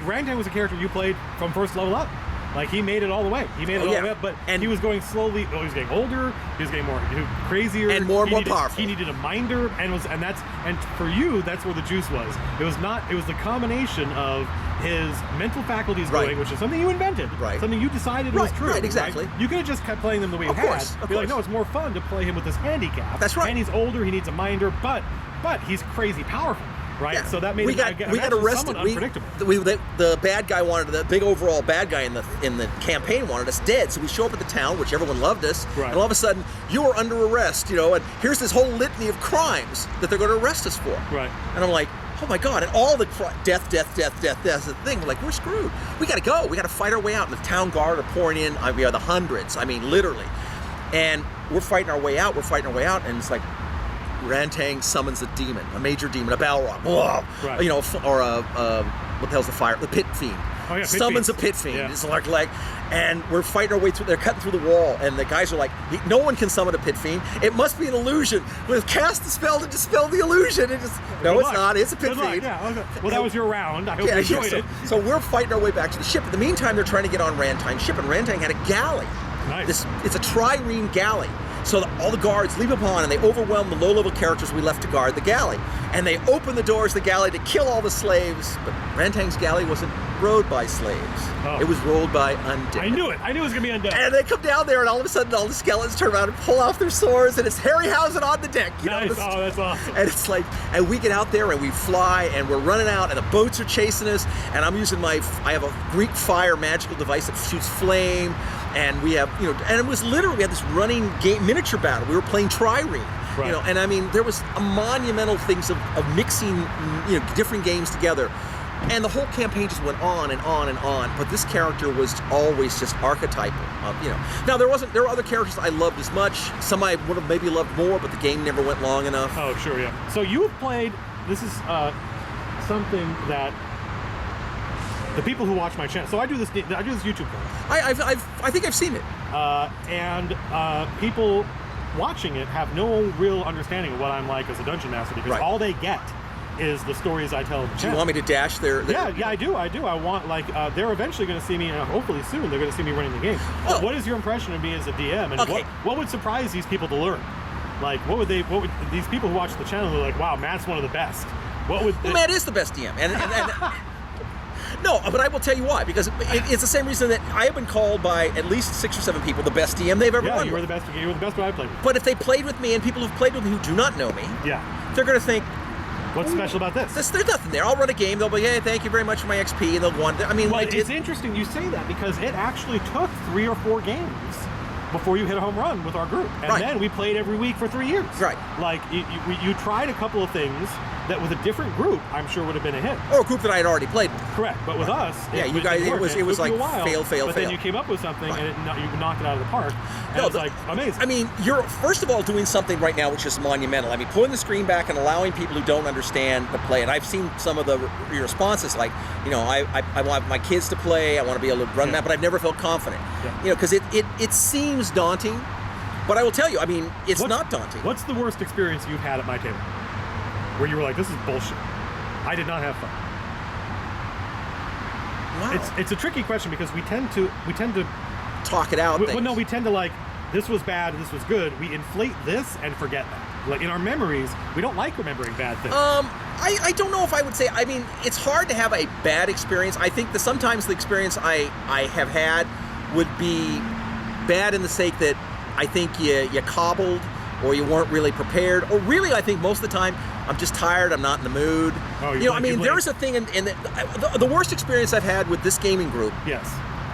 Rantang was a character you played from first level up. Like, he made it all the way. He made it all the way up, but he was going slowly. He was getting older. He was getting more crazier and more powerful. He needed a minder, and for you, that's where the juice was. It was the combination of his mental faculties going, which is something you invented, something you decided was true. Right, exactly. You could have just kept playing them the way you had. Be like, no, it's more fun to play him with this handicap. That's right. And he's older. He needs a minder, but he's crazy powerful. Right, yeah. So that made we got arrested. Unpredictable. The bad guy the big overall bad guy in the campaign wanted us dead. So we show up at the town, which everyone loved us, and all of a sudden you are under arrest. And here's this whole litany of crimes that they're going to arrest us for. Right. And I'm like, oh my god! And all the death. That's the thing. We're like, we're screwed. We got to go. We got to fight our way out. And the town guard are pouring in. We are the hundreds. I mean, literally. And we're fighting our way out. And it's like, Rantang summons a demon, a major demon, a Balrog, right. Or what the hell's the fire? The Pit Fiend. Oh, yeah, Summons a Pit Fiend. Yeah. It's like, and we're fighting our way through. They're cutting through the wall, and the guys are like, no one can summon a Pit Fiend. It must be an illusion. We've cast the spell to dispel the illusion. No, it's not. It's a Pit Fiend. Yeah, okay. Well, that was your round. I hope you enjoyed it. So we're fighting our way back to the ship. In the meantime, they're trying to get on Rantang's ship, and Rantang had a galley. Nice. It's a trireme galley. So all the guards leap upon and they overwhelm the low-level characters we left to guard the galley. And they open the doors of the galley to kill all the slaves. But Rantang's galley wasn't rowed by slaves. Oh. It was rowed by undead. I knew it. I knew it was going to be undead. And they come down there and all of a sudden all the skeletons turn around and pull off their swords and it's Harryhausen on the deck. Nice. Oh, that's awesome. And it's like, and we get out there and we fly and we're running out and the boats are chasing us. And I'm using I have a Greek fire magical device that shoots flame. And we have, and it was literally, we had this running game, miniature battle. We were playing trireme, and I mean, there was a monumental things of mixing, different games together. And the whole campaign just went on and on and on. But this character was always just archetypal, Now, there were other characters I loved as much. Some I would have maybe loved more, but the game never went long enough. Oh, sure, yeah. So you have played, this is something that the people who watch my channel, so I do this YouTube thing. I think I've seen it. And people watching it have no real understanding of what I'm like as a dungeon master because all they get is the stories I tell on the channel. Do you want me to dash their... Yeah, I do. I want, they're eventually going to see me, and hopefully soon, they're going to see me running the game. Oh. What is your impression of me as a DM, and what would surprise these people to learn? Like, what would these people who watch the channel who are like, wow, Matt's one of the best. Well, Matt is the best DM, and no, but I will tell you why, because it's the same reason that I have been called by at least 6 or 7 people the best DM they've ever won. You were the best one I played with. But if they played with me and people who've played with me who do not know me, they're going to think, what's special about this? There's nothing there. I'll run a game. They'll be, hey, thank you very much for my XP, and they'll want. I mean, it's interesting you say that because it actually took 3 or 4 games before you hit a home run with our group, and then we played every week for 3 years. Right. Like you tried a couple of things that with a different group, I'm sure would have been a hit. Or a group that I had already played with. Correct, but with us, you guys, it was like fail. But then you came up with something and you knocked it out of the park. And it's like amazing. I mean, you're first of all doing something right now which is monumental. I mean, pulling the screen back and allowing people who don't understand to play. And I've seen some of your responses, like, I want my kids to play. I want to be able to run that, but I've never felt confident. Yeah. Because it seems daunting, but I will tell you, I mean, it's not daunting. What's the worst experience you've had at my table? Where you were like, this is bullshit. I did not have fun. Wow. It's a tricky question because we tend to talk it out. We tend to this was bad, this was good. We inflate this and forget that. Like in our memories, we don't like remembering bad things. I don't know if I would say, I mean, it's hard to have a bad experience. I think that sometimes the experience I have had would be bad in the sake that I think you cobbled, or you weren't really prepared, or really I think most of the time I'm just tired, I'm not in the mood. I mean, there's a thing in the worst experience I've had with this gaming group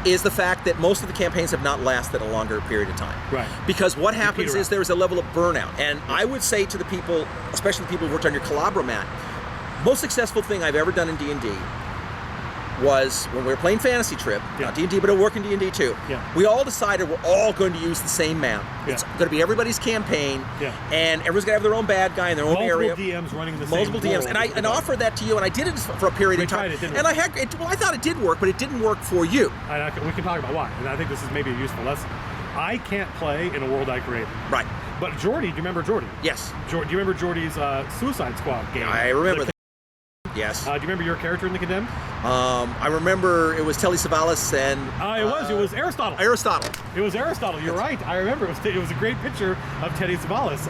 is the fact that most of the campaigns have not lasted a longer period of time. Right. Because what happens is there's a level of burnout. And I would say to the people, especially the people who worked on your Calabromat, most successful thing I've ever done in D&D was when we were playing Fantasy Trip, not D&D, but it'll work in D&D too. We all decided we're all going to use the same map. It's going to be everybody's campaign, and everyone's going to have their own bad guy in their own area. Multiple DMs running the Multiple same DMs, and I offered that to you, and I did it for a period of time. And I thought it did work, but it didn't work for you. We can talk about why, and I think this is maybe a useful lesson. I can't play in a world I created. Right. But Jordy, do you remember Jordy? Yes. Do you remember Jordy's Suicide Squad game? I remember that. Yes. Do you remember your character in The Condemned? I remember it was Telly Savalas and... it was Aristotle. It was Aristotle, you're right. I remember. It was a great picture of Teddy Savalas.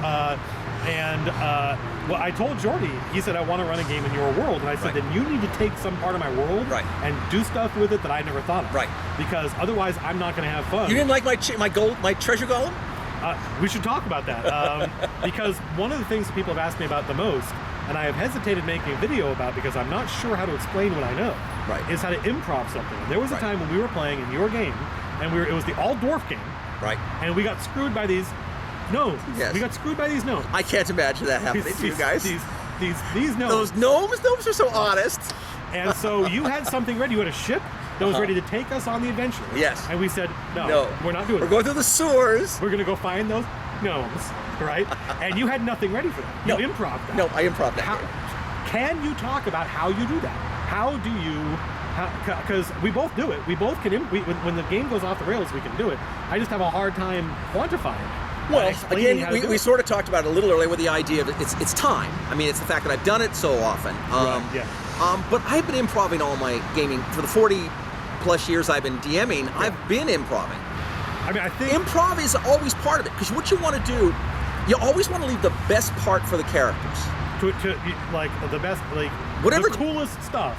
Well, I told Jordy, he said, I want to run a game in your world. And I said, then you need to take some part of my world and do stuff with it that I never thought of. Right. Because otherwise, I'm not going to have fun. You didn't like my treasure golem? We should talk about that. Because one of the things that people have asked me about the most, and I have hesitated making a video about because I'm not sure how to explain what I know, is how to improv something. And there was a time when we were playing in your game, and it was the all-dwarf game. Right. And we got screwed by these gnomes. Yes. We got screwed by these gnomes. I can't imagine that happening to you guys. These gnomes. Those gnomes are so honest. And so you had something ready. You had a ship that was ready to take us on the adventure. Yes. And we said, no, we're not doing it. We're going through the sewers. We're going to go find those gnomes, right? And you had nothing ready for that. You improv that. No, I improv that. Can you talk about how you do that? How do you... Because we both do it. We both can... when the game goes off the rails, we can do it. I just have a hard time quantifying it. Well, again, we sort of talked about it a little earlier with the idea of it's time. I mean, it's the fact that I've done it so often. But I've been improvising all my gaming for the 40-plus years I've been DMing. I've been improvising. I mean, I think improv is always part of it, because what you want to do, you always want to leave the best part for the characters. Like the best, like whatever the coolest stuff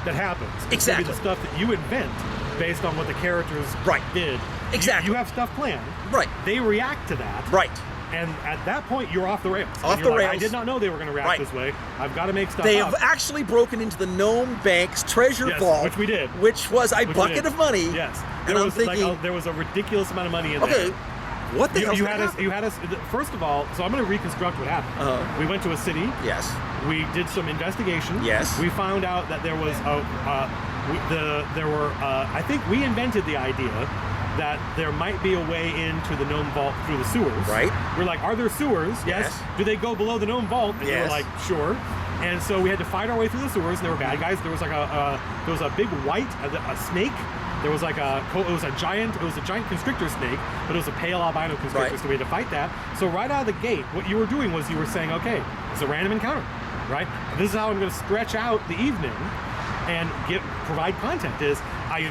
that happens. Exactly. The stuff that you invent based on what the characters did. Exactly. You have stuff planned. Right. They react to that. Right. And at that point, you're off the rails. Rails. I did not know they were going to react this way. I've got to make stuff They up. have actually broken into the Gnome Bank's treasure vault. Which we did. Which was a bucket of money. Yes. There was a ridiculous amount of money in there. Okay. What the hell? You had us. First of all, so I'm going to reconstruct what happened. We went to a city. Yes. We did some investigation. Yes. We found out that there was I think we invented the idea that there might be a way into the gnome vault through the sewers. Right. We're like, are there sewers? Yes. Do they go below the gnome vault? And they were like, sure. And so we had to fight our way through the sewers, and there were bad guys. There was like a big white a snake. There was like it was a giant constrictor snake, but it was a pale albino constrictor, so we had to fight that. So right out of the gate, what you were doing was you were saying, okay, it's a random encounter, right? This is how I'm going to stretch out the evening and provide content.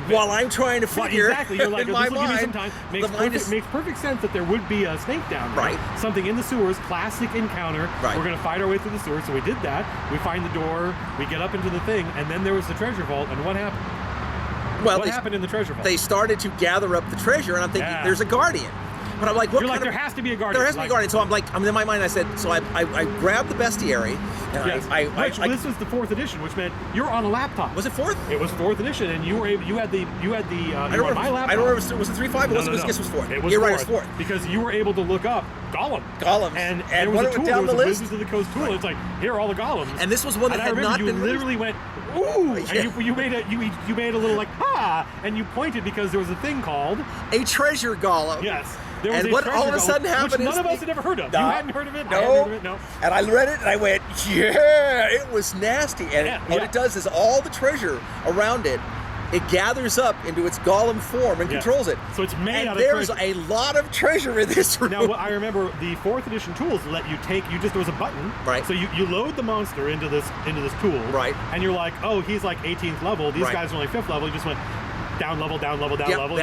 While I'm trying to figure exactly, you're like, in this my will give me some mind, time. Makes perfect sense that there would be a snake down there. Right. Something in the sewers, classic encounter. Right. We're going to fight our way through the sewers, so we did that. We find the door, we get up into the thing, and then there was the treasure vault, and what happened? Well, what happened in the treasure vault? They started to gather up the treasure, and I'm thinking, there's a guardian. But I'm like, there has to be a guardian. There has to be a guardian. So I'm like, in my mind, I said, so I grabbed the bestiary. And this was the 4th edition, which meant you're on a laptop. Was it 4th? It was 4th edition, and you had the I don't remember. I don't remember. Was it 3.5? No, I guess it was 4th. It was You're 4th, right, it was 4th. because you were able to look up golems. And there was a tool. Down there was the a Wizards of the Coast tool. It's like, here are all the golems. And this was one that had not been. You literally went, ooh, and you made a little like and you pointed because there was a thing called a treasure golem. Yes. And what all of a sudden happened is none of us had ever heard of. No, you hadn't heard of it? No. I hadn't heard of it? No. And I read it and I went, yeah, it was nasty. And what it does is all the treasure around it, it gathers up into its golem form and controls it. So it's made out of treasure. treasure. There's a lot of treasure in this room. Now, I remember the 4th edition tools let you there was a button. Right. So you load the monster into this tool. Right. And you're like, oh, he's like 18th level. These guys are only 5th level. You just went, down level. That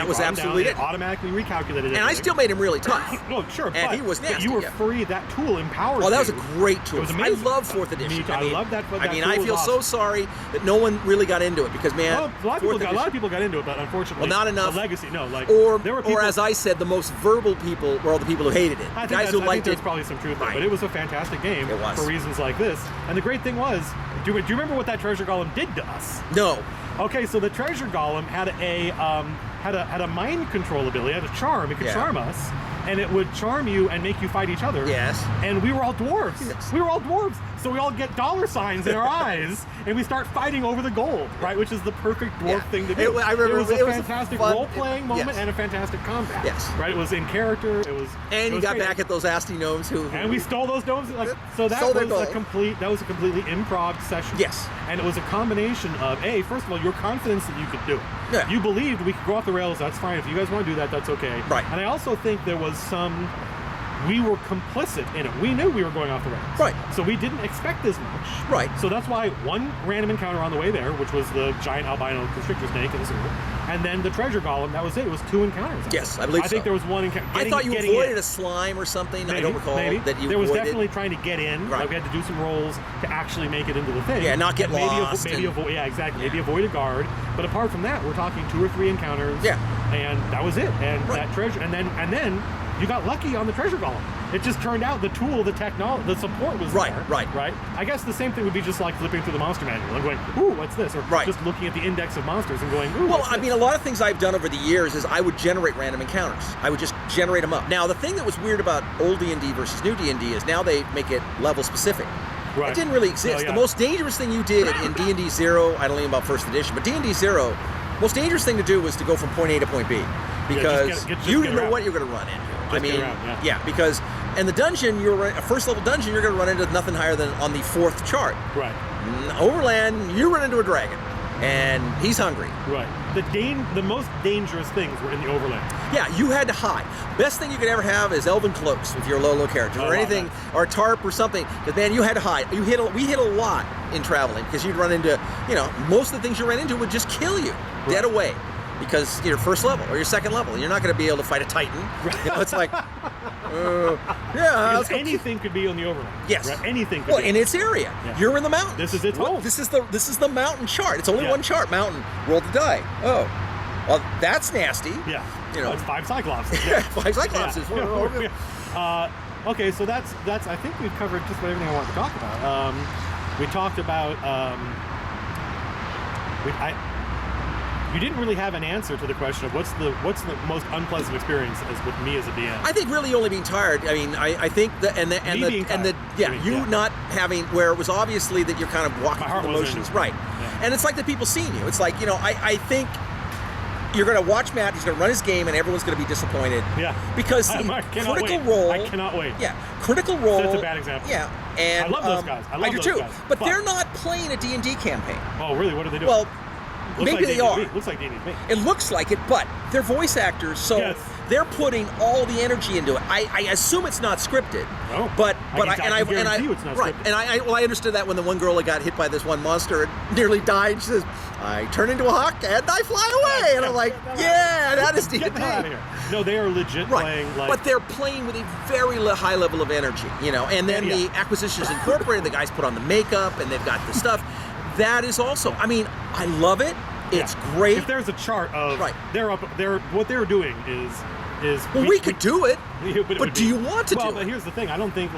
was absolutely it. It automatically recalculated it. And I still made him really tough. No, sure. And he was nasty. But you were free. That tool empowered Oh, that was you. a great tool. It was amazing. I love 4th edition. I love that. I mean, tool I feel was so awesome. sorry that no one really got into it because, man, Well, a lot of people got into it, but unfortunately, well, not enough. The legacy, no, like or there were people, or as I said, the most verbal people were all the people who hated it. I think Guys who liked there's it. probably some truth there, Right. but it was a fantastic game It was. for reasons like this. And the great thing was, do you remember what that treasure golem did to us? No. Okay, so the treasure golem had a mind control ability, had a charm. It could charm us, and it would charm you and make you fight each other. Yes. And we were all dwarves. Yes. We were all dwarves. So we all get dollar signs in our eyes, and we start fighting over the gold, right? Which is the perfect dwarf thing to do. I remember it was a it was fantastic fun, role-playing moment yes. and a fantastic combat. Yes. Right? It was in character. It was. And you got great. back at those Asti gnomes who. And we stole those domes. Like, so that Stole their was gold. that was a completely improv session. Yes. And it was a combination of first of all, your confidence that you could do it. Yeah. You believed we could go off the rails. That's fine. If you guys want to do that, that's okay. Right. And I also think there was some. We were complicit in it. We knew we were going off the rails. Right. So we didn't expect as much. Right. So that's why one random encounter on the way there, which was the giant albino constrictor snake in the sewer, and then the treasure golem. That was it. It was 2 encounters. Yes, I believe I think so. there was one encounter. I thought you avoided a slime or something. Maybe, I don't recall maybe. that you There was avoided. definitely trying to get in. Right. Like we had to do some rolls to actually make it into the thing. Yeah, not get And lost Maybe and- avoid. Yeah, exactly. Maybe avoid a guard. But apart from that, we're talking 2 or 3 encounters. Yeah. And that was it. And Right. that treasure. And then you got lucky on the treasure golem. It just turned out the tool, the technology, the support was Right, there. right. I guess the same thing would be just like flipping through the monster manual and going, ooh, what's this? Or Right. just looking at the index of monsters and going, ooh, Well, what's I this? mean, a lot of things I've done over the years is I would generate random encounters. I would just generate them up. Now, the thing that was weird about old D&D versus new D&D is now they make it level specific. Right. It didn't really exist. Oh, yeah. The most dangerous thing you did in D&D 0, I don't know about first edition, but D&D 0, most dangerous thing to do was to go from point A to point B because just you get didn't know around. what you're going to run into. Just get around, yeah. Because in the dungeon, a first level dungeon, you're going to run into nothing higher than on the 4th chart. Right. Overland, you run into a dragon, and he's hungry. Right. The most dangerous things were in the overland. Yeah, you had to hide. Best thing you could ever have is elven cloaks with your low characters, or anything, or a tarp or something. Because man, you had to hide. We hit a lot in traveling because you'd run into, most of the things you ran into would just kill you dead away. Because you're first level or you're second level, you're not going to be able to fight a titan. It's like, Because anything could be on the overland. Yes. Right? Anything could Well, be. in its area, you're in the mountains. This is its home. This is the mountain chart. It's only one chart. Mountain. Roll the die. Oh, well, that's nasty. Yeah. Well, it's 5 cyclopses. Yeah, 5 cyclopses. Yeah. Okay, so that's. I think we've covered just about everything I wanted to talk about. We talked about. You didn't really have an answer to the question of what's the most unpleasant experience with me as a DM. I think really only being tired. I mean, I think not having where it was obviously that you're kind of walking through the motions, right? Yeah. And it's like the people seeing you. It's like I think you're going to watch Matt. He's going to run his game, and everyone's going to be disappointed. Yeah. Because Critical Role. I cannot wait. Yeah. Critical Role. That's a bad example. Yeah. And I love those guys. I do too. But they're not playing a D&D campaign. Oh, really? What are they doing? Well. Looks Maybe like they are. Looks like D&D. It looks like it, but they're voice actors, so they're putting all the energy into it. I assume it's not scripted. No. But I guarantee you it's not right. scripted. And I understood that when the one girl that got hit by this one monster and nearly died. She says, "I turn into a hawk and I fly away." And I'm like, "Yeah, that is D&D." Get the hell out of here. No, they are legit playing like. But they're playing with a very high level of energy, And then the Acquisitions Incorporated, the guys put on the makeup and they've got the stuff. That is also. I mean, I love it. It's great. If there's a chart of what they're doing is well, we could do it, but do you want to do it? Well, but here's the thing. I don't think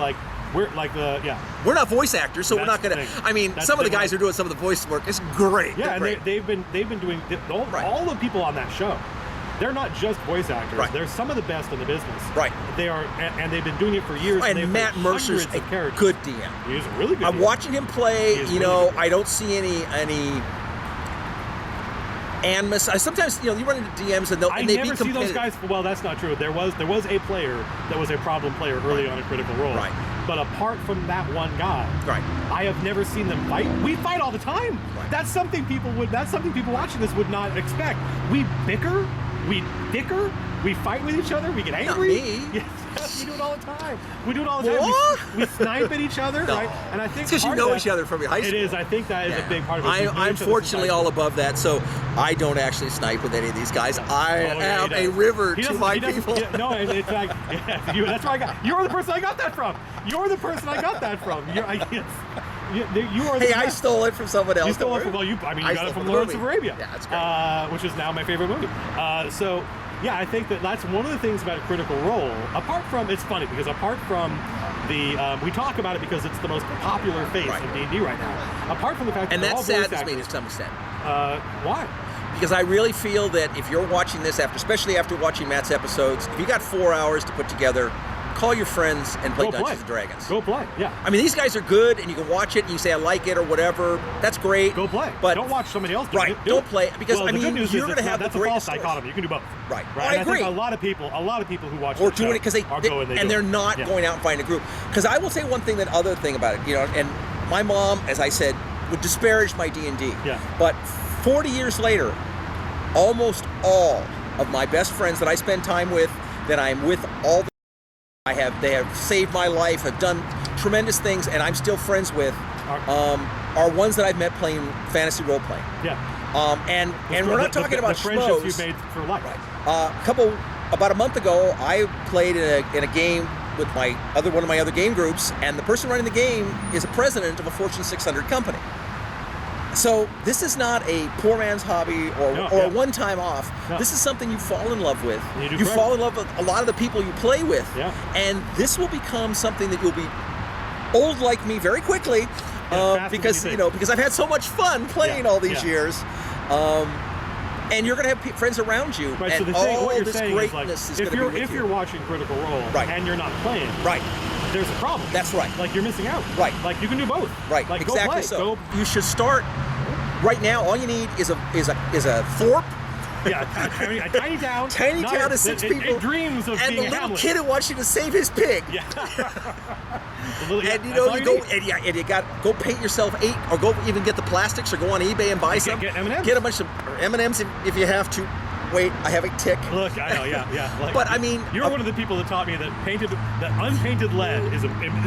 we're like we're not voice actors, so we're not gonna. I mean, some of the guys are doing some of the voice work. It's great. Yeah, and they've been doing all the people on that show. They're not just voice actors. Right. They're some of the best in the business. Right. They are, and they've been doing it for years. And Matt Mercer's a good DM. He's a really good. I'm DM. watching him play. Really I don't see any animus. Sometimes you run into DMs and I never see those guys. Well, that's not true. There was a player that was a problem player early on in Critical Role. Right. But apart from that one guy, right, I have never seen them fight. We fight all the time. Right. That's something people watching this would not expect. We bicker. We dicker. We fight with each other. We get angry. Not me. Yes. We do it all the time. We do it all the time. We snipe at each other, right? And I think it's because you know each other from your high school. It is. I think that is a big part of it. I'm fortunately all above that, so I don't actually snipe with any of these guys. I am a river to my people. No, in fact, that's where I got. You're the person I got that from. You're the person I got that from. You are. I stole it from someone else. You stole it from. Well, you got it from Lawrence of Arabia. Yeah, that's great. Which is now my favorite movie. So. Yeah, I think that's one of the things about Critical Role. Apart from, it's funny because apart from we talk about it because it's the most popular face of D&D right now. Apart from the fact that all saddens me to some extent. Why? Because I really feel that if you're watching this especially after watching Matt's episodes, if you got 4 hours to put together, call your friends and play Dungeons & Dragons. Go play, yeah. I mean, these guys are good, and you can watch it, and you say, I like it, or whatever. That's great. Go play. But don't watch somebody else do it. Right, don't play it, because, the good news you're going to have that's the a false greatest dichotomy. You can do both. Right. I agree. think a lot of people who watch or doing it because they're not Yeah. going out and finding a group. Because I will say one thing, other thing about it, and my mom, as I said, would disparage my D&D. Yeah. But 40 years later, almost all of my best friends that I spend time with, that I'm with all the they have saved my life, have done tremendous things, and I'm still friends with, are ones that I've met playing fantasy role playing. Yeah. And we're not talking about the friendships you've made for life. Right. About a month ago, I played in a game with one of my other game groups, and the person running the game is a president of a Fortune 600 company. So this is not a poor man's hobby or a one-time off. No. This is something you fall in love with. You fall in love with a lot of the people you play with. Yeah. And this will become something that you'll be old like me very quickly because I've had so much fun playing all these years. And you're going to have friends around you, right, and so all this greatness is going to be with you. If you're watching Critical Role and you're not playing, there's a problem. That's right. Like you're missing out. Right. Like you can do both. Right. Like exactly. Go play. You should start right now. All you need is a Thorpe. Yeah, a tiny town. Tiny town of 6 people. It dreams of and being the little Hamlet. kid who wants you to save his pig. Yeah. And you go paint yourself 8, or go even get the plastics, or go on eBay and buy some. Get M&Ms. Get a bunch of M&Ms if you have to. Wait, I have a tick. Look, I know, yeah. Like, but I mean, you're one of the people that taught me that unpainted lead is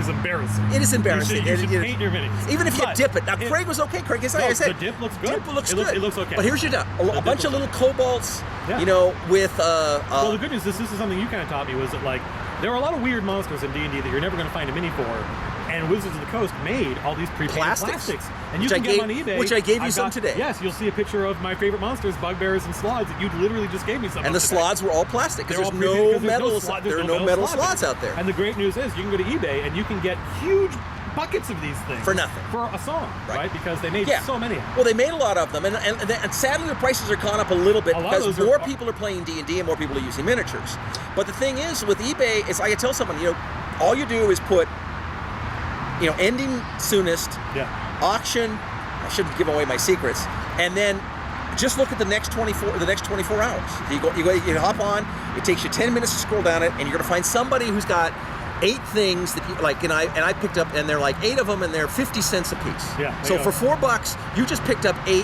embarrassing. It is embarrassing. You should paint your minis. Even if you dip it. Now, Craig was okay. Craig, as I said, the dip looks good. Dip looks good. It looks okay. But here's your deal: a bunch of little kobolds, with. Well, the good news is this is something you kind of taught me, was that like there are a lot of weird monsters in D&D that you're never going to find a mini for. And Wizards of the Coast made all these pre-painted plastics. And you can get them on eBay. Which I gave you some today. Yes, you'll see a picture of my favorite monsters, bugbears and sloths, that you literally just gave me some. And the sloths were all plastic, because there's no metal sloths out there. And the great news is you can go to eBay and you can get huge buckets of these things. For nothing. For a song, right? Because they made so many of them. Well, they made a lot of them. And sadly, the prices are gone up a little bit because more people are playing D&D and more people are using miniatures. But the thing is, with eBay, it's like I tell someone, all you do is put ending soonest, auction. I shouldn't give away my secrets. And then just look at the next 24 hours. You hop on. It takes you 10 minutes to scroll down it, and you're going to find somebody who's got 8 things that you like. And I picked up, and they're like 8 of them, and they're 50 cents a piece. Yeah. So for $4, you just picked up 8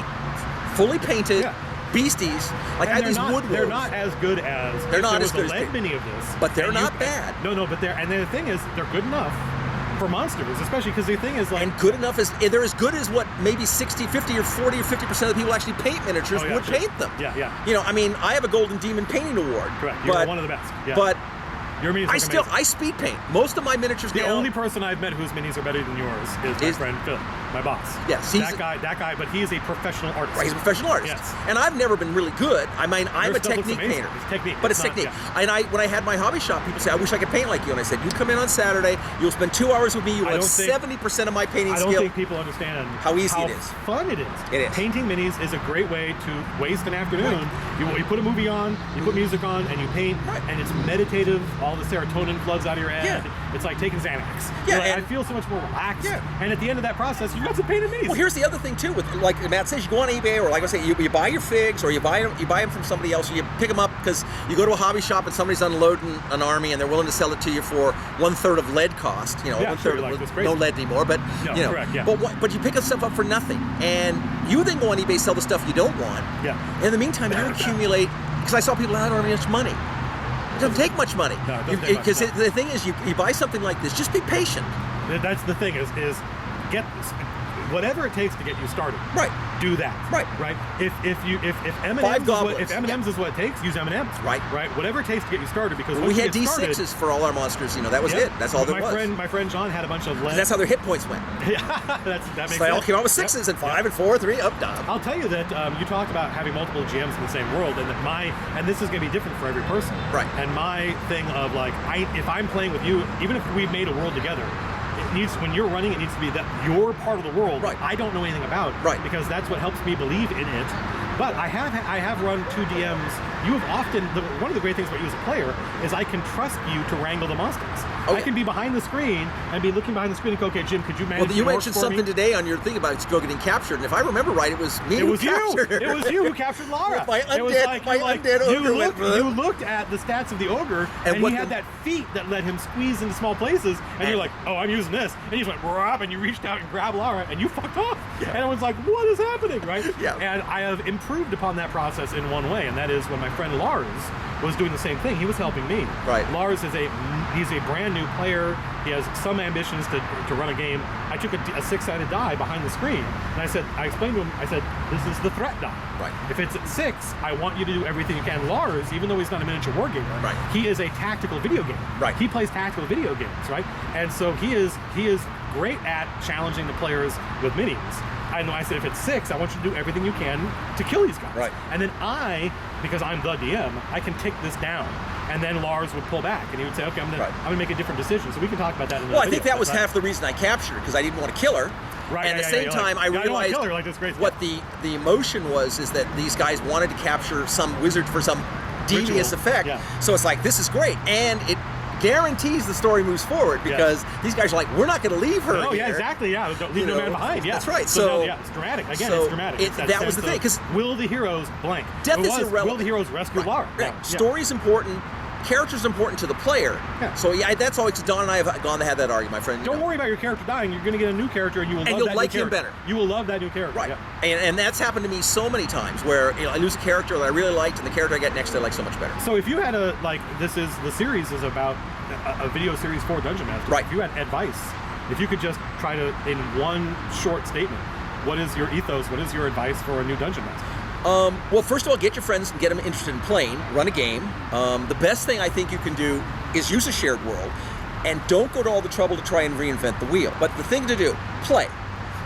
fully painted. Yeah. Beasties, like I had these woodworks. They're not as good as. They're not as good as lead mini of this, but they're not bad. No, but the thing is, they're good enough for monsters, especially because the thing is like. And good enough is they're as good as what maybe 60, 50, or 40, or 50% of the people actually paint miniatures would paint them. Yeah. I mean, I have a Golden Demon Painting Award. Correct. You're one of the best. Yeah. But. Your minis I speed paint. Most of my miniatures. The only person I've met whose minis are better than yours is my friend Phil, my boss. Yes, that guy. But he is a professional artist. Right, he's a professional artist. Yes. And I've never been really good. I mean, I'm a technique painter. It's technique. But it's technique. Yeah. And when I had my hobby shop, people say, "I wish I could paint like you." And I said, "You come in on Saturday. You'll spend 2 hours with me. You will have 70% of my painting skill." I don't think people understand how easy it is. Fun it is. It is. Painting minis is a great way to waste an afternoon. Right. You put a movie on, you put music on, and you paint, and it's meditative. All the serotonin floods out of your head. Yeah. It's like taking Xanax. Yeah, I feel so much more relaxed. Yeah. And at the end of that process, you got some painted minis. Well, here's the other thing too. With like Matt says, you go on eBay, or like I say, you buy your figs, or you buy them from somebody else, or you pick them up because you go to a hobby shop and somebody's unloading an army, and they're willing to sell it to you for 1/3 of lead cost. 1/3 of no lead anymore. But correct, yeah. But you pick up stuff up for nothing, and you then go on eBay, sell the stuff you don't want. Yeah. In the meantime, you accumulate. Because I saw people, I don't have much money. doesn't take much money. No, it doesn't take much. Because the thing is, you buy something like this, just be patient. That's the thing is get whatever it takes to get you started. Right. Do that. Right. Right. If M&Ms is what it takes, use M&Ms. Right. Right. Whatever it takes to get you started, because we had D6s for all our monsters. That was it. That's all there was. My friend John had a bunch of lead. That's how their hit points went. Yeah, that makes sense. They all came out with 6s and 5 and 4, 3, up, down. I'll tell you that you talked about having multiple GMs in the same world, and that and this is going to be different for every person. Right. And my thing of if I'm playing with you, even if we made a world together, when you're running, it needs to be that your part of the world. Right. I don't know anything about. Right. Because that's what helps me believe in it. But I have run 2 DMs. You have often one of the great things about you as a player is I can trust you to wrangle the monsters. Okay. I can be behind the screen and be looking behind the screen and go, okay, Jim, could you manage? Well, you mentioned something today on your thing about Go getting captured, and if I remember right, it was me who captured her. It was you who captured Lara. My undead ogre. You looked at the stats of the ogre, and he had that feat that let him squeeze into small places, and you're like, oh, I'm using this. And you just went, Rob, and you reached out and grabbed Lara, and you fucked off. Yeah. And everyone's like, what is happening, right? Yeah. And I have improved upon that process in one way, and that is when my friend Lars was doing the same thing. He was helping me. Right. Lars is he's a brand new player. He has some ambitions to run a game. I took a 6-sided die behind the screen, and I explained to him, I said, this is the threat die. Right. If it's at 6, I want you to do everything you can. Lars, even though he's not a miniature wargamer, right, he is a tactical video game. Right. He plays tactical video games, right? And so he is great at challenging the players with minis. I said, if it's 6, I want you to do everything you can to kill these guys. Right. And then because I'm the DM, I can take this down. And then Lars would pull back, and he would say, okay, I'm gonna make a different decision. So we can talk about that in Well, I think that was half the reason I captured her, because I didn't want to kill her. Right. And at the same time, I realized what the emotion was is that these guys wanted to capture some wizard for some devious effect. Yeah. So it's like, this is great. And it guarantees the story moves forward, because these guys are like, we're not going to leave her. Oh, yeah, exactly. Yeah, don't leave no man behind. Yeah, that's right. So it's dramatic. Again, it's dramatic. That was the thing. Because will the heroes blank? Death is irrelevant. Will the heroes rescue Lara? Right. Yeah. Story's important. Character's important to the player. Yeah. So that's always Don and I have gone to have that argument, my friend. Don't worry about your character dying. You're going to get a new character, and you'll like him better. You will love that new character. Right. Yeah. And that's happened to me so many times where I lose a character that I really liked, and the character I get next I like so much better. So if you had the series is about a video series for Dungeon Master. Right. If you had advice, if you could just try to, in one short statement, what is your ethos? What is your advice for a new Dungeon Master? Well, first of all, get your friends and get them interested in playing. Run a game. The best thing I think you can do is use a shared world, and don't go to all the trouble to try and reinvent the wheel. But the thing to do, play.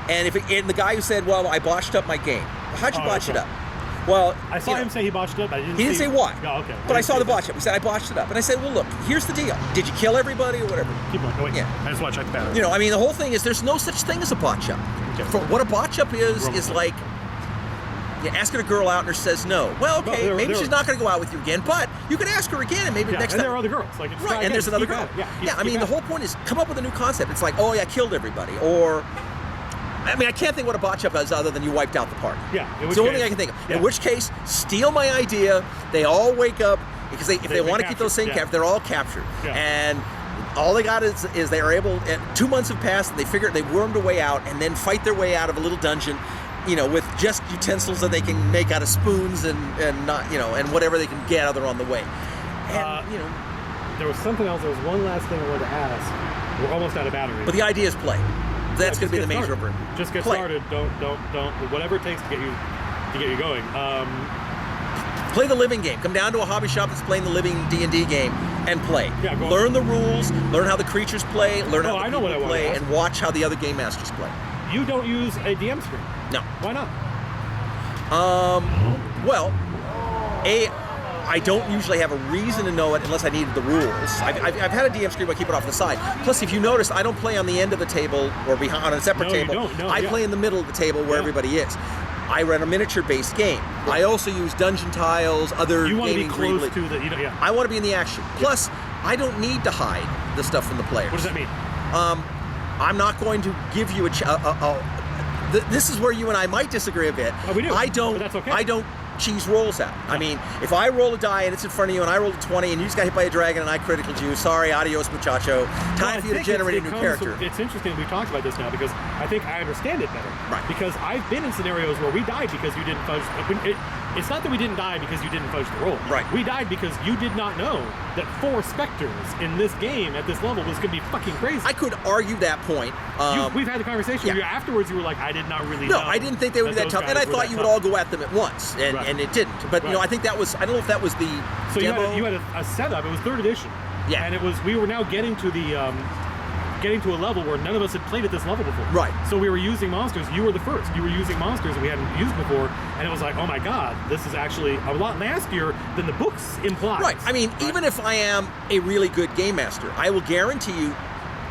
And and the guy who said, "Well, I botched up my game," how'd you botch it up? Well, I saw him say he botched it up. He didn't say why. Oh, okay. But I saw the botch up. He said, I botched it up. And I said, well, look, here's the deal. Did you kill everybody or whatever? Keep going. Oh, wait. Yeah. I just want to check the battery. I mean, the whole thing is there's no such thing as a botch up. Okay. What a botch up is like asking a girl out and her says no. Well, okay, maybe she's not going to go out with you again, but you can ask her again and maybe next time. And there are other girls. Right, and there's another girl. Yeah, I mean, the whole point is come up with a new concept. It's like, oh, yeah, I killed everybody. Or, I mean, I can't think what a botch up is other than you wiped out the party. Yeah. It's the only thing I can think of. Yeah. In which case, steal my idea. They all wake up, because if they want to keep those same captured, they're all captured. Yeah. And all they got is they are able, 2 months have passed, and they wormed a way out, and then fight their way out of a little dungeon, with just utensils that they can make out of spoons and not, and whatever they can gather on the way. And, there was something else. There was one last thing I wanted to ask. We're almost out of battery. But the idea is play. That's going to be the major room. Just get started. Don't. Whatever it takes to get you going. Play the living game. Come down to a hobby shop that's playing the living D&D game and play. Yeah, learn the rules. Learn how the creatures play. Learn how the people play, and watch how the other game masters play. You don't use a DM screen. No. Why not? Well, I don't usually have a reason to know it unless I needed the rules. I've had a DM screen, but I keep it off the side. Plus, if you notice, I don't play on the end of the table or behind on a separate table. You don't. No, I play in the middle of the table where everybody is. I run a miniature-based game. Right. I also use dungeon tiles, other you want gaming to be close to the, I want to be in the action. Plus, I don't need to hide the stuff from the players. What does that mean? I'm not going to give you this is where you and I might disagree a bit. Oh, we do. But that's okay. I don't cheese rolls out. I mean, if I roll a die and it's in front of you and I rolled a 20 and you just got hit by a dragon and I criticaled you, sorry, adios muchacho. Time for you to generate a new character. It's interesting we talked about this now, because I think I understand it better. Right. Because I've been in scenarios where we died because you didn't fudge. it's not that we didn't die because you didn't fudge the roll. Right. We died because you did not know that 4 specters in this game at this level was going to be fucking crazy. I could argue that point. We've had the conversation. Yeah. Afterwards, you were like, I did not really know. No, I didn't think they would be that tough, and I thought you would all go at them at once, and it didn't. But I think that was, I don't know if that was the so demo. you had a setup. It was 3rd edition. Yeah. And we were now getting to a level where none of us had played at this level before. Right. So we were using monsters. You were the first. You were using monsters we hadn't used before, and it was like, oh my god, this is actually a lot nastier than the books imply. Right. I mean, even if I am a really good game master, I will guarantee you,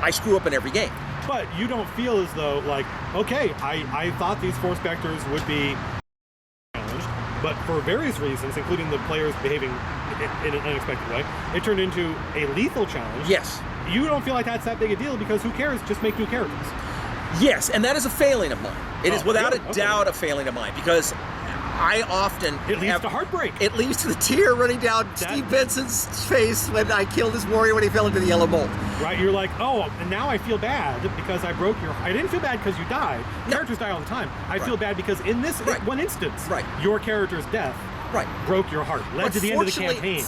I screw up in every game. But you don't feel as though, like, okay, I thought these 4 specters would be challenged, but for various reasons, including the players behaving in an unexpected way, it turned into a lethal challenge. Yes. You don't feel like that's that big a deal because who cares? Just make new characters. Yes, and that is a failing of mine. It is without a doubt a failing of mine, because I often It leads to heartbreak. It leads to the tear running down Steve Benson's face when I killed his warrior when he fell into the yellow mold. Right, you're like, oh, and now I feel bad because I broke your... I didn't feel bad because you died. Characters die all the time. I feel bad because in this one instance, your character's death broke your heart, led to the end of the campaign.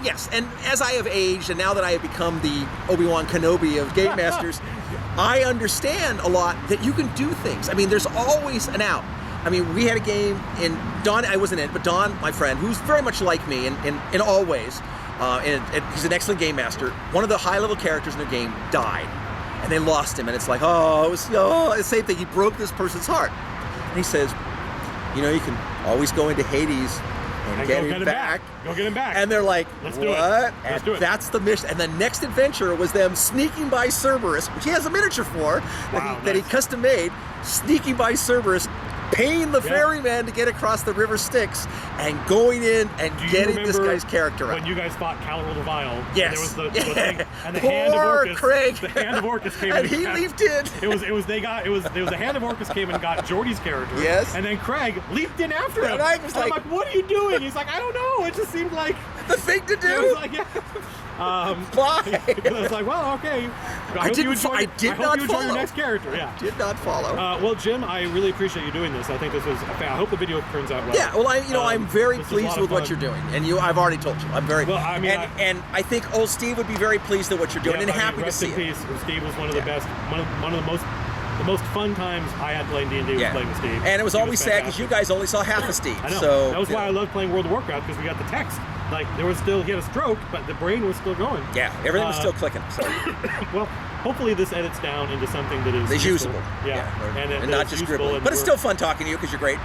Yes, and as I have aged, and now that I have become the Obi-Wan Kenobi of Game Masters, I understand a lot that you can do things. I mean, there's always an out. I mean, we had a game in Don, I wasn't in it, but Don, my friend, who's very much like me in all ways, and he's an excellent game master. One of the high-level characters in the game died, and they lost him, and it's like, it's the same thing. He broke this person's heart. And he says, you know, you can always go into Hades and get him back. Go get him back. And they're like, Let's what? do it. Let's do it. That's the mission. And the next adventure was them sneaking by Cerberus, which he has a miniature for, that he custom made, sneaking by Cerberus, paying the ferryman to get across the river Styx, and going in and getting this guy's character out. When you guys fought Caloril the Vile, yes, and there was the thing, and the poor hand of Orcus, Craig. The hand of Orcus came and he leaped in. It was the hand of Orcus came and got Jordy's character. Yes, and then Craig leaped in after him. And I was I'm like, what are you doing? He's like, I don't know. It just seemed like the thing to do. I was like, Why? I was like, well, okay. I did not follow. Your next character. Yeah, did not follow. Well, Jim, I really appreciate you doing this. I think this was. I hope the video turns out well. Yeah. Well, I'm very pleased with what you're doing, and I've already told you, I'm very. Well, I mean, and I think old Steve would be very pleased at what you're doing, and happy to see it. Rest in peace. Steve was one of the best, one of the most fun times I had playing D&D was playing with Steve. And it was always sad because you guys only saw half of Steve. I know. So that was why I loved playing World of Warcraft, because we got the text. Like, he had a stroke, but the brain was still going. Yeah, everything was still clicking. So. Well, hopefully this edits down into something that is usable. Yeah. And not just scribbling. But it's still fun talking to you because you're great.